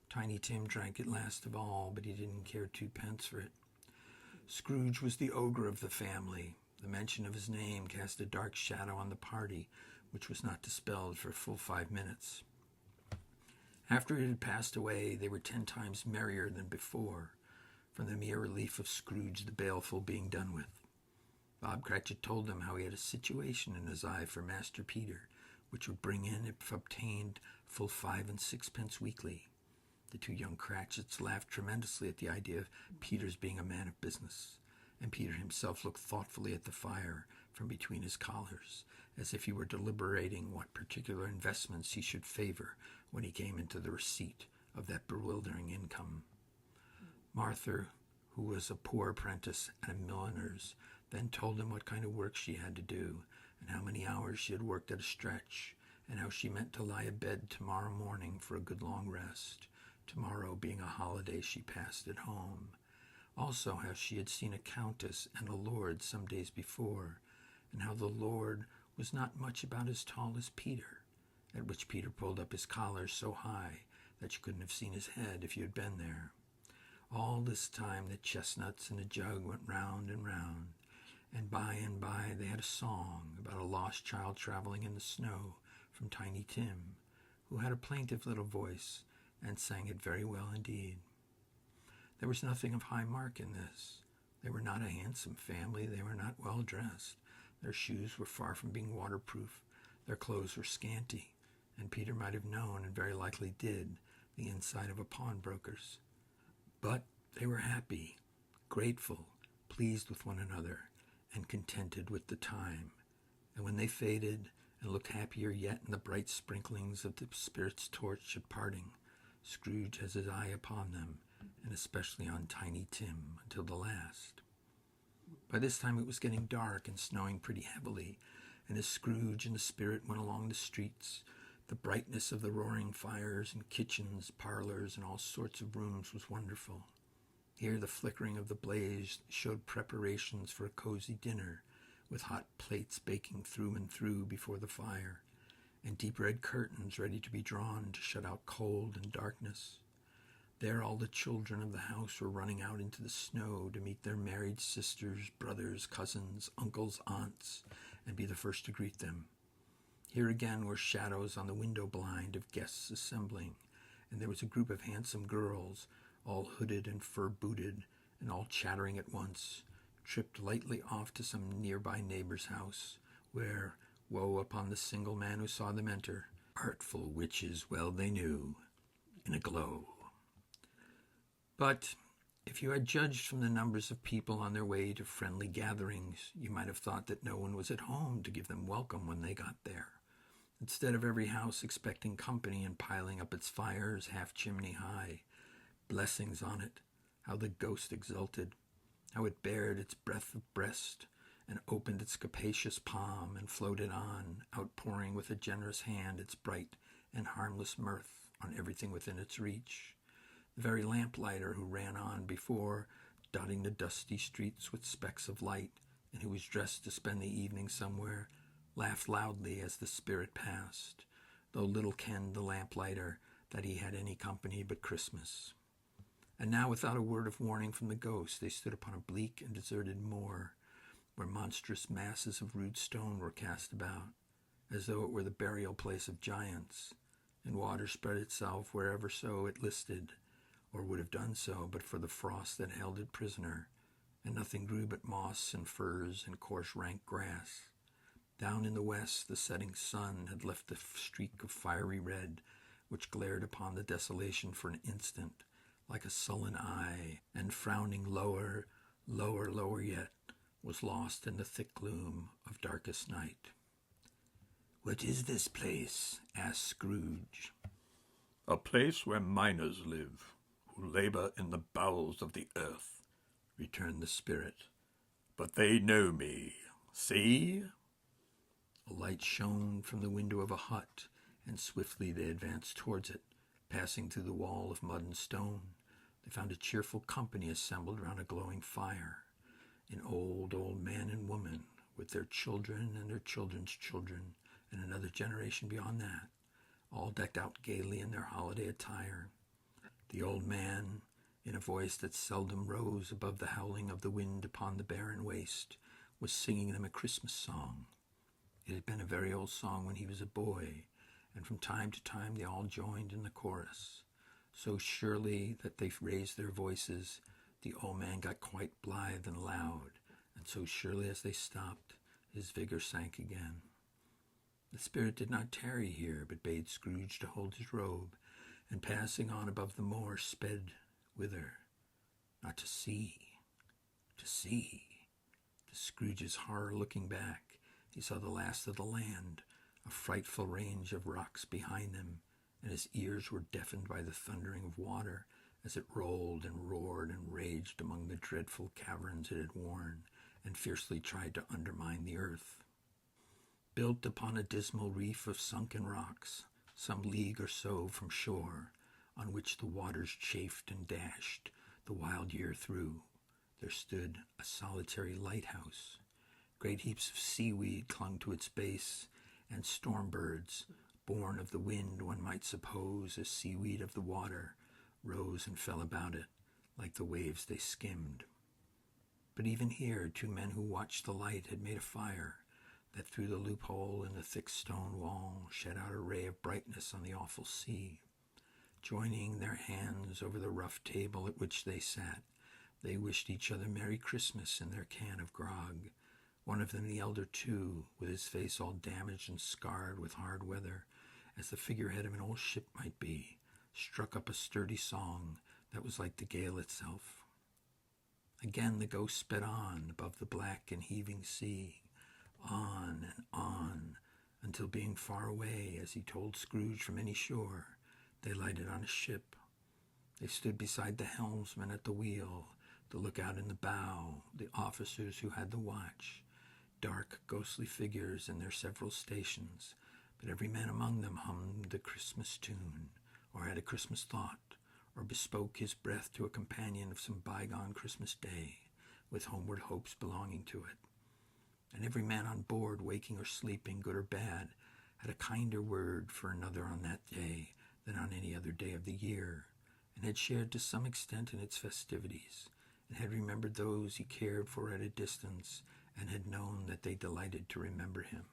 Tiny Tim drank it last of all, but he didn't care 2 pence for it. Scrooge was the ogre of the family. The mention of his name cast a dark shadow on the party, which was not dispelled for a full 5 minutes. After it had passed away, they were 10 times merrier than before, from the mere relief of Scrooge the baleful being done with. Bob Cratchit told them how he had a situation in his eye for Master Peter, which would bring in, if obtained, full 5 and 6 pence weekly. The two young Cratchits laughed tremendously at the idea of Peter's being a man of business, and Peter himself looked thoughtfully at the fire from between his collars, as if he were deliberating what particular investments he should favor when he came into the receipt of that bewildering income. Martha, who was a poor apprentice at a milliner's, then told him what kind of work she had to do, and how many hours she had worked at a stretch, and how she meant to lie abed tomorrow morning for a good long rest, tomorrow being a holiday she passed at home. Also how she had seen a countess and a lord some days before, and how the lord was not much about as tall as Peter, at which Peter pulled up his collar so high that you couldn't have seen his head if you had been there. All this time the chestnuts in a jug went round and round, and by they had a song about a lost child traveling in the snow from Tiny Tim, who had a plaintive little voice and sang it very well indeed. There was nothing of high mark in this. They were not a handsome family. They were not well dressed. Their shoes were far from being waterproof. Their clothes were scanty, and Peter might have known, and very likely did, the inside of a pawnbroker's. But they were happy, grateful, pleased with one another, and contented with the time. And when they faded, and looked happier yet in the bright sprinklings of the spirit's torch at parting, Scrooge has his eye upon them, and especially on Tiny Tim, until the last. By this time it was getting dark and snowing pretty heavily, and as Scrooge and the spirit went along the streets, the brightness of the roaring fires and kitchens, parlors, and all sorts of rooms was wonderful. Here the flickering of the blaze showed preparations for a cozy dinner, with hot plates baking through and through before the fire, and deep red curtains ready to be drawn to shut out cold and darkness. There all the children of the house were running out into the snow to meet their married sisters, brothers, cousins, uncles, aunts, and be the first to greet them. Here again were shadows on the window blind of guests assembling, and there was a group of handsome girls, all hooded and fur-booted, and all chattering at once, tripped lightly off to some nearby neighbor's house, where, woe upon the single man who saw them enter, artful witches well they knew, in a glow. But if you had judged from the numbers of people on their way to friendly gatherings, you might have thought that no one was at home to give them welcome when they got there. Instead of every house expecting company and piling up its fires half-chimney high, blessings on it, how the ghost exulted, how it bared its breadth of breast, and opened its capacious palm, and floated on, outpouring with a generous hand its bright and harmless mirth on everything within its reach. The very lamplighter who ran on before, dotting the dusty streets with specks of light, and who was dressed to spend the evening somewhere, laughed loudly as the spirit passed, though little kenned the lamplighter that he had any company but Christmas. And now, without a word of warning from the ghost, they stood upon a bleak and deserted moor, where monstrous masses of rude stone were cast about, as though it were the burial place of giants, and water spread itself wherever so it listed, or would have done so but for the frost that held it prisoner, and nothing grew but moss and furze and coarse rank grass. Down in the west the setting sun had left a streak of fiery red, which glared upon the desolation for an instant, like a sullen eye, and frowning lower yet, was lost in the thick gloom of darkest night. "What is this place?" asked Scrooge. "A place where miners live, who labor in the bowels of the earth," returned the spirit. "But they know me. See?" A light shone from the window of a hut, and swiftly they advanced towards it. Passing through the wall of mud and stone, they found a cheerful company assembled round a glowing fire, an old man and woman, with their children and their children's children, and another generation beyond that, all decked out gaily in their holiday attire. The old man, in a voice that seldom rose above the howling of the wind upon the barren waste, was singing them a Christmas song. It had been a very old song when he was a boy, and from time to time they all joined in the chorus. So surely that they raised their voices, the old man got quite blithe and loud, and so surely as they stopped, his vigor sank again. The spirit did not tarry here, but bade Scrooge to hold his robe, and passing on above the moor, sped whither? Not to see. To see. To Scrooge's horror, looking back, he saw the last of the land, a frightful range of rocks behind them, and his ears were deafened by the thundering of water as it rolled and roared and raged among the dreadful caverns it had worn, and fiercely tried to undermine the earth. Built upon a dismal reef of sunken rocks, some league or so from shore, on which the waters chafed and dashed the wild year through, there stood a solitary lighthouse. Great heaps of seaweed clung to its base, and storm birds, born of the wind, one might suppose, as seaweed of the water, rose and fell about it, like the waves they skimmed. But even here 2 men who watched the light had made a fire, that through the loophole in the thick stone wall shed out a ray of brightness on the awful sea. Joining their hands over the rough table at which they sat, they wished each other Merry Christmas in their can of grog. One of them, the elder too, with his face all damaged and scarred with hard weather, as the figurehead of an old ship might be, struck up a sturdy song that was like the gale itself. Again the ghost sped on above the black and heaving sea, on and on, until being far away, as he told Scrooge, from any shore, they lighted on a ship. They stood beside the helmsman at the wheel, the lookout in the bow, the officers who had the watch, dark, ghostly figures in their several stations, but every man among them hummed a Christmas tune, or had a Christmas thought, or bespoke his breath to a companion of some bygone Christmas day, with homeward hopes belonging to it. And every man on board, waking or sleeping, good or bad, had a kinder word for another on that day than on any other day of the year, and had shared to some extent in its festivities, and had remembered those he cared for at a distance, and had known that they delighted to remember him.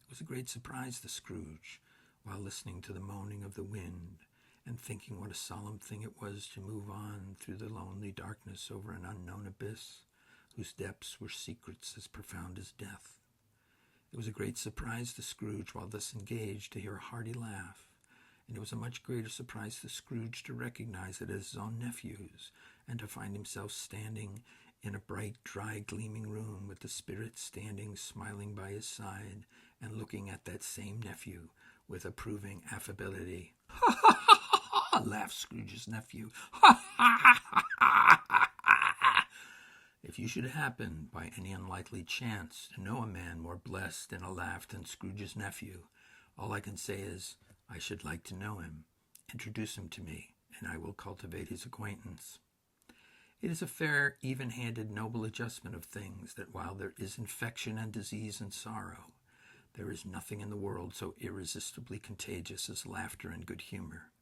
It was a great surprise to Scrooge, while listening to the moaning of the wind, and thinking what a solemn thing it was to move on through the lonely darkness over an unknown abyss, whose depths were secrets as profound as death. It was a great surprise to Scrooge, while thus engaged, to hear a hearty laugh, and it was a much greater surprise to Scrooge to recognize it as his own nephew's, and to find himself standing in a bright, dry, gleaming room, with the spirit standing smiling by his side, and looking at that same nephew with approving affability. "Ha ha ha ha!" laughed Scrooge's nephew. "Ha ha ha ha ha! If you should happen, by any unlikely chance, to know a man more blessed in a laugh than Scrooge's nephew, all I can say is, I should like to know him. Introduce him to me, and I will cultivate his acquaintance. It is a fair, even-handed, noble adjustment of things that while there is infection and disease and sorrow, there is nothing in the world so irresistibly contagious as laughter and good humor.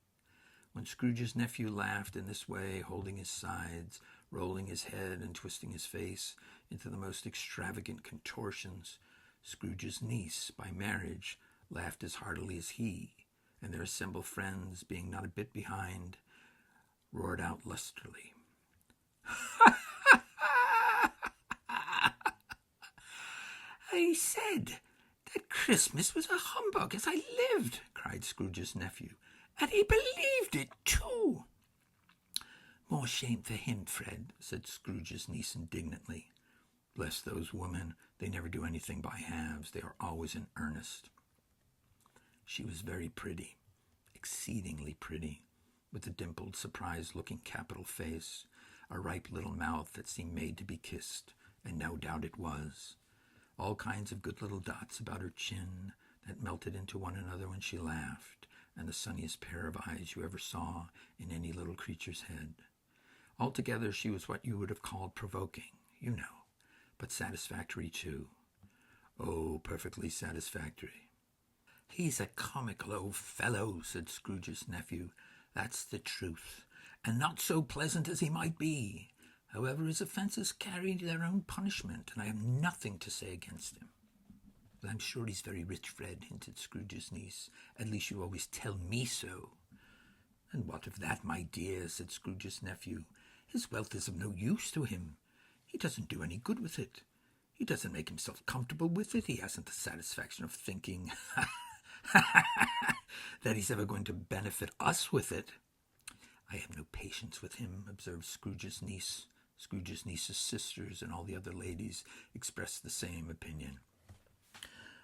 When Scrooge's nephew laughed in this way, holding his sides, rolling his head and twisting his face into the most extravagant contortions, Scrooge's niece, by marriage, laughed as heartily as he, and their assembled friends, being not a bit behind, roared out lustily. "I said that Christmas was a humbug as I lived," cried Scrooge's nephew, "and he believed it too." "More shame for him, Fred," said Scrooge's niece indignantly. "Bless those women, they never do anything by halves. They are always in earnest." She was very pretty, exceedingly pretty, with a dimpled, surprised-looking capital face, a ripe little mouth that seemed made to be kissed, and no doubt it was. All kinds of good little dots about her chin that melted into one another when she laughed, and the sunniest pair of eyes you ever saw in any little creature's head. Altogether she was what you would have called provoking, you know, but satisfactory too. Oh, perfectly satisfactory. "He's a comical old fellow," said Scrooge's nephew. "That's the truth, and not so pleasant as he might be. However, his offences carry their own punishment, and I have nothing to say against him." Well, I'm sure he's very rich, Fred, hinted Scrooge's niece. At least you always tell me so. And what of that, my dear, said Scrooge's nephew. His wealth is of no use to him. He doesn't do any good with it. He doesn't make himself comfortable with it. He hasn't the satisfaction of thinking that he's ever going to benefit us with it. I have no patience with him, observed Scrooge's niece. Scrooge's niece's sisters and all the other ladies expressed the same opinion.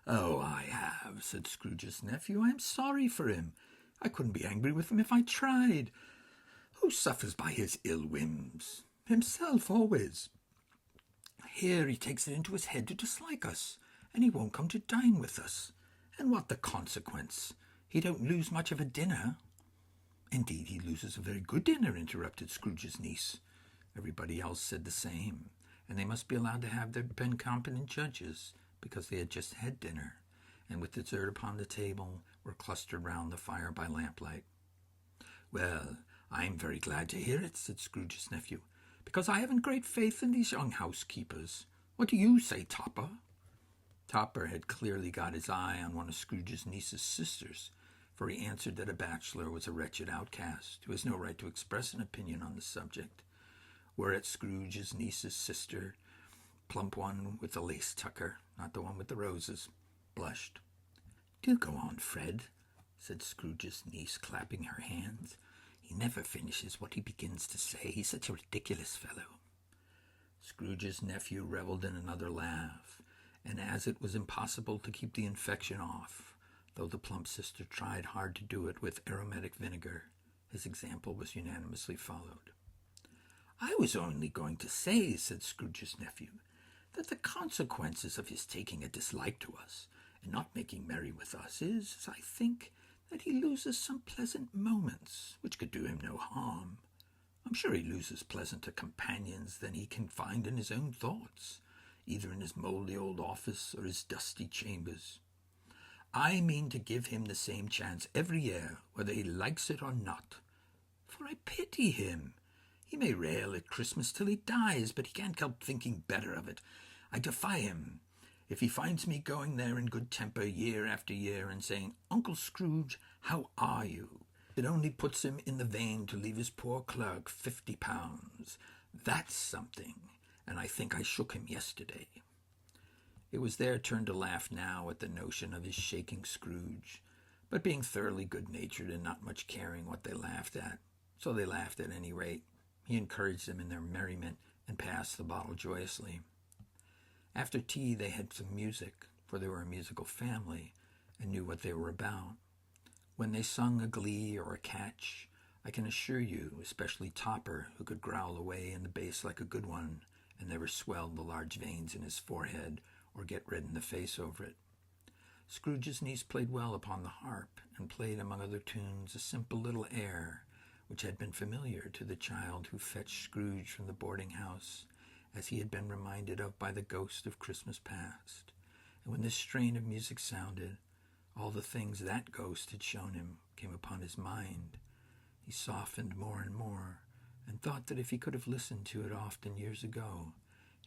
Oh, I have, said Scrooge's nephew. I am sorry for him. I couldn't be angry with him if I tried. Who suffers by his ill whims? Himself, always. Here he takes it into his head to dislike us, and he won't come to dine with us. And what the consequence? He don't lose much of a dinner. Indeed, he loses a very good dinner, interrupted Scrooge's niece. Everybody else said the same, and they must be allowed to have their incompetent judges, because they had just had dinner, and with dessert upon the table were clustered round the fire by lamplight. Well, I'm very glad to hear it, said Scrooge's nephew, because I haven't great faith in these young housekeepers. What do you say, Topper? Topper had clearly got his eye on one of Scrooge's niece's sisters, for he answered that a bachelor was a wretched outcast who has no right to express an opinion on the subject. Whereat Scrooge's niece's sister, plump one with the lace tucker, not the one with the roses, blushed. Do go on, Fred, said Scrooge's niece, clapping her hands. He never finishes what he begins to say. He's such a ridiculous fellow. Scrooge's nephew revelled in another laugh, and as it was impossible to keep the infection off, though the plump sister tried hard to do it with aromatic vinegar, his example was unanimously followed. I was only going to say, said Scrooge's nephew, that the consequences of his taking a dislike to us and not making merry with us is, as I think, that he loses some pleasant moments, which could do him no harm. I'm sure he loses pleasanter companions than he can find in his own thoughts, either in his mouldy old office or his dusty chambers. I mean to give him the same chance every year, whether he likes it or not. For I pity him. He may rail at Christmas till he dies, but he can't help thinking better of it. I defy him. If he finds me going there in good temper year after year and saying, Uncle Scrooge, how are you? It only puts him in the vein to leave his poor clerk £50. That's something, and I think I shook him yesterday. It was their turn to laugh now at the notion of his shaking Scrooge, but being thoroughly good-natured and not much caring what they laughed at, so they laughed at any rate. He encouraged them in their merriment and passed the bottle joyously. After tea they had some music, for they were a musical family and knew what they were about. When they sung a glee or a catch, I can assure you, especially Topper, who could growl away in the bass like a good one and never swelled the large veins in his forehead or get red in the face over it. Scrooge's niece played well upon the harp, and played among other tunes a simple little air, which had been familiar to the child who fetched Scrooge from the boarding-house, as he had been reminded of by the ghost of Christmas past. And when this strain of music sounded, all the things that ghost had shown him came upon his mind. He softened more and more, and thought that if he could have listened to it often years ago,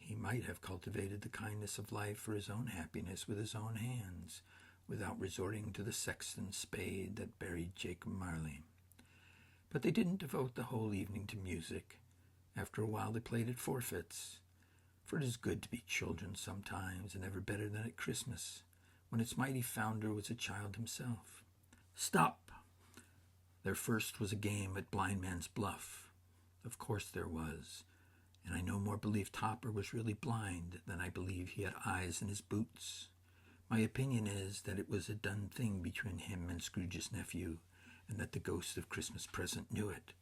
he might have cultivated the kindness of life for his own happiness with his own hands, without resorting to the sexton's spade that buried Jacob Marley. But they didn't devote the whole evening to music. After a while they played at forfeits, for it is good to be children sometimes, and ever better than at Christmas, when its mighty founder was a child himself. Stop! Their first was a game at blind man's bluff. Of course there was, and I no more believe Topper was really blind than I believe he had eyes in his boots. My opinion is that it was a done thing between him and Scrooge's nephew, and that the ghost of Christmas present knew it.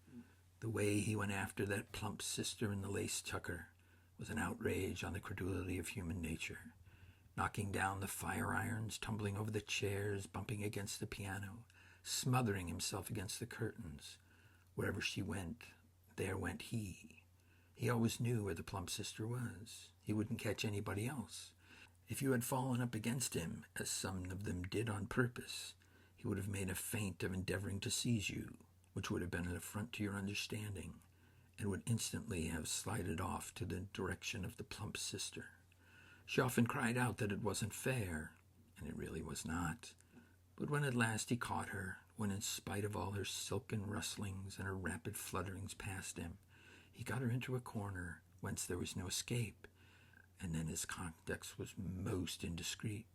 The way he went after that plump sister in the lace tucker was an outrage on the credulity of human nature, knocking down the fire irons, tumbling over the chairs, bumping against the piano, smothering himself against the curtains. Wherever she went, there went he. He always knew where the plump sister was. He wouldn't catch anybody else. If you had fallen up against him, as some of them did on purpose, he would have made a feint of endeavoring to seize you, which would have been an affront to your understanding, and would instantly have slided off to the direction of the plump sister. She often cried out that it wasn't fair, and it really was not. But when at last he caught her, when in spite of all her silken rustlings and her rapid flutterings past him, he got her into a corner whence there was no escape, and then his conduct was most indiscreet,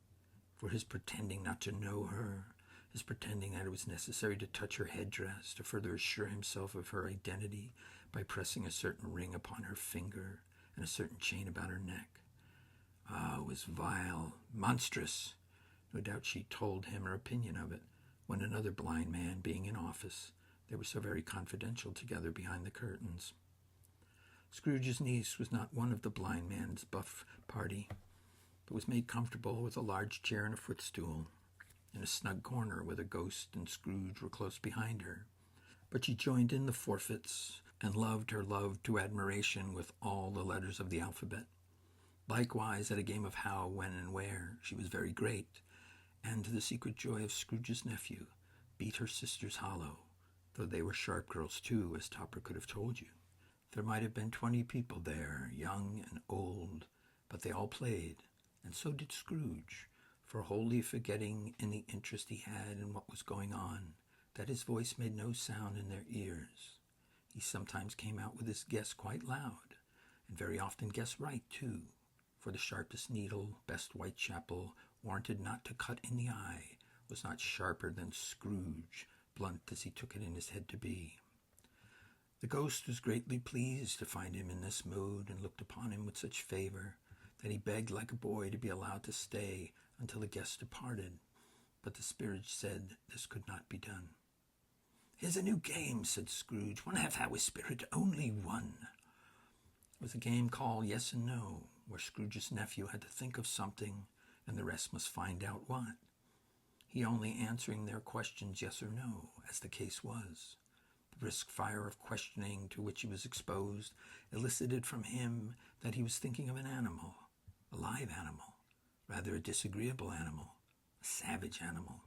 for his pretending not to know her, his pretending that it was necessary to touch her headdress to further assure himself of her identity by pressing a certain ring upon her finger and a certain chain about her neck. Ah, it was vile, monstrous. No doubt she told him her opinion of it, when another blind man being in office, they were so very confidential together behind the curtains. Scrooge's niece was not one of the blind man's buff party, but was made comfortable with a large chair and a footstool, in a snug corner where the ghost and Scrooge were close behind her. But she joined in the forfeits, and loved her love to admiration with all the letters of the alphabet. Likewise, at a game of how, when, and where, she was very great, and to the secret joy of Scrooge's nephew, beat her sisters hollow, though they were sharp girls too, as Topper could have told you. There might have been 20 people there, young and old, but they all played, and so did Scrooge, for wholly forgetting in the interest he had in what was going on, that his voice made no sound in their ears. He sometimes came out with his guess quite loud, and very often guessed right too, for the sharpest needle, best Whitechapel, warranted not to cut in the eye, was not sharper than Scrooge, blunt as he took it in his head to be. The ghost was greatly pleased to find him in this mood, and looked upon him with such favor that he begged like a boy to be allowed to stay until the guests departed. But the spirit said this could not be done. "Here's a new game," said Scrooge. "One have our spirit, only one." It was a game called Yes and No, where Scrooge's nephew had to think of something, and the rest must find out what. He only answering their questions yes or no, as the case was. The brisk fire of questioning to which he was exposed elicited from him that he was thinking of an animal, a live animal, rather a disagreeable animal, a savage animal,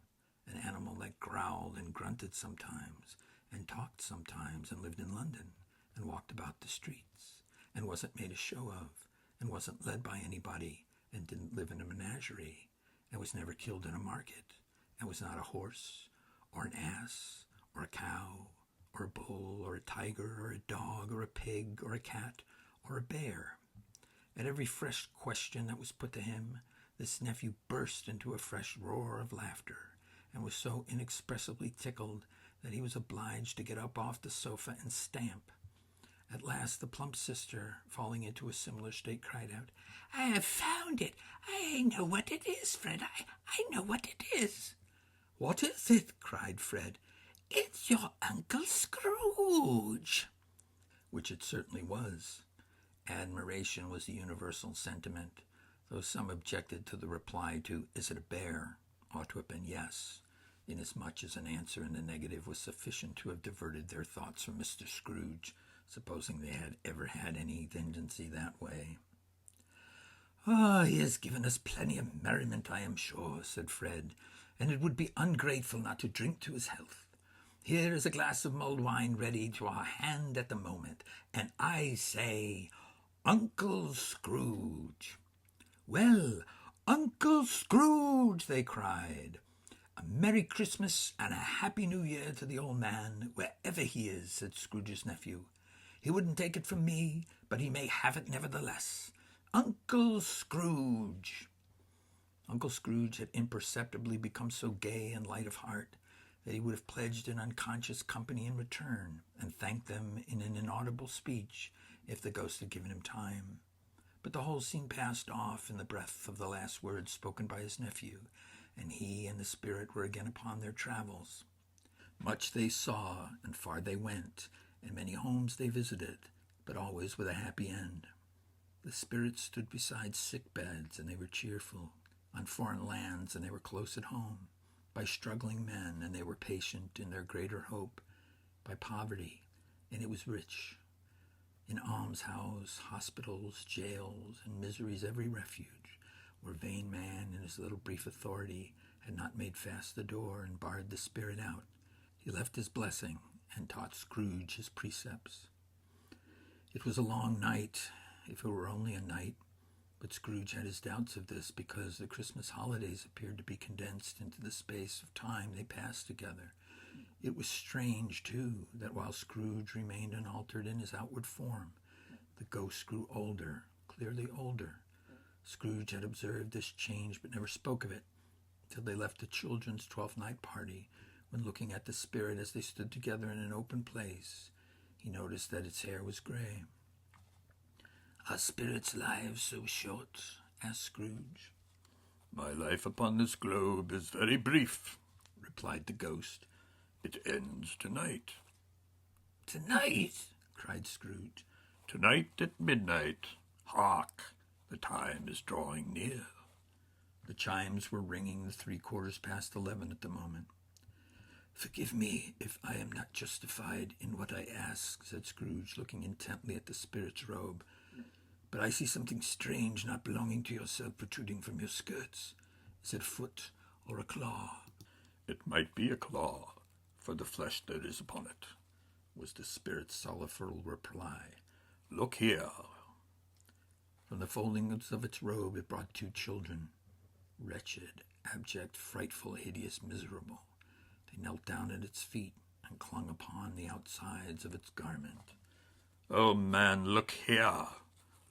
an animal that growled and grunted sometimes, and talked sometimes, and lived in London, and walked about the streets, and wasn't made a show of, and wasn't led by anybody, and didn't live in a menagerie, and was never killed in a market, and was not a horse, or an ass, or a cow, or a bull, or a tiger, or a dog, or a pig, or a cat, or a bear. At every fresh question that was put to him, this nephew burst into a fresh roar of laughter, and was so inexpressibly tickled that he was obliged to get up off the sofa and stamp. At last the plump sister, falling into a similar state, cried out, "I have found it! I know what it is, Fred! I know what it is!" "What is it?" cried Fred. "It's your Uncle Scrooge!" Which it certainly was. Admiration was the universal sentiment, though some objected to the reply to "Is it a bear?" ought to have been yes, inasmuch as an answer in the negative was sufficient to have diverted their thoughts from Mr. Scrooge, supposing they had ever had any tendency that way. "Ah, he has given us plenty of merriment, I am sure," said Fred, "and it would be ungrateful not to drink to his health. Here is a glass of mulled wine ready to our hand at the moment, and I say, Uncle Scrooge." "Well, Uncle Scrooge," they cried. "A Merry Christmas and a Happy New Year to the old man, wherever he is," said Scrooge's nephew. "He wouldn't take it from me, but he may have it nevertheless. Uncle Scrooge." Uncle Scrooge had imperceptibly become so gay and light of heart that he would have pledged an unconscious company in return, and thanked them in an inaudible speech, if the ghost had given him time. But the whole scene passed off in the breath of the last words spoken by his nephew, and he and the spirit were again upon their travels. Much they saw, and far they went, and many homes they visited, but always with a happy end. The spirits stood beside sick beds, and they were cheerful. On foreign lands, and they were close at home. By struggling men, and they were patient in their greater hope. By poverty, and it was rich. In almshouse, hospitals, jails, and misery's every refuge, where vain man in his little brief authority had not made fast the door and barred the spirit out, he left his blessing and taught Scrooge his precepts. It was a long night, if it were only a night, But Scrooge had his doubts of this because the Christmas holidays appeared to be condensed into the space of time they passed together. It was strange, too, that while Scrooge remained unaltered in his outward form, the ghost grew older, clearly older. Scrooge had observed this change but never spoke of it till they left the children's 12th night party, when looking at the spirit as they stood together in an open place, he noticed that its hair was gray. "Are spirits' lives so short?" asked Scrooge. "My life upon this globe is very brief," replied the ghost. "It ends tonight." "Tonight?" cried Scrooge. "Tonight at midnight. Hark! The time is drawing near." The chimes were ringing the 11:75 at the moment. "Forgive me if I am not justified in what I ask," said Scrooge, looking intently at the spirit's robe. "But I see something strange not belonging to yourself protruding from your skirts. Is it a foot or a claw?" "It might be a claw, for the flesh that is upon it," was the spirit's sorrowful reply. "Look here." From the foldings of its robe it brought 2 children, wretched, abject, frightful, hideous, miserable. They knelt down at its feet and clung upon the outsides of its garment. "Oh, man, look here.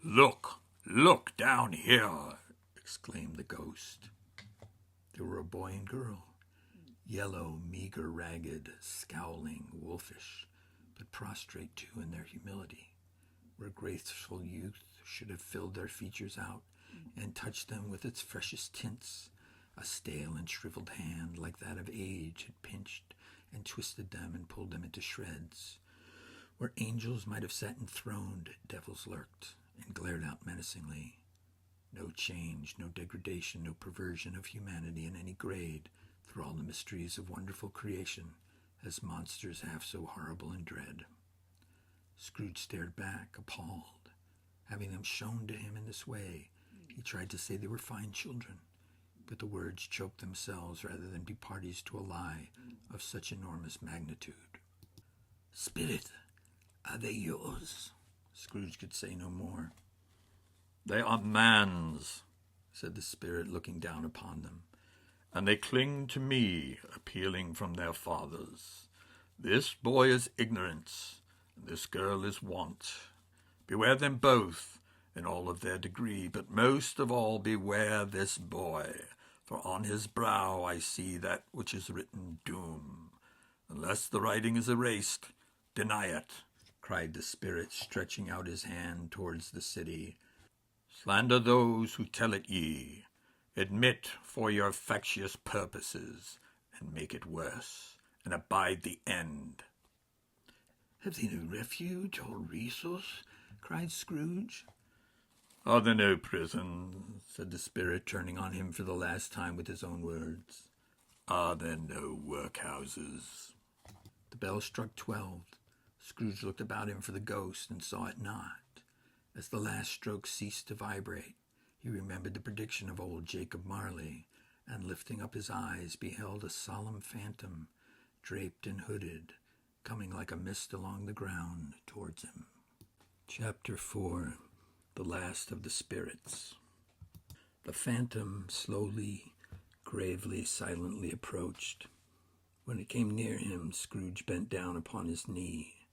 Look down here," exclaimed the ghost. They were a boy and girl, yellow, meager, ragged, scowling, wolfish, but prostrate too in their humility, where graceful youth should have filled their features out and touched them with its freshest tints. A stale and shriveled hand like that of age had pinched and twisted them and pulled them into shreds. Where angels might have sat enthroned, devils lurked and glared out menacingly. No change, no degradation, no perversion of humanity in any grade through all the mysteries of wonderful creation, as monsters half so horrible and dread. Scrooge stared back, appalled. Having them shown to him in this way, he tried to say they were fine children, but the words choked themselves rather than be parties to a lie of such enormous magnitude. "Spirit, are they yours?" Scrooge could say no more. "They are man's," said the spirit, looking down upon them, "and they cling to me, appealing from their fathers. This boy is ignorance, and this girl is want. Beware them both, in all of their degree, but most of all beware this boy, for on his brow I see that which is written doom. Unless the writing is erased, deny it," cried the spirit, stretching out his hand towards the city. "Slander those who tell it ye. Admit for your factious purposes, and make it worse, and abide the end." "Have they no refuge or resource?" cried Scrooge. "Are there no prisons?" said the spirit, turning on him for the last time with his own words. "Are there no workhouses?" The bell struck 12. Scrooge looked about him for the ghost and saw it not. As the last stroke ceased to vibrate, he remembered the prediction of old Jacob Marley, and lifting up his eyes, beheld a solemn phantom, draped and hooded, coming like a mist along the ground towards him. Chapter 4. The Last of the Spirits. The phantom slowly, gravely, silently approached. When it came near him, Scrooge bent down upon his knee,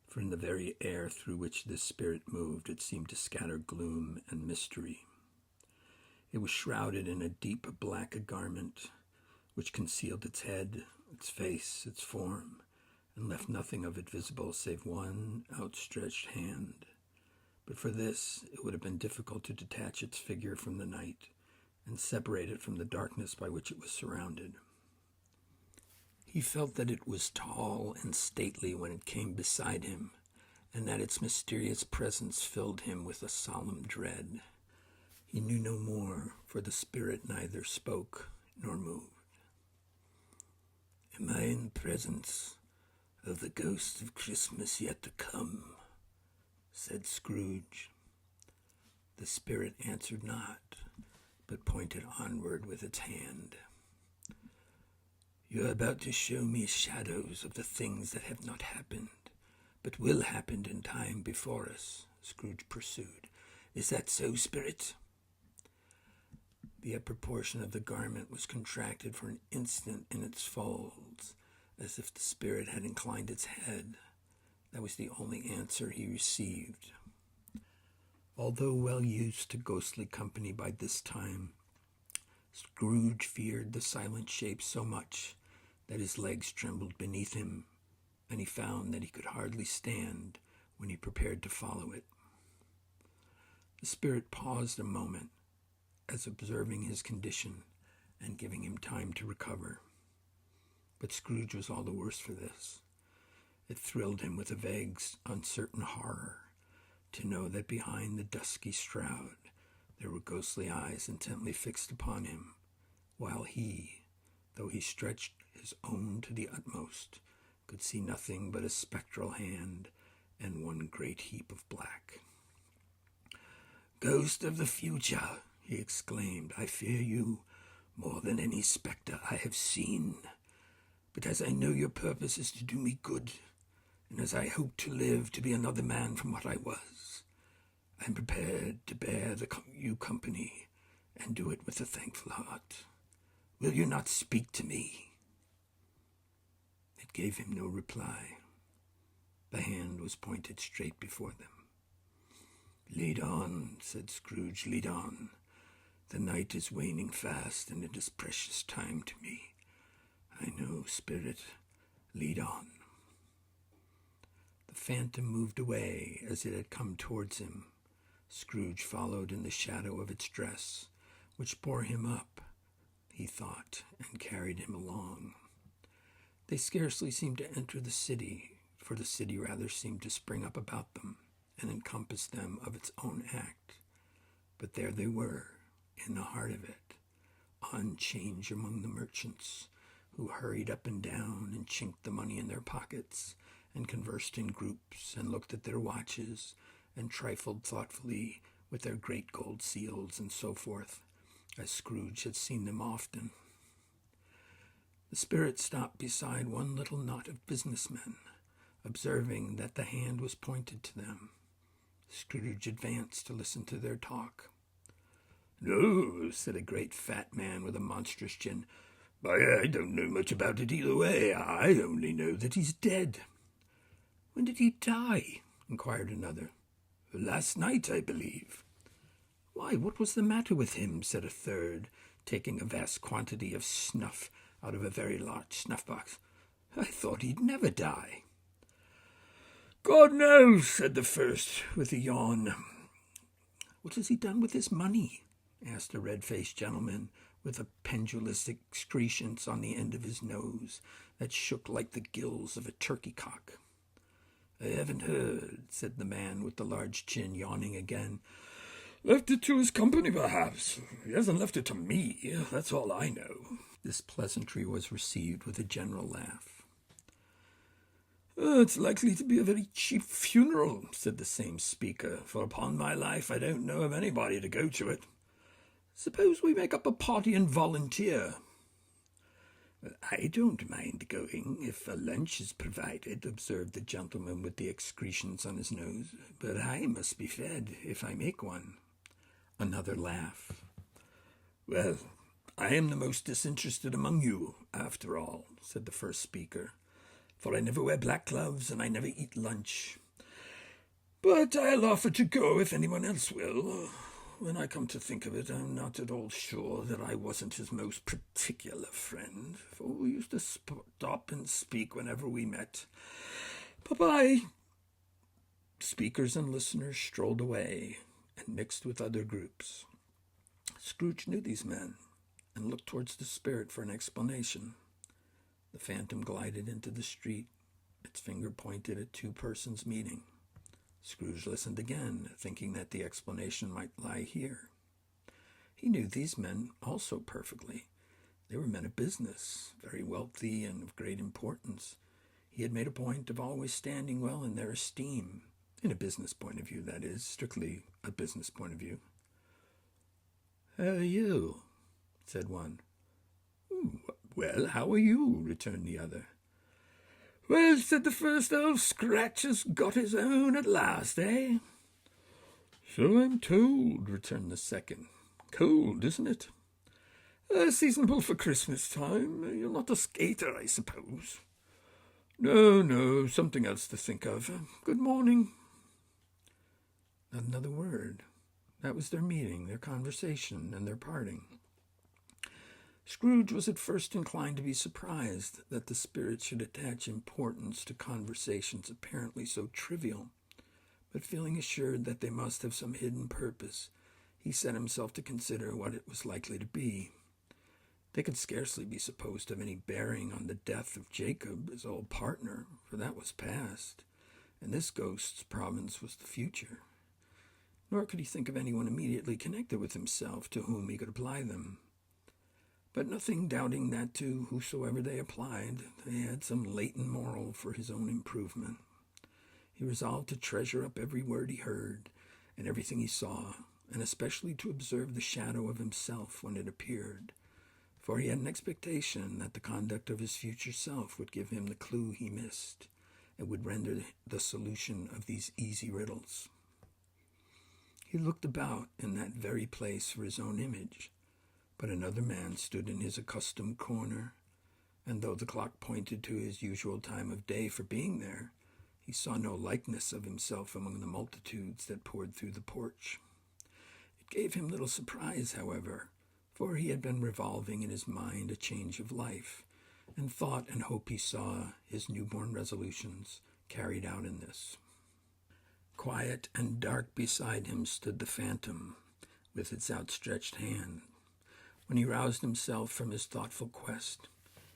for in the very air through which this spirit moved, it seemed to scatter gloom and mystery. It was shrouded in a deep black garment, which concealed its head, its face, its form, and left nothing of it visible save one outstretched hand. But for this, it would have been difficult to detach its figure from the night and separate it from the darkness by which it was surrounded. He felt that it was tall and stately when it came beside him, and that its mysterious presence filled him with a solemn dread. He knew no more, for the spirit neither spoke nor moved. "Am I in the presence of the ghost of Christmas yet to come?" said Scrooge. The spirit answered not, but pointed onward with its hand. "You are about to show me shadows of the things that have not happened, but will happen in time before us," Scrooge pursued. "Is that so, spirit?" The upper portion of the garment was contracted for an instant in its folds, as if the spirit had inclined its head. That was the only answer he received. Although well used to ghostly company by this time, Scrooge feared the silent shape so much that his legs trembled beneath him, and he found that he could hardly stand when he prepared to follow it. The spirit paused a moment, as observing his condition and giving him time to recover. But Scrooge was all the worse for this. It thrilled him with a vague, uncertain horror to know that behind the dusky shroud there were ghostly eyes intently fixed upon him, while he, though he stretched his own to the utmost, could see nothing but a spectral hand and one great heap of black. "Ghost of the future," he exclaimed, "I fear you more than any spectre I have seen. But as I know your purpose is to do me good, and as I hope to live to be another man from what I was, I am prepared to bear you company and do it with a thankful heart. Will you not speak to me?" It gave him no reply. The hand was pointed straight before them. "Lead on," said Scrooge, "lead on. The night is waning fast, and it is precious time to me. I know, spirit. Lead on." The phantom moved away as it had come towards him. Scrooge followed in the shadow of its dress, which bore him up, he thought, and carried him along. They scarcely seemed to enter the city, for the city rather seemed to spring up about them and encompass them of its own act. But there they were, in the heart of it, on 'change among the merchants, who hurried up and down and chinked the money in their pockets, and conversed in groups, and looked at their watches, and trifled thoughtfully with their great gold seals, and so forth, as Scrooge had seen them often. The spirit stopped beside one little knot of businessmen, observing that the hand was pointed to them. Scrooge advanced to listen to their talk. "No," said a great fat man with a monstrous chin. "I don't know much about it either way. I only know that he's dead." "When did he die?" inquired another. "Last night, I believe." "Why, what was the matter with him?" said a third, taking a vast quantity of snuff out of a very large snuff-box. "I thought he'd never die." "God knows," said the first, with a yawn. "What has he done with his money?" asked a red-faced gentleman with a pendulous excrescence on the end of his nose that shook like the gills of a turkey-cock. "I haven't heard," said the man with the large chin, yawning again. "Left it to his company, perhaps. He hasn't left it to me. That's all I know." This pleasantry was received with a general laugh. "It's likely to be a very cheap funeral," said the same speaker, "for upon my life I don't know of anybody to go to it. Suppose we make up a party and volunteer?" "I don't mind going if a lunch is provided," observed the gentleman with the excrescence on his nose. "But I must be fed if I make one." Another laugh. "Well, I am the most disinterested among you, after all," said the first speaker, "for I never wear black gloves and I never eat lunch. But I'll offer to go if anyone else will. When I come to think of it, I'm not at all sure that I wasn't his most particular friend, for we used to stop and speak whenever we met. Bye-bye." Speakers and listeners strolled away and mixed with other groups. Scrooge knew these men and looked towards the spirit for an explanation. The phantom glided into the street. Its finger pointed at two persons meeting. Scrooge listened again, thinking that the explanation might lie here. He knew these men also perfectly. They were men of business, very wealthy and of great importance. He had made a point of always standing well in their esteem, in a business point of view, that is, strictly a business point of view. "How are you?" said one. "Well, how are you?" returned the other. "Well," said the first, "old Scratch has got his own at last, eh?" "So I'm told," returned the second. "Cold, isn't it?" Seasonable for Christmas time. You're not a skater, I suppose. No, something else to think of. Good morning. Not another word. That was their meeting, their conversation, and their parting. Scrooge was at first inclined to be surprised that the spirit should attach importance to conversations apparently so trivial, but feeling assured that they must have some hidden purpose, he set himself to consider what it was likely to be. They could scarcely be supposed to have any bearing on the death of Jacob, his old partner, for that was past, and this ghost's province was the future. Nor could he think of anyone immediately connected with himself to whom he could apply them. But nothing doubting that to whosoever they applied, they had some latent moral for his own improvement. He resolved to treasure up every word he heard and everything he saw, and especially to observe the shadow of himself when it appeared, for he had an expectation that the conduct of his future self would give him the clue he missed, and would render the solution of these easy riddles. He looked about in that very place for his own image, but another man stood in his accustomed corner, and though the clock pointed to his usual time of day for being there, he saw no likeness of himself among the multitudes that poured through the porch. It gave him little surprise, however, for he had been revolving in his mind a change of life, and thought and hoped he saw his newborn resolutions carried out in this. Quiet and dark beside him stood the phantom, with its outstretched hand. When he roused himself from his thoughtful quest,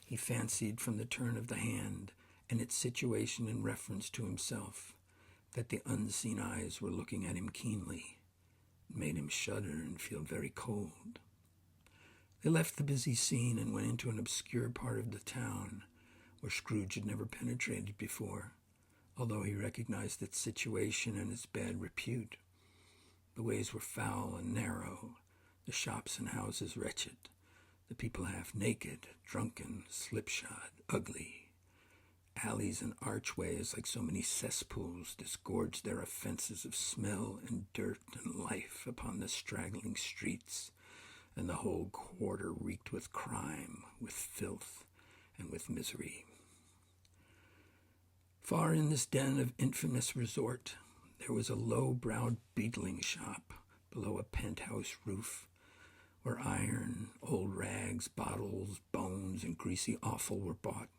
he fancied from the turn of the hand and its situation in reference to himself that the unseen eyes were looking at him keenly. It made him shudder and feel very cold. They left the busy scene and went into an obscure part of the town where Scrooge had never penetrated before, although he recognized its situation and its bad repute. The ways were foul and narrow, the shops and houses wretched, the people half naked, drunken, slipshod, ugly. Alleys and archways, like so many cesspools, disgorged their offenses of smell and dirt and life upon the straggling streets, and the whole quarter reeked with crime, with filth, and with misery. Far in this den of infamous resort, there was a low-browed beetling shop below a penthouse roof, where iron, old rags, bottles, bones, and greasy offal were bought.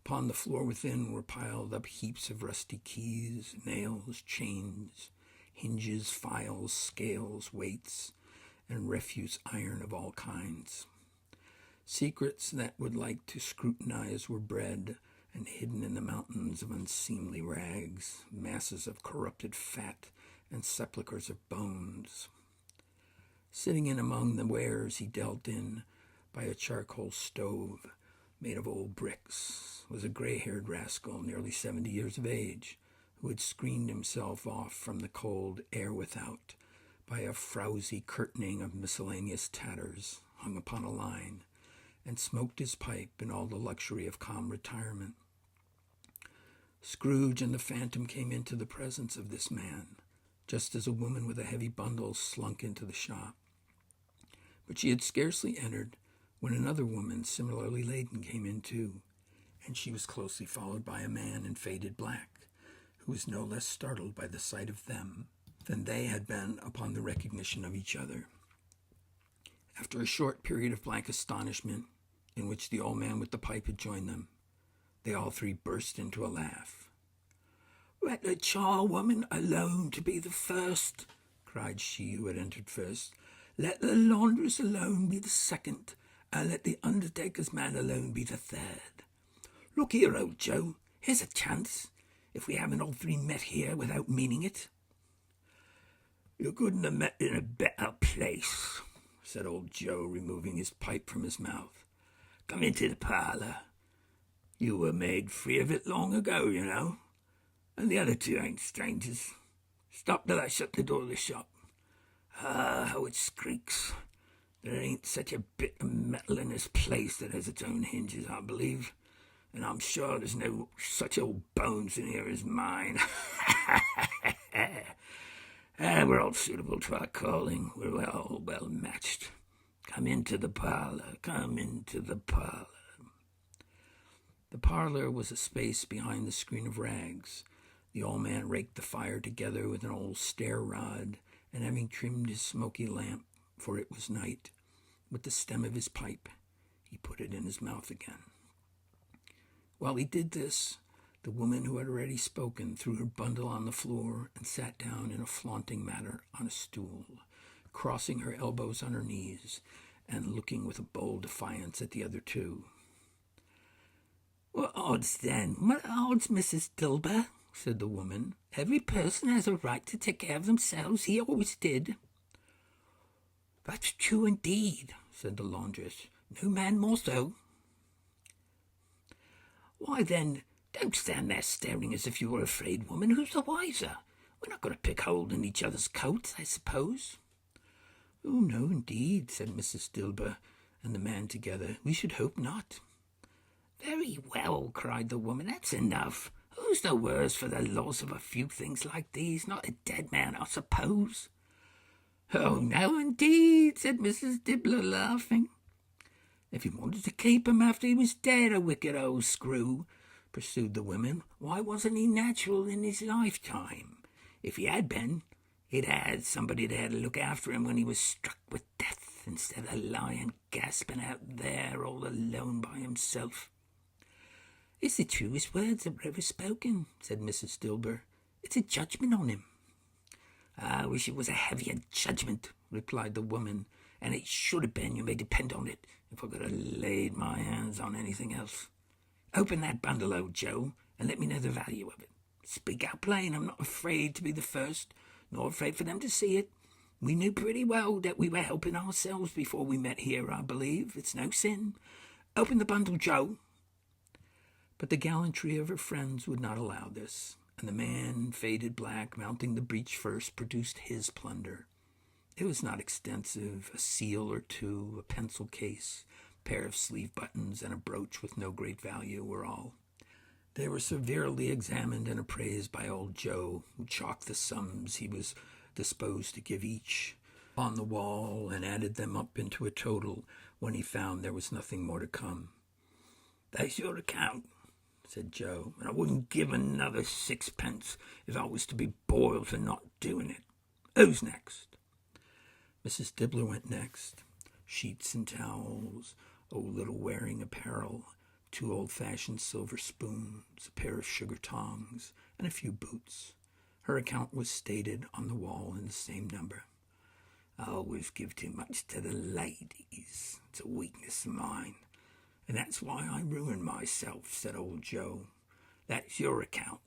Upon the floor within were piled up heaps of rusty keys, nails, chains, hinges, files, scales, weights, and refuse iron of all kinds. Secrets that would like to scrutinize were bred and hidden in the mountains of unseemly rags, masses of corrupted fat, and sepulchres of bones. Sitting in among the wares he dealt in, by a charcoal stove made of old bricks, was a gray-haired rascal nearly 70 years of age, who had screened himself off from the cold air without by a frowsy curtaining of miscellaneous tatters hung upon a line, and smoked his pipe in all the luxury of calm retirement. Scrooge and the phantom came into the presence of this man, just as a woman with a heavy bundle slunk into the shop. But she had scarcely entered when another woman similarly laden came in too, and she was closely followed by a man in faded black, who was no less startled by the sight of them than they had been upon the recognition of each other. After a short period of blank astonishment, in which the old man with the pipe had joined them, they all three burst into a laugh. "Let the charwoman alone to be the first," cried she who had entered first. "Let the laundress alone be the second, and let the undertaker's man alone be the third. Look here, old Joe, here's a chance, if we haven't all three met here without meaning it." "You couldn't have met in a better place," said old Joe, removing his pipe from his mouth. "Come into the parlour. You were made free of it long ago, you know, and the other two ain't strangers. Stop till I shut the door of the shop. Ah, how it squeaks. There ain't such a bit of metal in this place that has its own hinges, I believe, and I'm sure there's no such old bones in here as mine. We're all suitable to our calling. We're all well matched. Come into the parlor, come into the parlor. The parlor was a space behind the screen of rags. The old man raked the fire together with an old stair rod, and having trimmed his smoky lamp, for it was night, with the stem of his pipe, he put it in his mouth again. While he did this, the woman who had already spoken threw her bundle on the floor and sat down in a flaunting manner on a stool, crossing her elbows on her knees and looking with a bold defiance at the other two. "What odds, then? What odds, Mrs. Dilber?" said the woman. "Every person has a right to take care of themselves. He always did." "That's true indeed," said the laundress. "No man more so." "Why, then, don't stand there staring as if you were afraid, woman. Who's the wiser? We're not going to pick hold in each other's coats, I suppose." "Oh, no, indeed," said Mrs. Dilber and the man together. "We should hope not." "Very well," cried the woman. "That's enough. Who's the worse for the loss of a few things like these? Not a dead man, I suppose." "Oh, no, indeed," said Mrs. Dibbler, laughing. "If he wanted to keep him after he was dead, a wicked old screw," pursued the woman, "why wasn't he natural in his lifetime? If he had been, he'd had somebody there to look after him when he was struck with death, instead of lying gasping out there all alone by himself." "It's the truest words that were ever spoken," said Mrs. Dilber. "It's a judgment on him." "I wish it was a heavier judgment," replied the woman, "and it should have been, you may depend on it, if I could have laid my hands on anything else. Open that bundle, old Joe, and let me know the value of it. Speak out plain. I'm not afraid to be the first, nor afraid for them to see it. We knew pretty well that we were helping ourselves before we met here, I believe. It's no sin. Open the bundle, Joe." But the gallantry of her friends would not allow this, and the man in faded black, mounting the breech first, produced his plunder. It was not extensive. A seal or two, a pencil case, a pair of sleeve buttons, and a brooch with no great value were all. They were severely examined and appraised by old Joe, who chalked the sums he was disposed to give each on the wall and added them up into a total when he found there was nothing more to come. "That's your account," said Joe, "and I wouldn't give another sixpence if I was to be boiled for not doing it. Who's next?" Mrs. Dibbler went next. Sheets and towels, old little wearing apparel, 2 old-fashioned silver spoons, a pair of sugar tongs, and a few boots. Her account was stated on the wall in the same number. "I always give too much to the ladies. It's a weakness of mine, and that's why I ruin myself," said old Joe. "That's your account.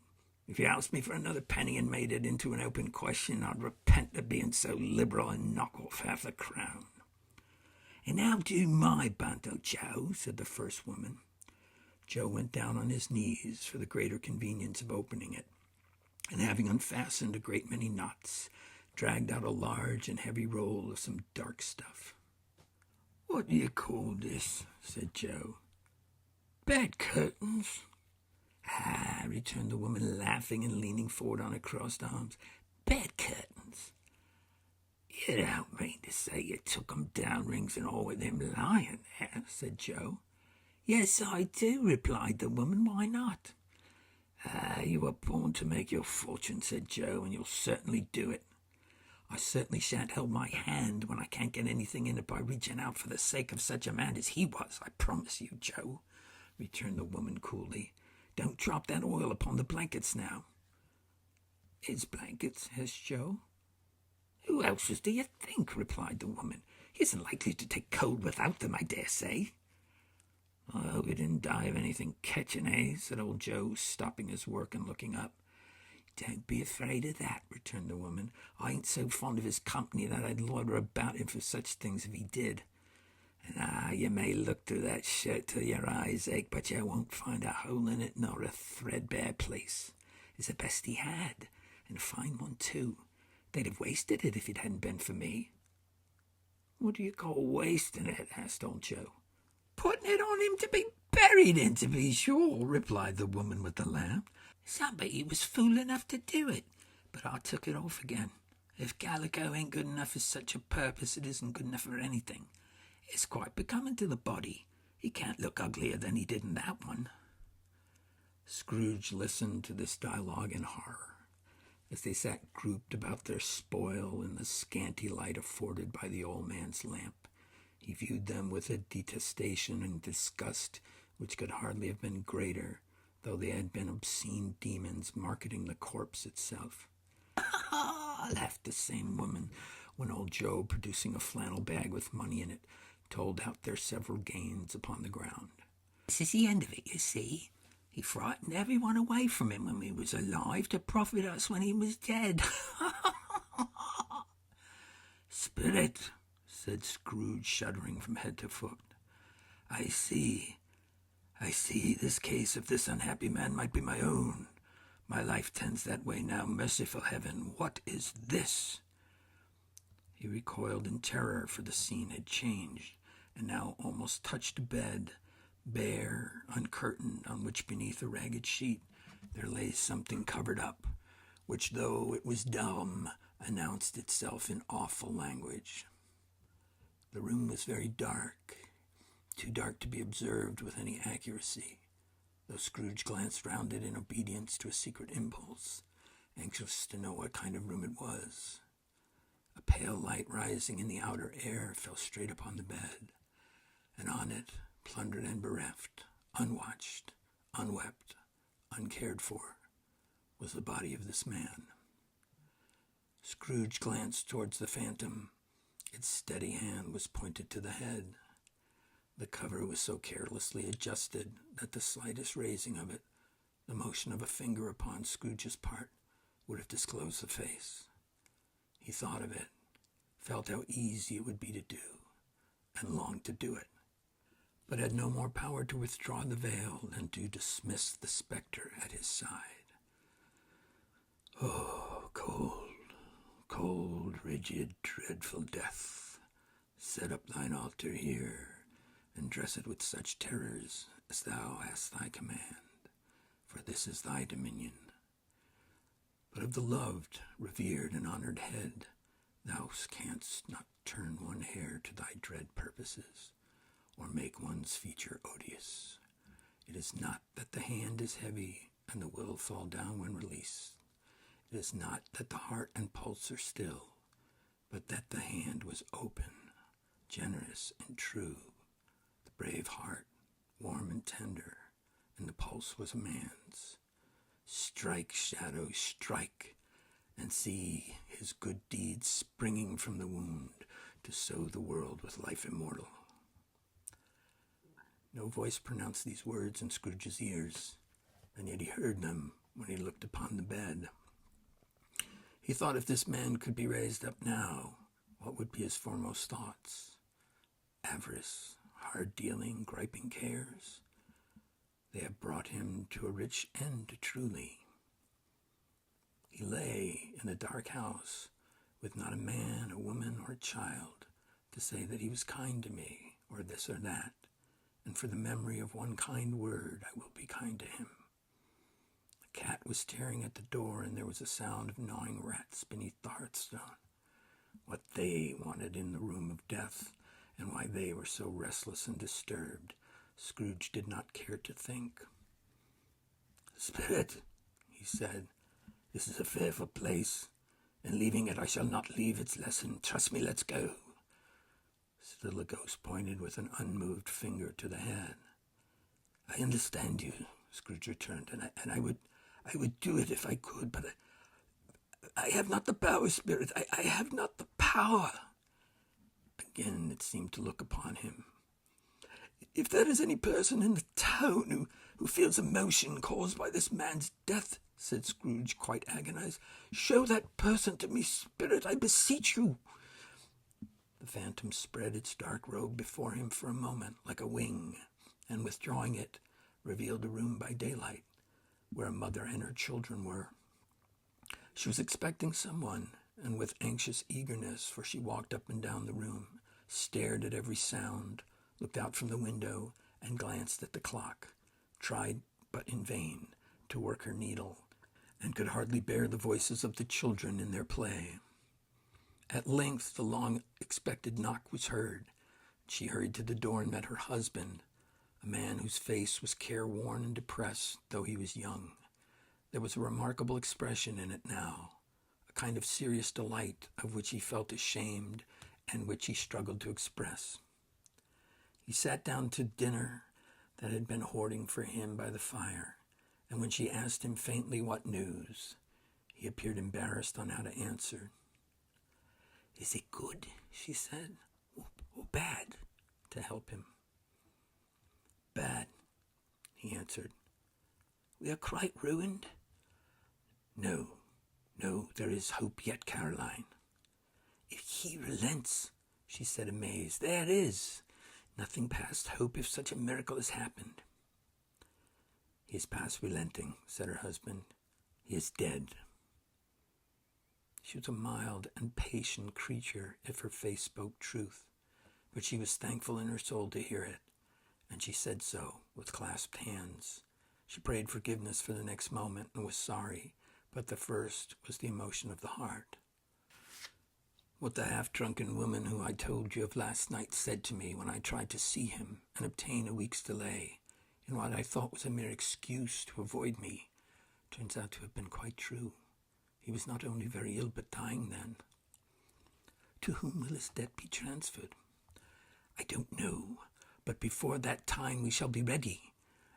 If you asked me for another penny and made it into an open question, I'd repent of being so liberal and knock off half the crown." "And now do my bundle, Joe," said the first woman. Joe went down on his knees for the greater convenience of opening it, and having unfastened a great many knots, dragged out a large and heavy roll of some dark stuff. "What do you call this?" said Joe. "Bed curtains." "Ah," returned the woman, laughing and leaning forward on her crossed arms. "Bed curtains. You don't mean to say you took 'em down, rings and all, with them lying there," said Joe. "Yes, I do," replied the woman. "Why not?" "Ah, you were born to make your fortune," said Joe, "and you'll certainly do it." "I certainly shan't hold my hand when I can't get anything in it by reaching out for the sake of such a man as he was, I promise you, Joe," returned the woman coolly. "Don't drop that oil upon the blankets now." "His blankets?" asked Joe. "Who else's do you think?" replied the woman. "He isn't likely to take cold without them, I dare say." "I hope he didn't die of anything catching, eh?" said old Joe, stopping his work and looking up. "Don't be afraid of that," returned the woman. "I ain't so fond of his company that I'd loiter about him for such things if he did. And you may look through that shirt till your eyes ache, but you won't find a hole in it nor a threadbare place. It's the best he had, and a fine one too. They'd have wasted it if it hadn't been for me." "What do you call wasting it?" asked old Joe. "Putting it on him to be buried in, to be sure," replied the woman with the laugh. "Somebody was fool enough to do it, but I took it off again. If calico ain't good enough for such a purpose, it isn't good enough for anything. It's quite becoming to the body. He can't look uglier than he did in that one. Scrooge listened to this dialogue in horror, as they sat grouped about their spoil in the scanty light afforded by the old man's lamp. He viewed them with a detestation and disgust which could hardly have been greater, though they had been obscene demons marketing the corpse itself. Laughed the same woman, when old Joe, producing a flannel bag with money in it, told out their several gains upon the ground. This is the end of it, you see. He frightened everyone away from him when he was alive to profit us when he was dead. Spirit, said Scrooge, shuddering from head to foot. I see. This case of this unhappy man might be my own. My life tends that way now. Merciful heaven, what is this? He recoiled in terror, for the scene had changed, and now almost touched a bed, bare, uncurtained, on which beneath a ragged sheet there lay something covered up, which, though it was dumb, announced itself in awful language. The room was very dark, too dark to be observed with any accuracy, though Scrooge glanced round it in obedience to a secret impulse, anxious to know what kind of room it was. A pale light rising in the outer air fell straight upon the bed, and on it, plundered and bereft, unwatched, unwept, uncared for, was the body of this man. Scrooge glanced towards the phantom. Its steady hand was pointed to the head. The cover was so carelessly adjusted that the slightest raising of it, the motion of a finger upon Scrooge's part, would have disclosed the face. He thought of it, felt how easy it would be to do, and longed to do it, but had no more power to withdraw the veil than to dismiss the spectre at his side. Oh, cold, cold, rigid, dreadful death, set up thine altar here, and dress it with such terrors as thou hast thy command, for this is thy dominion. But of the loved, revered, and honored head, thou canst not turn one hair to thy dread purposes, or make one's feature odious. It is not that the hand is heavy, and the will fall down when released. It is not that the heart and pulse are still, but that the hand was open, generous and true, the brave heart warm and tender, and the pulse was a man's. Strike, shadow, strike, and see his good deeds springing from the wound to sow the world with life immortal. No voice pronounced these words in Scrooge's ears, and yet he heard them when he looked upon the bed. He thought if this man could be raised up now, what would be his foremost thoughts? Avarice, hard dealing, griping cares. They have brought him to a rich end, truly. He lay in a dark house, with not a man, a woman, or a child to say that he was kind to me, or this or that, and for the memory of one kind word I will be kind to him. The cat was staring at the door, and there was a sound of gnawing rats beneath the hearthstone. What they wanted in the room of death, and why they were so restless and disturbed, Scrooge did not care to think. Spirit, he said, this is a fearful place, and leaving it I shall not leave its lesson. Trust me, let's go. Still the ghost pointed with an unmoved finger to the head. I understand you, Scrooge returned, and I would do it if I could, but I have not the power, Spirit. I have not the power. Again it seemed to look upon him. If there is any person in the town who feels emotion caused by this man's death, said Scrooge, quite agonized, show that person to me, Spirit, I beseech you. The phantom spread its dark robe before him for a moment like a wing, and withdrawing it, revealed a room by daylight, where a mother and her children were. She was expecting someone, and with anxious eagerness, for she walked up and down the room, stared at every sound, looked out from the window, and glanced at the clock, tried, but in vain, to work her needle, and could hardly bear the voices of the children in their play. At length the long-expected knock was heard. She hurried to the door and met her husband, a man whose face was careworn and depressed, though he was young. There was a remarkable expression in it now, a kind of serious delight of which he felt ashamed and which he struggled to express. He sat down to dinner that had been hoarding for him by the fire, and when she asked him faintly what news, he appeared embarrassed on how to answer. "Is it good?" she said, "or bad?" to help him. "Bad," he answered. "We are quite ruined?" No, there is hope yet, Caroline." "If he relents," she said, amazed. "There is. Nothing past hope if such a miracle has happened." "He is past relenting," said her husband. "He is dead." She was a mild and patient creature if her face spoke truth, but she was thankful in her soul to hear it, and she said so with clasped hands. She prayed forgiveness for the next moment and was sorry, but the first was the emotion of the heart. "What the half-drunken woman who I told you of last night said to me when I tried to see him and obtain a week's delay, in what I thought was a mere excuse to avoid me, turns out to have been quite true. He was not only very ill, but dying then." "To whom will his debt be transferred?" "I don't know, but before that time we shall be ready,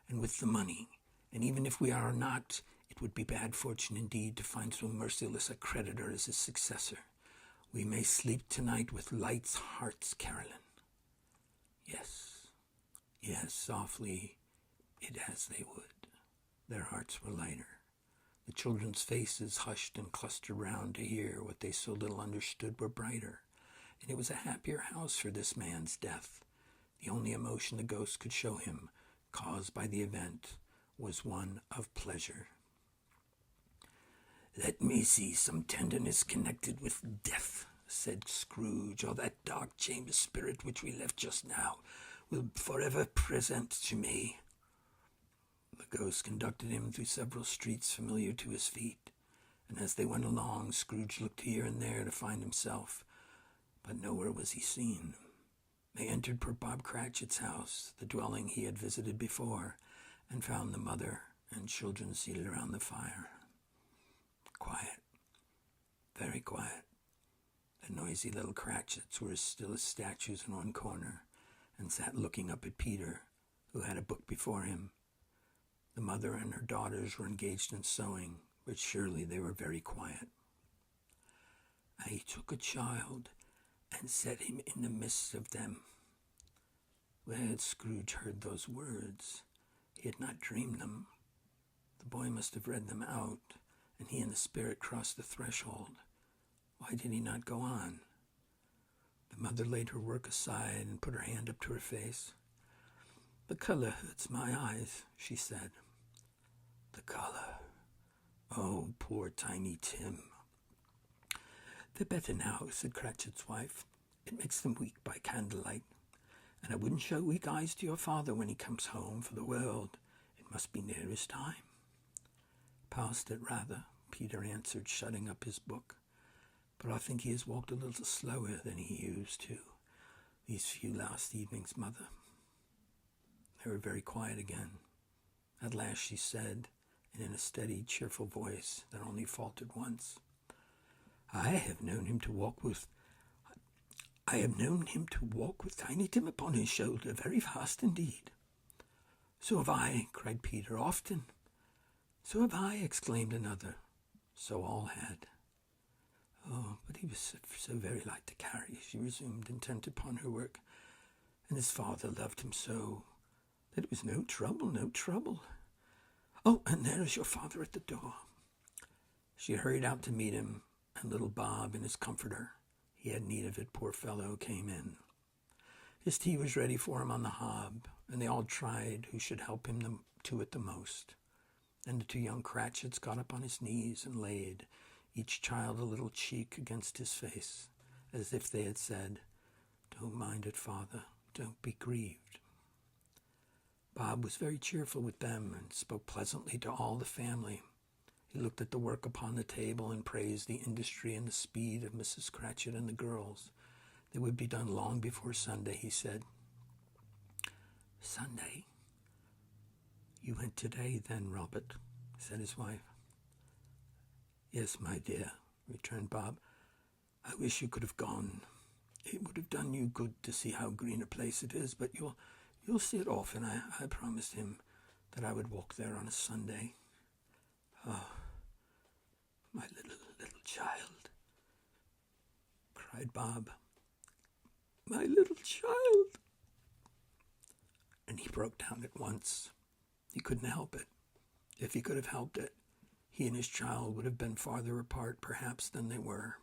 and with the money, and even if we are not, it would be bad fortune indeed to find so merciless a creditor as his successor. We may sleep tonight with light hearts, Caroline." Yes, softly, it as they would. Their hearts were lighter. The children's faces, hushed and clustered round to hear what they so little understood, were brighter, and it was a happier house for this man's death. The only emotion the ghost could show him, caused by the event, was one of pleasure. "Let me see some tenderness connected with death," said Scrooge, "or that dark chamber spirit which we left just now will forever present to me." The ghost conducted him through several streets familiar to his feet, and as they went along, Scrooge looked here and there to find himself, but nowhere was he seen. They entered poor Bob Cratchit's house, the dwelling he had visited before, and found the mother and children seated around the fire. Quiet, very quiet. The noisy little Cratchits were as still as statues in one corner, and sat looking up at Peter, who had a book before him. The mother and her daughters were engaged in sewing, but surely they were very quiet. "I took a child and set him in the midst of them." Where had Scrooge heard those words? He had not dreamed them. The boy must have read them out, and he and the spirit crossed the threshold. Why did he not go on? The mother laid her work aside and put her hand up to her face. "The color hurts my eyes," she said. "The color. Oh, poor Tiny Tim." "They're better now," said Cratchit's wife. "It makes them weak by candlelight. And I wouldn't show weak eyes to your father when he comes home for the world. It must be near his time." "Past it, rather," Peter answered, shutting up his book. "But I think he has walked a little slower than he used to, these few last evenings, Mother." They were very quiet again. At last she said, and in a steady, cheerful voice that only faltered once, I have known him to walk with Tiny Tim upon his shoulder very fast indeed." "So have I," cried Peter, "often." "So have I," exclaimed another. So all had. "Oh, but he was so very light to carry," she resumed, intent upon her work. "And his father loved him so that it was no trouble. Oh, and there is your father at the door." She hurried out to meet him, and little Bob, in his comforter, he had need of it, poor fellow, came in. His tea was ready for him on the hob, and they all tried who should help him to it the most. And the two young Cratchits got up on his knees and laid, each child a little cheek against his face, as if they had said, "Don't mind it, Father, don't be grieved." Bob was very cheerful with them and spoke pleasantly to all the family. He looked at the work upon the table and praised the industry and the speed of Mrs. Cratchit and the girls. They would be done long before Sunday, he said. Sunday? You went today, then, Robert, said his wife. Yes, my dear, returned Bob. I wish you could have gone. It would have done you good to see how green a place it is, but you'll see it often. I promised him that I would walk there on a Sunday. Oh, my little child, cried Bob. My little child. And he broke down at once. He couldn't help it. If he could have helped it, he and his child would have been farther apart, perhaps, than they were.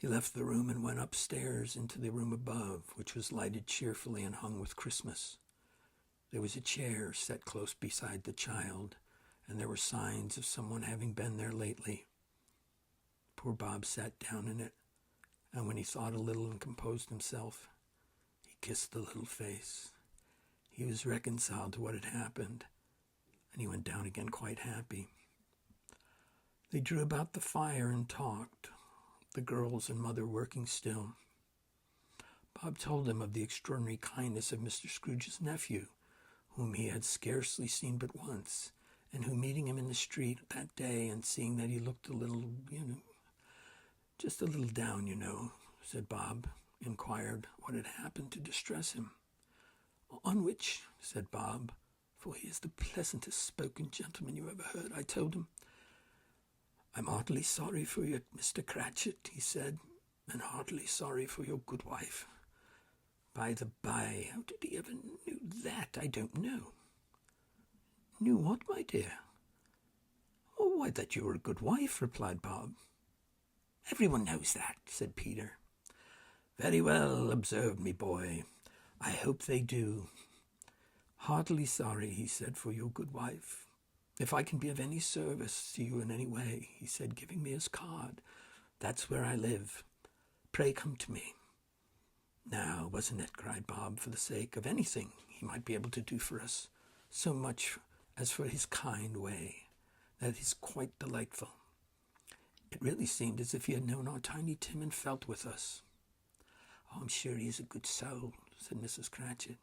He left the room and went upstairs into the room above, which was lighted cheerfully and hung with Christmas. There was a chair set close beside the child, and there were signs of someone having been there lately. Poor Bob sat down in it, and when he thought a little and composed himself, he kissed the little face. He was reconciled to what had happened, and he went down again quite happy. They drew about the fire and talked, the girls and mother working still. Bob told them of the extraordinary kindness of Mr. Scrooge's nephew, whom he had scarcely seen but once, and who, meeting him in the street that day and seeing that he looked a little, just a little down, said Bob, inquired what had happened to distress him. On which, said Bob, for he is the pleasantest spoken gentleman you ever heard, I told him, I'm heartily sorry for you, Mr. Cratchit, he said, and heartily sorry for your good wife. By the by, how did he ever knew that? I don't know. Knew what, my dear? Oh, why, that you were a good wife, replied Bob. Everyone knows that, said Peter. Very well observed, me boy. I hope they do. Heartily sorry, he said, for your good wife. If I can be of any service to you in any way, he said, giving me his card. That's where I live. Pray come to me. Now, wasn't it, cried Bob, for the sake of anything he might be able to do for us, so much as for his kind way. That is quite delightful. It really seemed as if he had known our Tiny Tim and felt with us. Oh, I'm sure he is a good soul, said Mrs. Cratchit.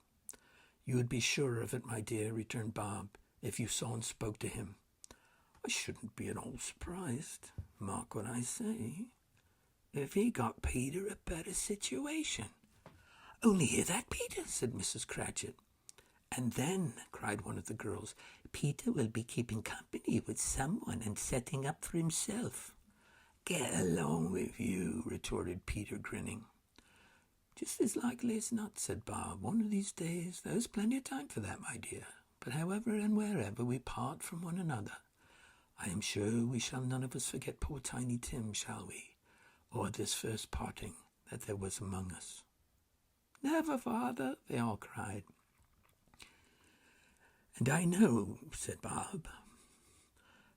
You would be sure of it, my dear, returned Bob, if you saw and spoke to him. I shouldn't be at all surprised. Mark what I say. If he got Peter a better situation. Only hear that, Peter, said Mrs. Cratchit. And then, cried one of the girls, Peter will be keeping company with someone and setting up for himself. Get along with you, retorted Peter, grinning. Just as likely as not, said Bob. One of these days, there's plenty of time for that, my dear. But however and wherever we part from one another, I am sure we shall none of us forget poor Tiny Tim, shall we? Or this first parting that there was among us. Never, father, they all cried. And I know, said Bob,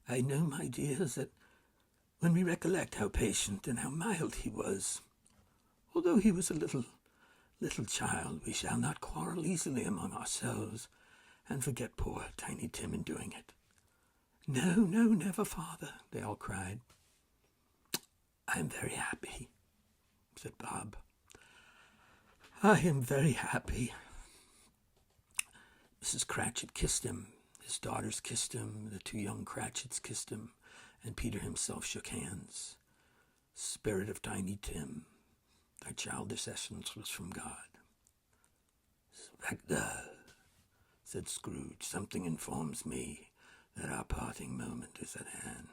I know, my dears, that when we recollect how patient and how mild he was, although he was a little child, we shall not quarrel easily among ourselves and forget poor Tiny Tim in doing it. No, never, father, they all cried. I am very happy, said Bob. I am very happy. Mrs. Cratchit kissed him, his daughters kissed him, the two young Cratchits kissed him, and Peter himself shook hands. Spirit of Tiny Tim, thy childish essence was from God. Spectre, said Scrooge, something informs me that our parting moment is at hand.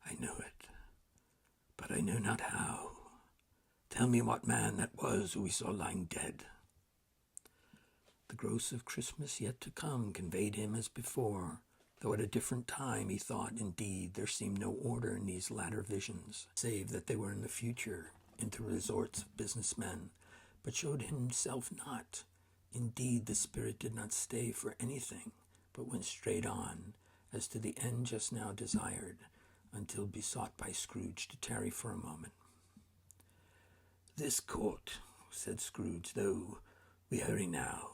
I know it, but I know not how. Tell me what man that was who we saw lying dead. The gross of Christmas yet to come conveyed him as before, though at a different time he thought, indeed, there seemed no order in these latter visions, save that they were in the future, into resorts of businessmen, but showed himself not. Indeed, the spirit did not stay for anything, but went straight on, as to the end just now desired, until besought by Scrooge to tarry for a moment. This court, said Scrooge, though we hurry now,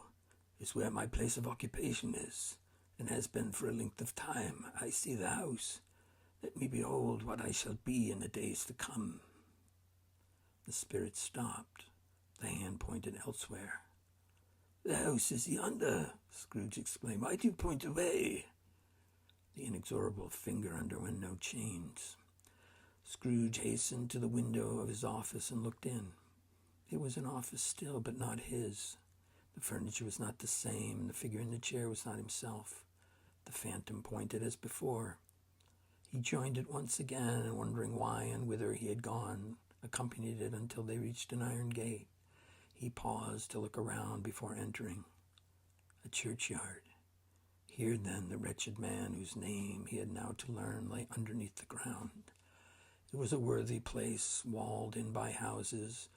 is where my place of occupation is, and has been for a length of time. I see the house. Let me behold what I shall be in the days to come. The spirit stopped. The hand pointed elsewhere. "The house is yonder," Scrooge exclaimed. "Why do you point away?" The inexorable finger underwent no change. Scrooge hastened to the window of his office and looked in. It was an office still, but not his. The furniture was not the same, and the figure in the chair was not himself. The phantom pointed as before. He joined it once again, and wondering why and whither he had gone, accompanied it until they reached an iron gate. He paused to look around before entering. A churchyard. Here, then, the wretched man whose name he had now to learn lay underneath the ground. It was a worthy place, walled in by houses,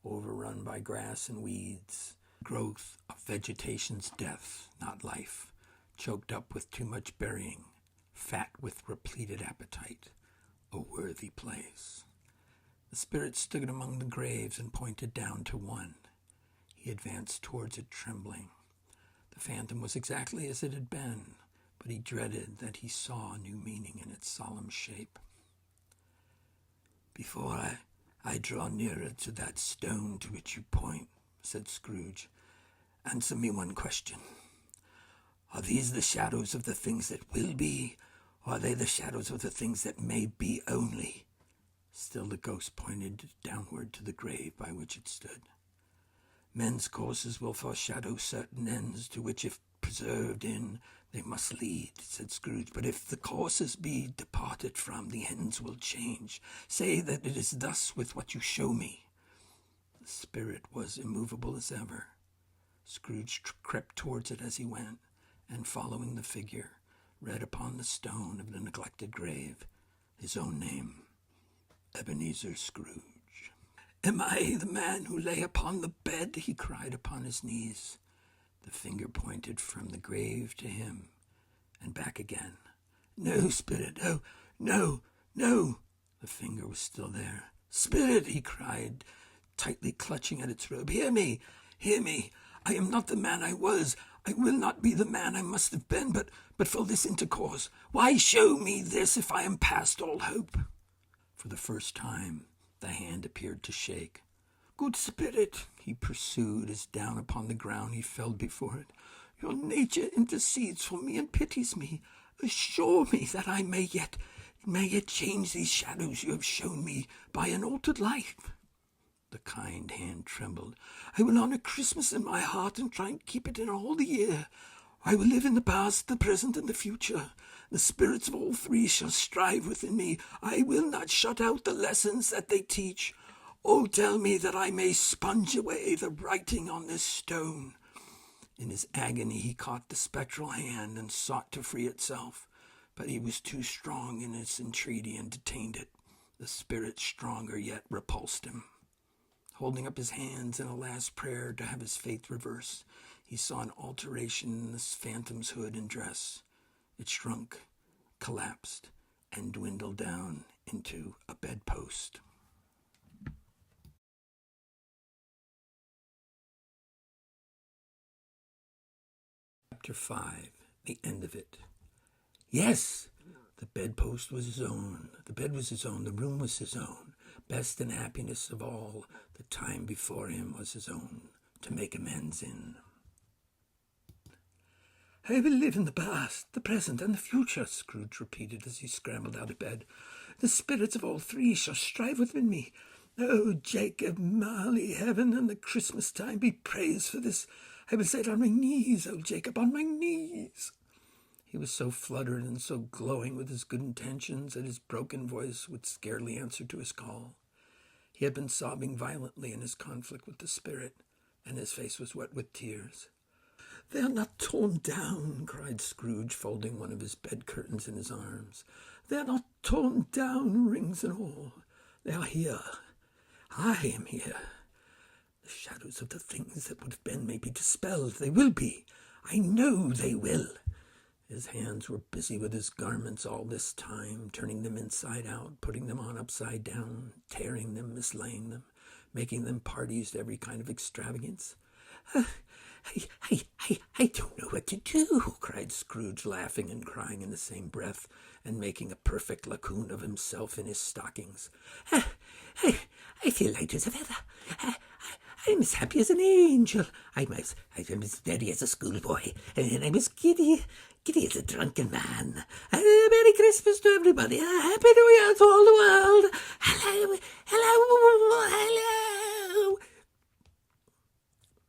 overrun by grass and weeds, growth of vegetation's death, not life, choked up with too much burying, fat with repleted appetite. A worthy place. The spirit stood among the graves and pointed down to one. He advanced towards it, trembling. The phantom was exactly as it had been, but he dreaded that he saw a new meaning in its solemn shape. "Before I draw nearer to that stone to which you point," said Scrooge, "answer me one question. Are these the shadows of the things that will be, or are they the shadows of the things that may be only?" Still the ghost pointed downward to the grave by which it stood. "Men's courses will foreshadow certain ends to which, if preserved in, they must lead," said Scrooge. "But if the courses be departed from, the ends will change. Say that it is thus with what you show me." The spirit was immovable as ever. Scrooge crept towards it as he went, and following the figure, read upon the stone of the neglected grave his own name, Ebenezer Scrooge. "Am I the man who lay upon the bed?" he cried upon his knees. The finger pointed from the grave to him, and back again. "No, spirit, oh, no, no!" The finger was still there. "Spirit," he cried, tightly clutching at its robe, "hear me, hear me! I am not the man I was. I will not be the man I must have been, but for this intercourse. Why show me this if I am past all hope?" For the first time, the hand appeared to shake. "Good spirit," he pursued, as down upon the ground he fell before it, "your nature intercedes for me and pities me. Assure me that I may yet change these shadows you have shown me by an altered life." The kind hand trembled. "I will honor Christmas in my heart and try and keep it in all the year. I will live in the past, the present, and the future. The spirits of all three shall strive within me. I will not shut out the lessons that they teach. Oh, tell me that I may sponge away the writing on this stone." In his agony he caught the spectral hand and sought to free itself, but he was too strong in its entreaty and detained it. The spirit, stronger yet, repulsed him. Holding up his hands in a last prayer to have his fate reversed, he saw an alteration in this phantom's hood and dress. It shrunk, collapsed, and dwindled down into a bedpost. Chapter 5. The End of It. Yes, the bedpost was his own. The bed was his own. The room was his own. Best and happiness of all, the time before him was his own, to make amends in. "I will live in the past, the present, and the future," Scrooge repeated as he scrambled out of bed. "The spirits of all three shall strive within me. Oh, Jacob Marley, heaven and the Christmas time be praised for this. I will say it on my knees, oh Jacob, on my knees." He was so fluttered and so glowing with his good intentions that his broken voice would scarcely answer to his call. He had been sobbing violently in his conflict with the spirit, and his face was wet with tears. "They are not torn down," cried Scrooge, folding one of his bed curtains in his arms. "They are not torn down, rings and all. They are here. I am here. The shadows of the things that would have been may be dispelled. They will be. I know they will." His hands were busy with his garments all this time, turning them inside out, putting them on upside down, tearing them, mislaying them, making them parties to every kind of extravagance. I don't know what to do, cried Scrooge, laughing and crying in the same breath, and making a perfect lacoon of himself in his stockings. I feel light as a feather. I'm as happy as an angel. I'm as merry as a schoolboy, and I'm as giddy as a drunken man. Merry Christmas to everybody. Happy New Year to all the world. Hello, hello, hello.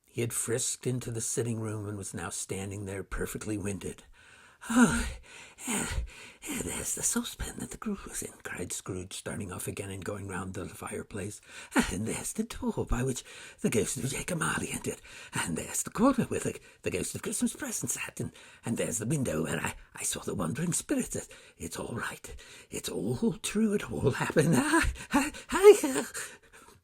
He had frisked into the sitting room and was now standing there perfectly winded. Oh, there's the saucepan that the gruel was in, cried Scrooge, starting off again and going round the fireplace. And there's the door by which the ghost of Jacob Marley entered. And there's the corner where the ghost of Christmas present sat. And there's the window where I saw the wandering spirit. It's all right. It's all true. It all happened.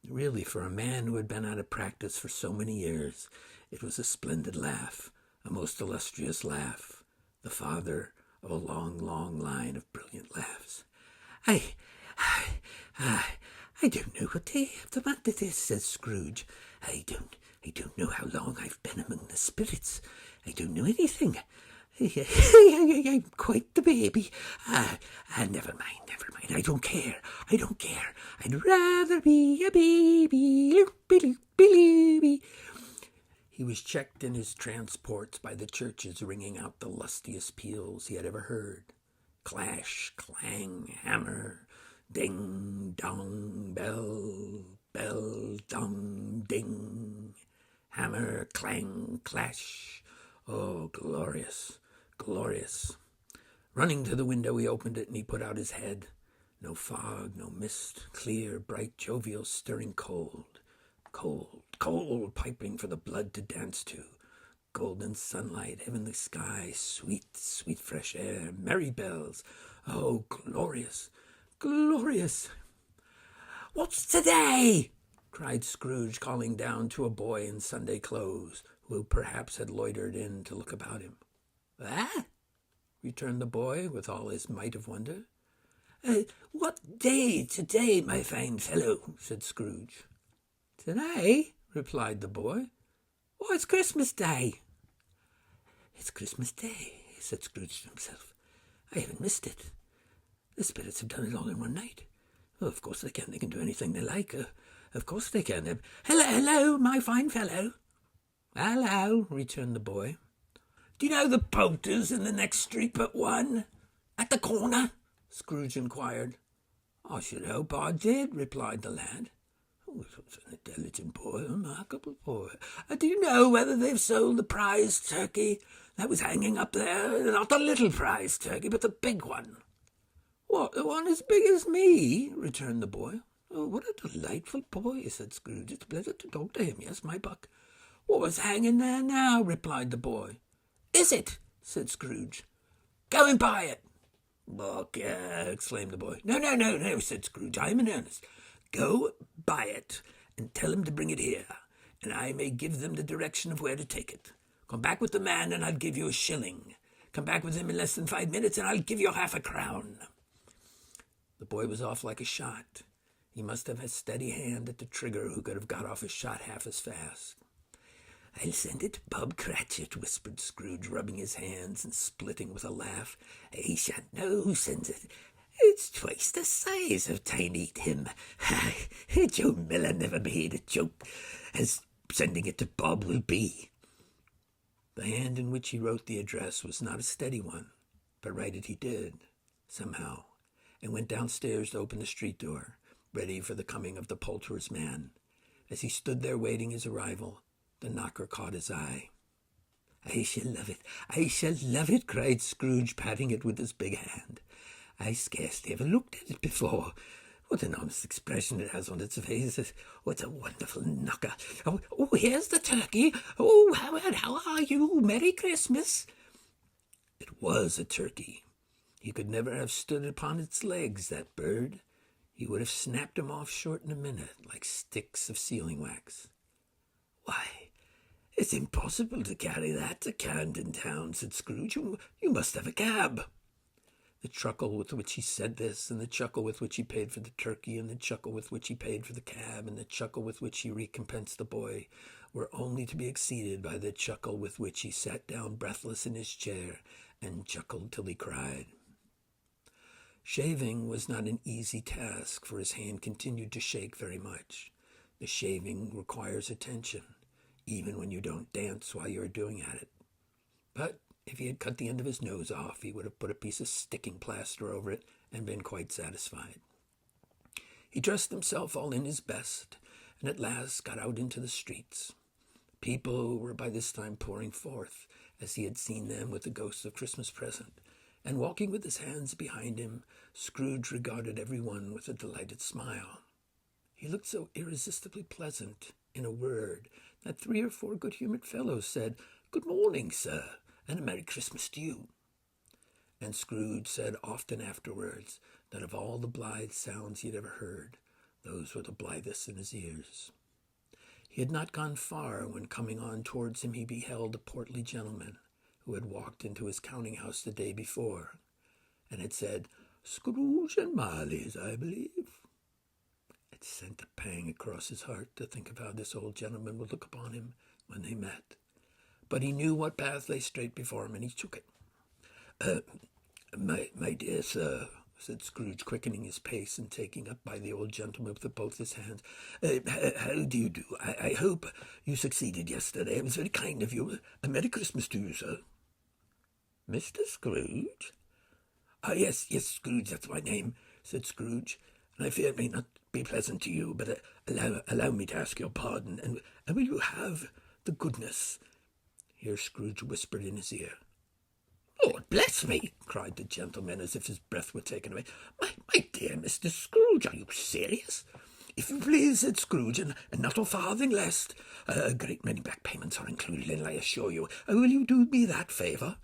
Really, for a man who had been out of practice for so many years, it was a splendid laugh, a most illustrious laugh, the father of a long, long line of brilliant laughs. I don't know what day of the month it is, said Scrooge. I don't know how long I've been among the spirits. I don't know anything. I'm quite the baby. Never mind. I don't care. I'd rather be a baby. Loopy. He was checked in his transports by the churches ringing out the lustiest peals he had ever heard. Clash, clang, hammer, ding, dong, bell, bell, dong, ding. Hammer, clang, clash. Oh, glorious, glorious. Running to the window, he opened it and he put out his head. No fog, no mist, clear, bright, jovial, stirring cold. Cold, piping for the blood to dance to. Golden sunlight, heavenly sky, sweet, sweet fresh air, merry bells. Oh, glorious, glorious. What's today? Cried Scrooge, calling down to a boy in Sunday clothes, who perhaps had loitered in to look about him. "Ah?" returned the boy, with all his might of wonder. What day today, my fine fellow?" said Scrooge. "Today?" replied the boy. "Why, it's Christmas Day." "It's Christmas Day," said Scrooge to himself. "I haven't missed it. The spirits have done it all in one night. Oh, of course they can. They can do anything they like. Of course they can. Hello, my fine fellow." "Hello," returned the boy. "Do you know the poulter's in the next street but one? At the corner?" Scrooge inquired. "I should hope I did," replied the lad. "Oh, such an intelligent boy, a remarkable boy. Do you know whether they've sold the prize turkey that was hanging up there? Not the little prize turkey, but the big one." "What, the one as big as me?" returned the boy. "Oh, what a delightful boy," said Scrooge. "It's a pleasure to talk to him. Yes, my buck." "What was hanging there now?" replied the boy. "Is it?" said Scrooge. "Go and buy it." "Buck," exclaimed the boy. No, said Scrooge. "I'm in earnest. Go buy it, and tell him to bring it here, and I may give them the direction of where to take it. Come back with the man, and I'll give you a shilling. Come back with him in less than 5 minutes, and I'll give you half a crown." The boy was off like a shot. He must have a steady hand at the trigger who could have got off a shot half as fast. "I'll send it to Bob Cratchit," whispered Scrooge, rubbing his hands and splitting with a laugh. "He shan't know who sends it. It's twice the size of Tiny Tim. Joe Miller never made a joke as sending it to Bob will be." The hand in which he wrote the address was not a steady one, but write it he did, somehow, and went downstairs to open the street door, ready for the coming of the poulterer's man. As he stood there waiting his arrival, the knocker caught his eye. I shall love it, cried Scrooge, patting it with his big hand. "I scarcely ever looked at it before. What an honest expression it has on its face. Oh, it's a wonderful knocker. Oh, here's the turkey. Oh, how are you? Merry Christmas." It was a turkey. He could never have stood upon its legs, that bird. He would have snapped him off short in a minute, like sticks of sealing wax. "Why, it's impossible to carry that to Camden Town," said Scrooge. You must have a cab." The chuckle with which he said this, and the chuckle with which he paid for the turkey, and the chuckle with which he paid for the cab, and the chuckle with which he recompensed the boy, were only to be exceeded by the chuckle with which he sat down breathless in his chair and chuckled till he cried. Shaving was not an easy task, for his hand continued to shake very much. The shaving requires attention, even when you don't dance while you are doing at it. But if he had cut the end of his nose off, he would have put a piece of sticking plaster over it and been quite satisfied. He dressed himself all in his best, and at last got out into the streets. People were by this time pouring forth, as he had seen them with the ghost of Christmas present, and walking with his hands behind him, Scrooge regarded every one with a delighted smile. He looked so irresistibly pleasant, in a word, that 3 or 4 good-humoured fellows said, "Good morning, sir, and a Merry Christmas to you." And Scrooge said often afterwards that of all the blithe sounds he had ever heard, those were the blithest in his ears. He had not gone far when, coming on towards him, he beheld a portly gentleman who had walked into his counting-house the day before, and had said, "Scrooge and Marley's, I believe." It sent a pang across his heart to think of how this old gentleman would look upon him when they met. But he knew what path lay straight before him, and he took it. My dear sir," said Scrooge, quickening his pace and taking up by the old gentleman with both his hands. "How do you do? I hope you succeeded yesterday. It was very kind of you. A Merry Christmas to you, sir." "Mr. Scrooge?" Yes, Scrooge, that's my name," said Scrooge. "And I fear it may not be pleasant to you, but allow me to ask your pardon, and will you have the goodness—" Here Scrooge whispered in his ear. "Lord bless me!" cried the gentleman, as if his breath were taken away. My dear Mr. Scrooge, are you serious?" "If you please," said Scrooge, and not a farthing less. A great many back payments are included in it, I assure you. Will you do me that favour?"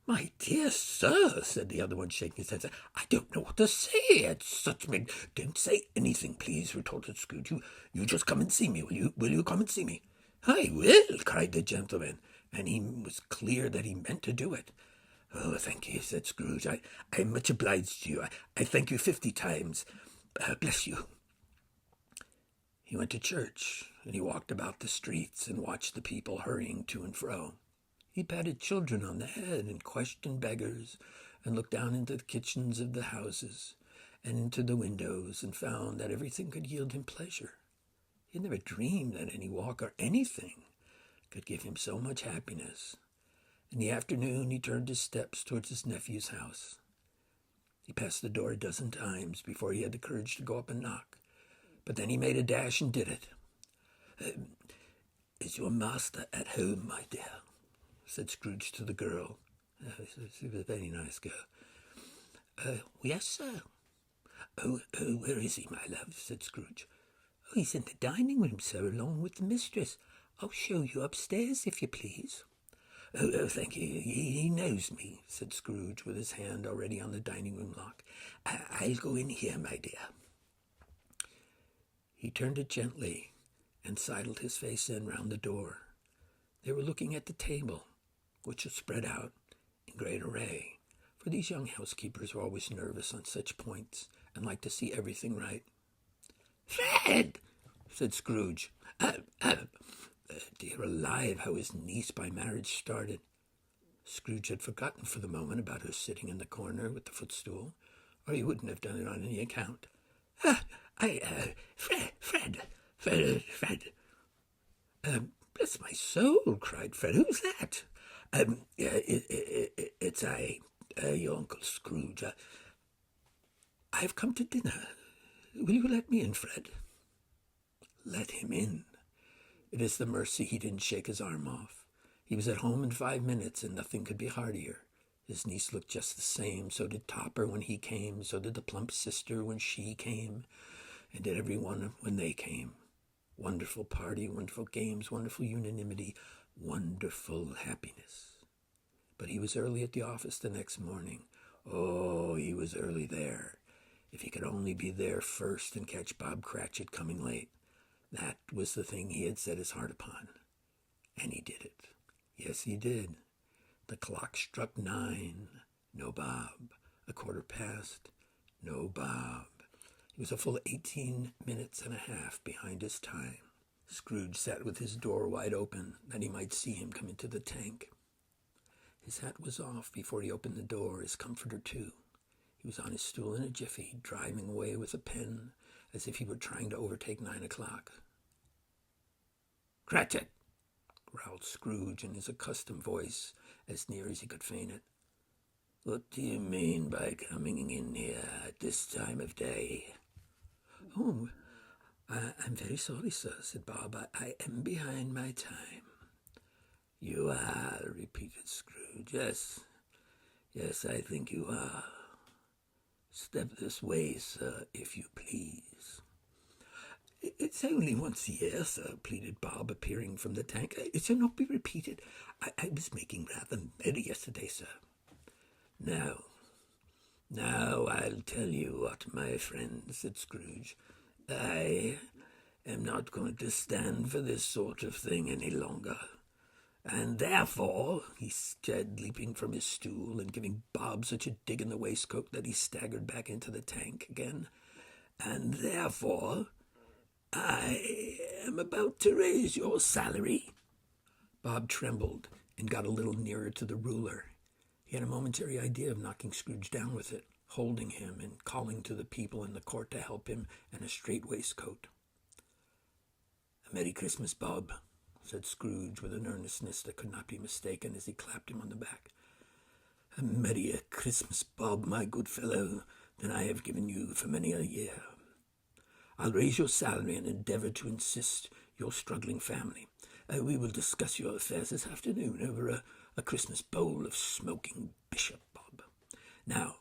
"My dear sir," said the other one, shaking his head, "I don't know what to say. It's such men—" "Don't say anything, please," retorted Scrooge. You just come and see me. Will you come and see me?" "I will," cried the gentleman, and he was clear that he meant to do it. "Oh, thank you," said Scrooge. I'm much obliged to you. I thank you 50 times. Bless you." He went to church, and he walked about the streets and watched the people hurrying to and fro. He patted children on the head and questioned beggars, and looked down into the kitchens of the houses and into the windows, and found that everything could yield him pleasure. He had never dreamed that any walk or anything could give him so much happiness. In the afternoon he turned his steps towards his nephew's house. He passed the door a dozen times before he had the courage to go up and knock, but then he made a dash and did it. "Is your master at home, my dear?" said Scrooge to the girl. She was a very nice girl. "Yes, sir." Oh, where is he, my love?" said Scrooge. "Oh, he's in the dining room, sir, along with the mistress. I'll show you upstairs, if you please." Oh, thank you. He knows me," said Scrooge, with his hand already on the dining-room lock. "I'll go in here, my dear." He turned it gently and sidled his face in round the door. They were looking at the table, which was spread out in great array, for these young housekeepers are always nervous on such points and like to see everything right. "Fred!" said Scrooge. Dear alive, how his niece by marriage started. Scrooge had forgotten for the moment about her sitting in the corner with the footstool, or he wouldn't have done it on any account. Fred. Bless my soul," cried Fred. "Who's that?" It's your Uncle Scrooge. I've come to dinner. Will you let me in, Fred?" Let him in. It is the mercy he didn't shake his arm off. He was at home in 5 minutes, and nothing could be heartier. His niece looked just the same. So did Topper when he came. So did the plump sister when she came. And did everyone when they came. Wonderful party, wonderful games, wonderful unanimity, wonderful happiness. But he was early at the office the next morning. Oh, he was early there. If he could only be there first and catch Bob Cratchit coming late. That was the thing he had set his heart upon. And he did it. Yes, he did. The clock struck 9. No Bob. A quarter past. No Bob. He was a full 18 minutes and a half behind his time. Scrooge sat with his door wide open, that he might see him come into the tank. His hat was off before he opened the door, his comforter too. He was on his stool in a jiffy, driving away with a pen, as if he were trying to overtake 9 o'clock. "Cratchit!" growled Scrooge in his accustomed voice, as near as he could feign it. "What do you mean by coming in here at this time of day?" "Oh, I'm very sorry, sir," said Bob. I am behind my time." "You are," repeated Scrooge. Yes, I think you are. Step this way, sir, if you please." "It's only once a year, sir," pleaded Bob, appearing from the tank. "It shall not be repeated. I was making rather merry yesterday, sir." Now I'll tell you what, my friend," said Scrooge. "I am not going to stand for this sort of thing any longer. And therefore," he said, leaping from his stool and giving Bob such a dig in the waistcoat that he staggered back into the tank again, "and therefore I am about to raise your salary." Bob trembled and got a little nearer to the ruler. He had a momentary idea of knocking Scrooge down with it, holding him and calling to the people in the court to help him, and a straight waistcoat. "A Merry Christmas, Bob," said Scrooge with an earnestness that could not be mistaken, as he clapped him on the back. "A merrier Christmas, Bob, my good fellow, than I have given you for many a year. I'll raise your salary and endeavor to assist your struggling family. We will discuss your affairs this afternoon over a Christmas bowl of smoking bishop, Bob. Now,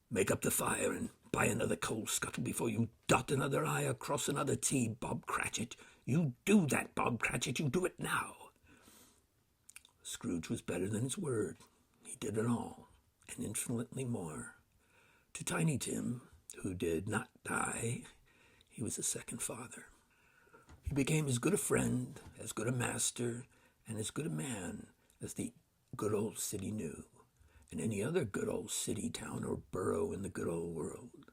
make up the fire and buy another coal scuttle before you dot another I or cross another T, Bob Cratchit. You do that, Bob Cratchit. You do it now." Scrooge was better than his word. He did it all, and infinitely more. To Tiny Tim, who did not die, he was a second father. He became as good a friend, as good a master, and as good a man as the good old city knew, and any other good old city, town, or borough in the good old world.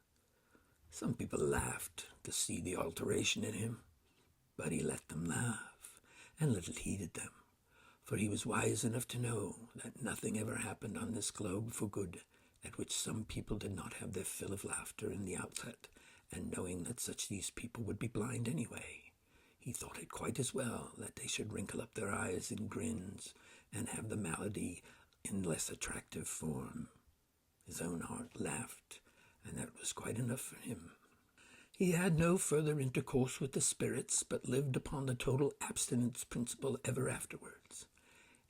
Some people laughed to see the alteration in him, but he let them laugh, and little heeded them, for he was wise enough to know that nothing ever happened on this globe for good at which some people did not have their fill of laughter in the outset, and knowing that such these people would be blind anyway, he thought it quite as well that they should wrinkle up their eyes in grins and have the malady in less attractive form. His own heart laughed, and that was quite enough for him. He had no further intercourse with the spirits, but lived upon the total abstinence principle ever afterwards,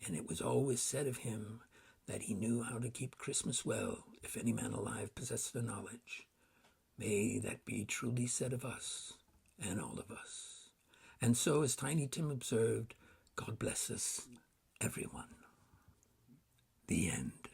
and it was always said of him that he knew how to keep Christmas well, if any man alive possessed the knowledge. May that be truly said of us, and all of us. And so, as Tiny Tim observed, God bless us, everyone. The end.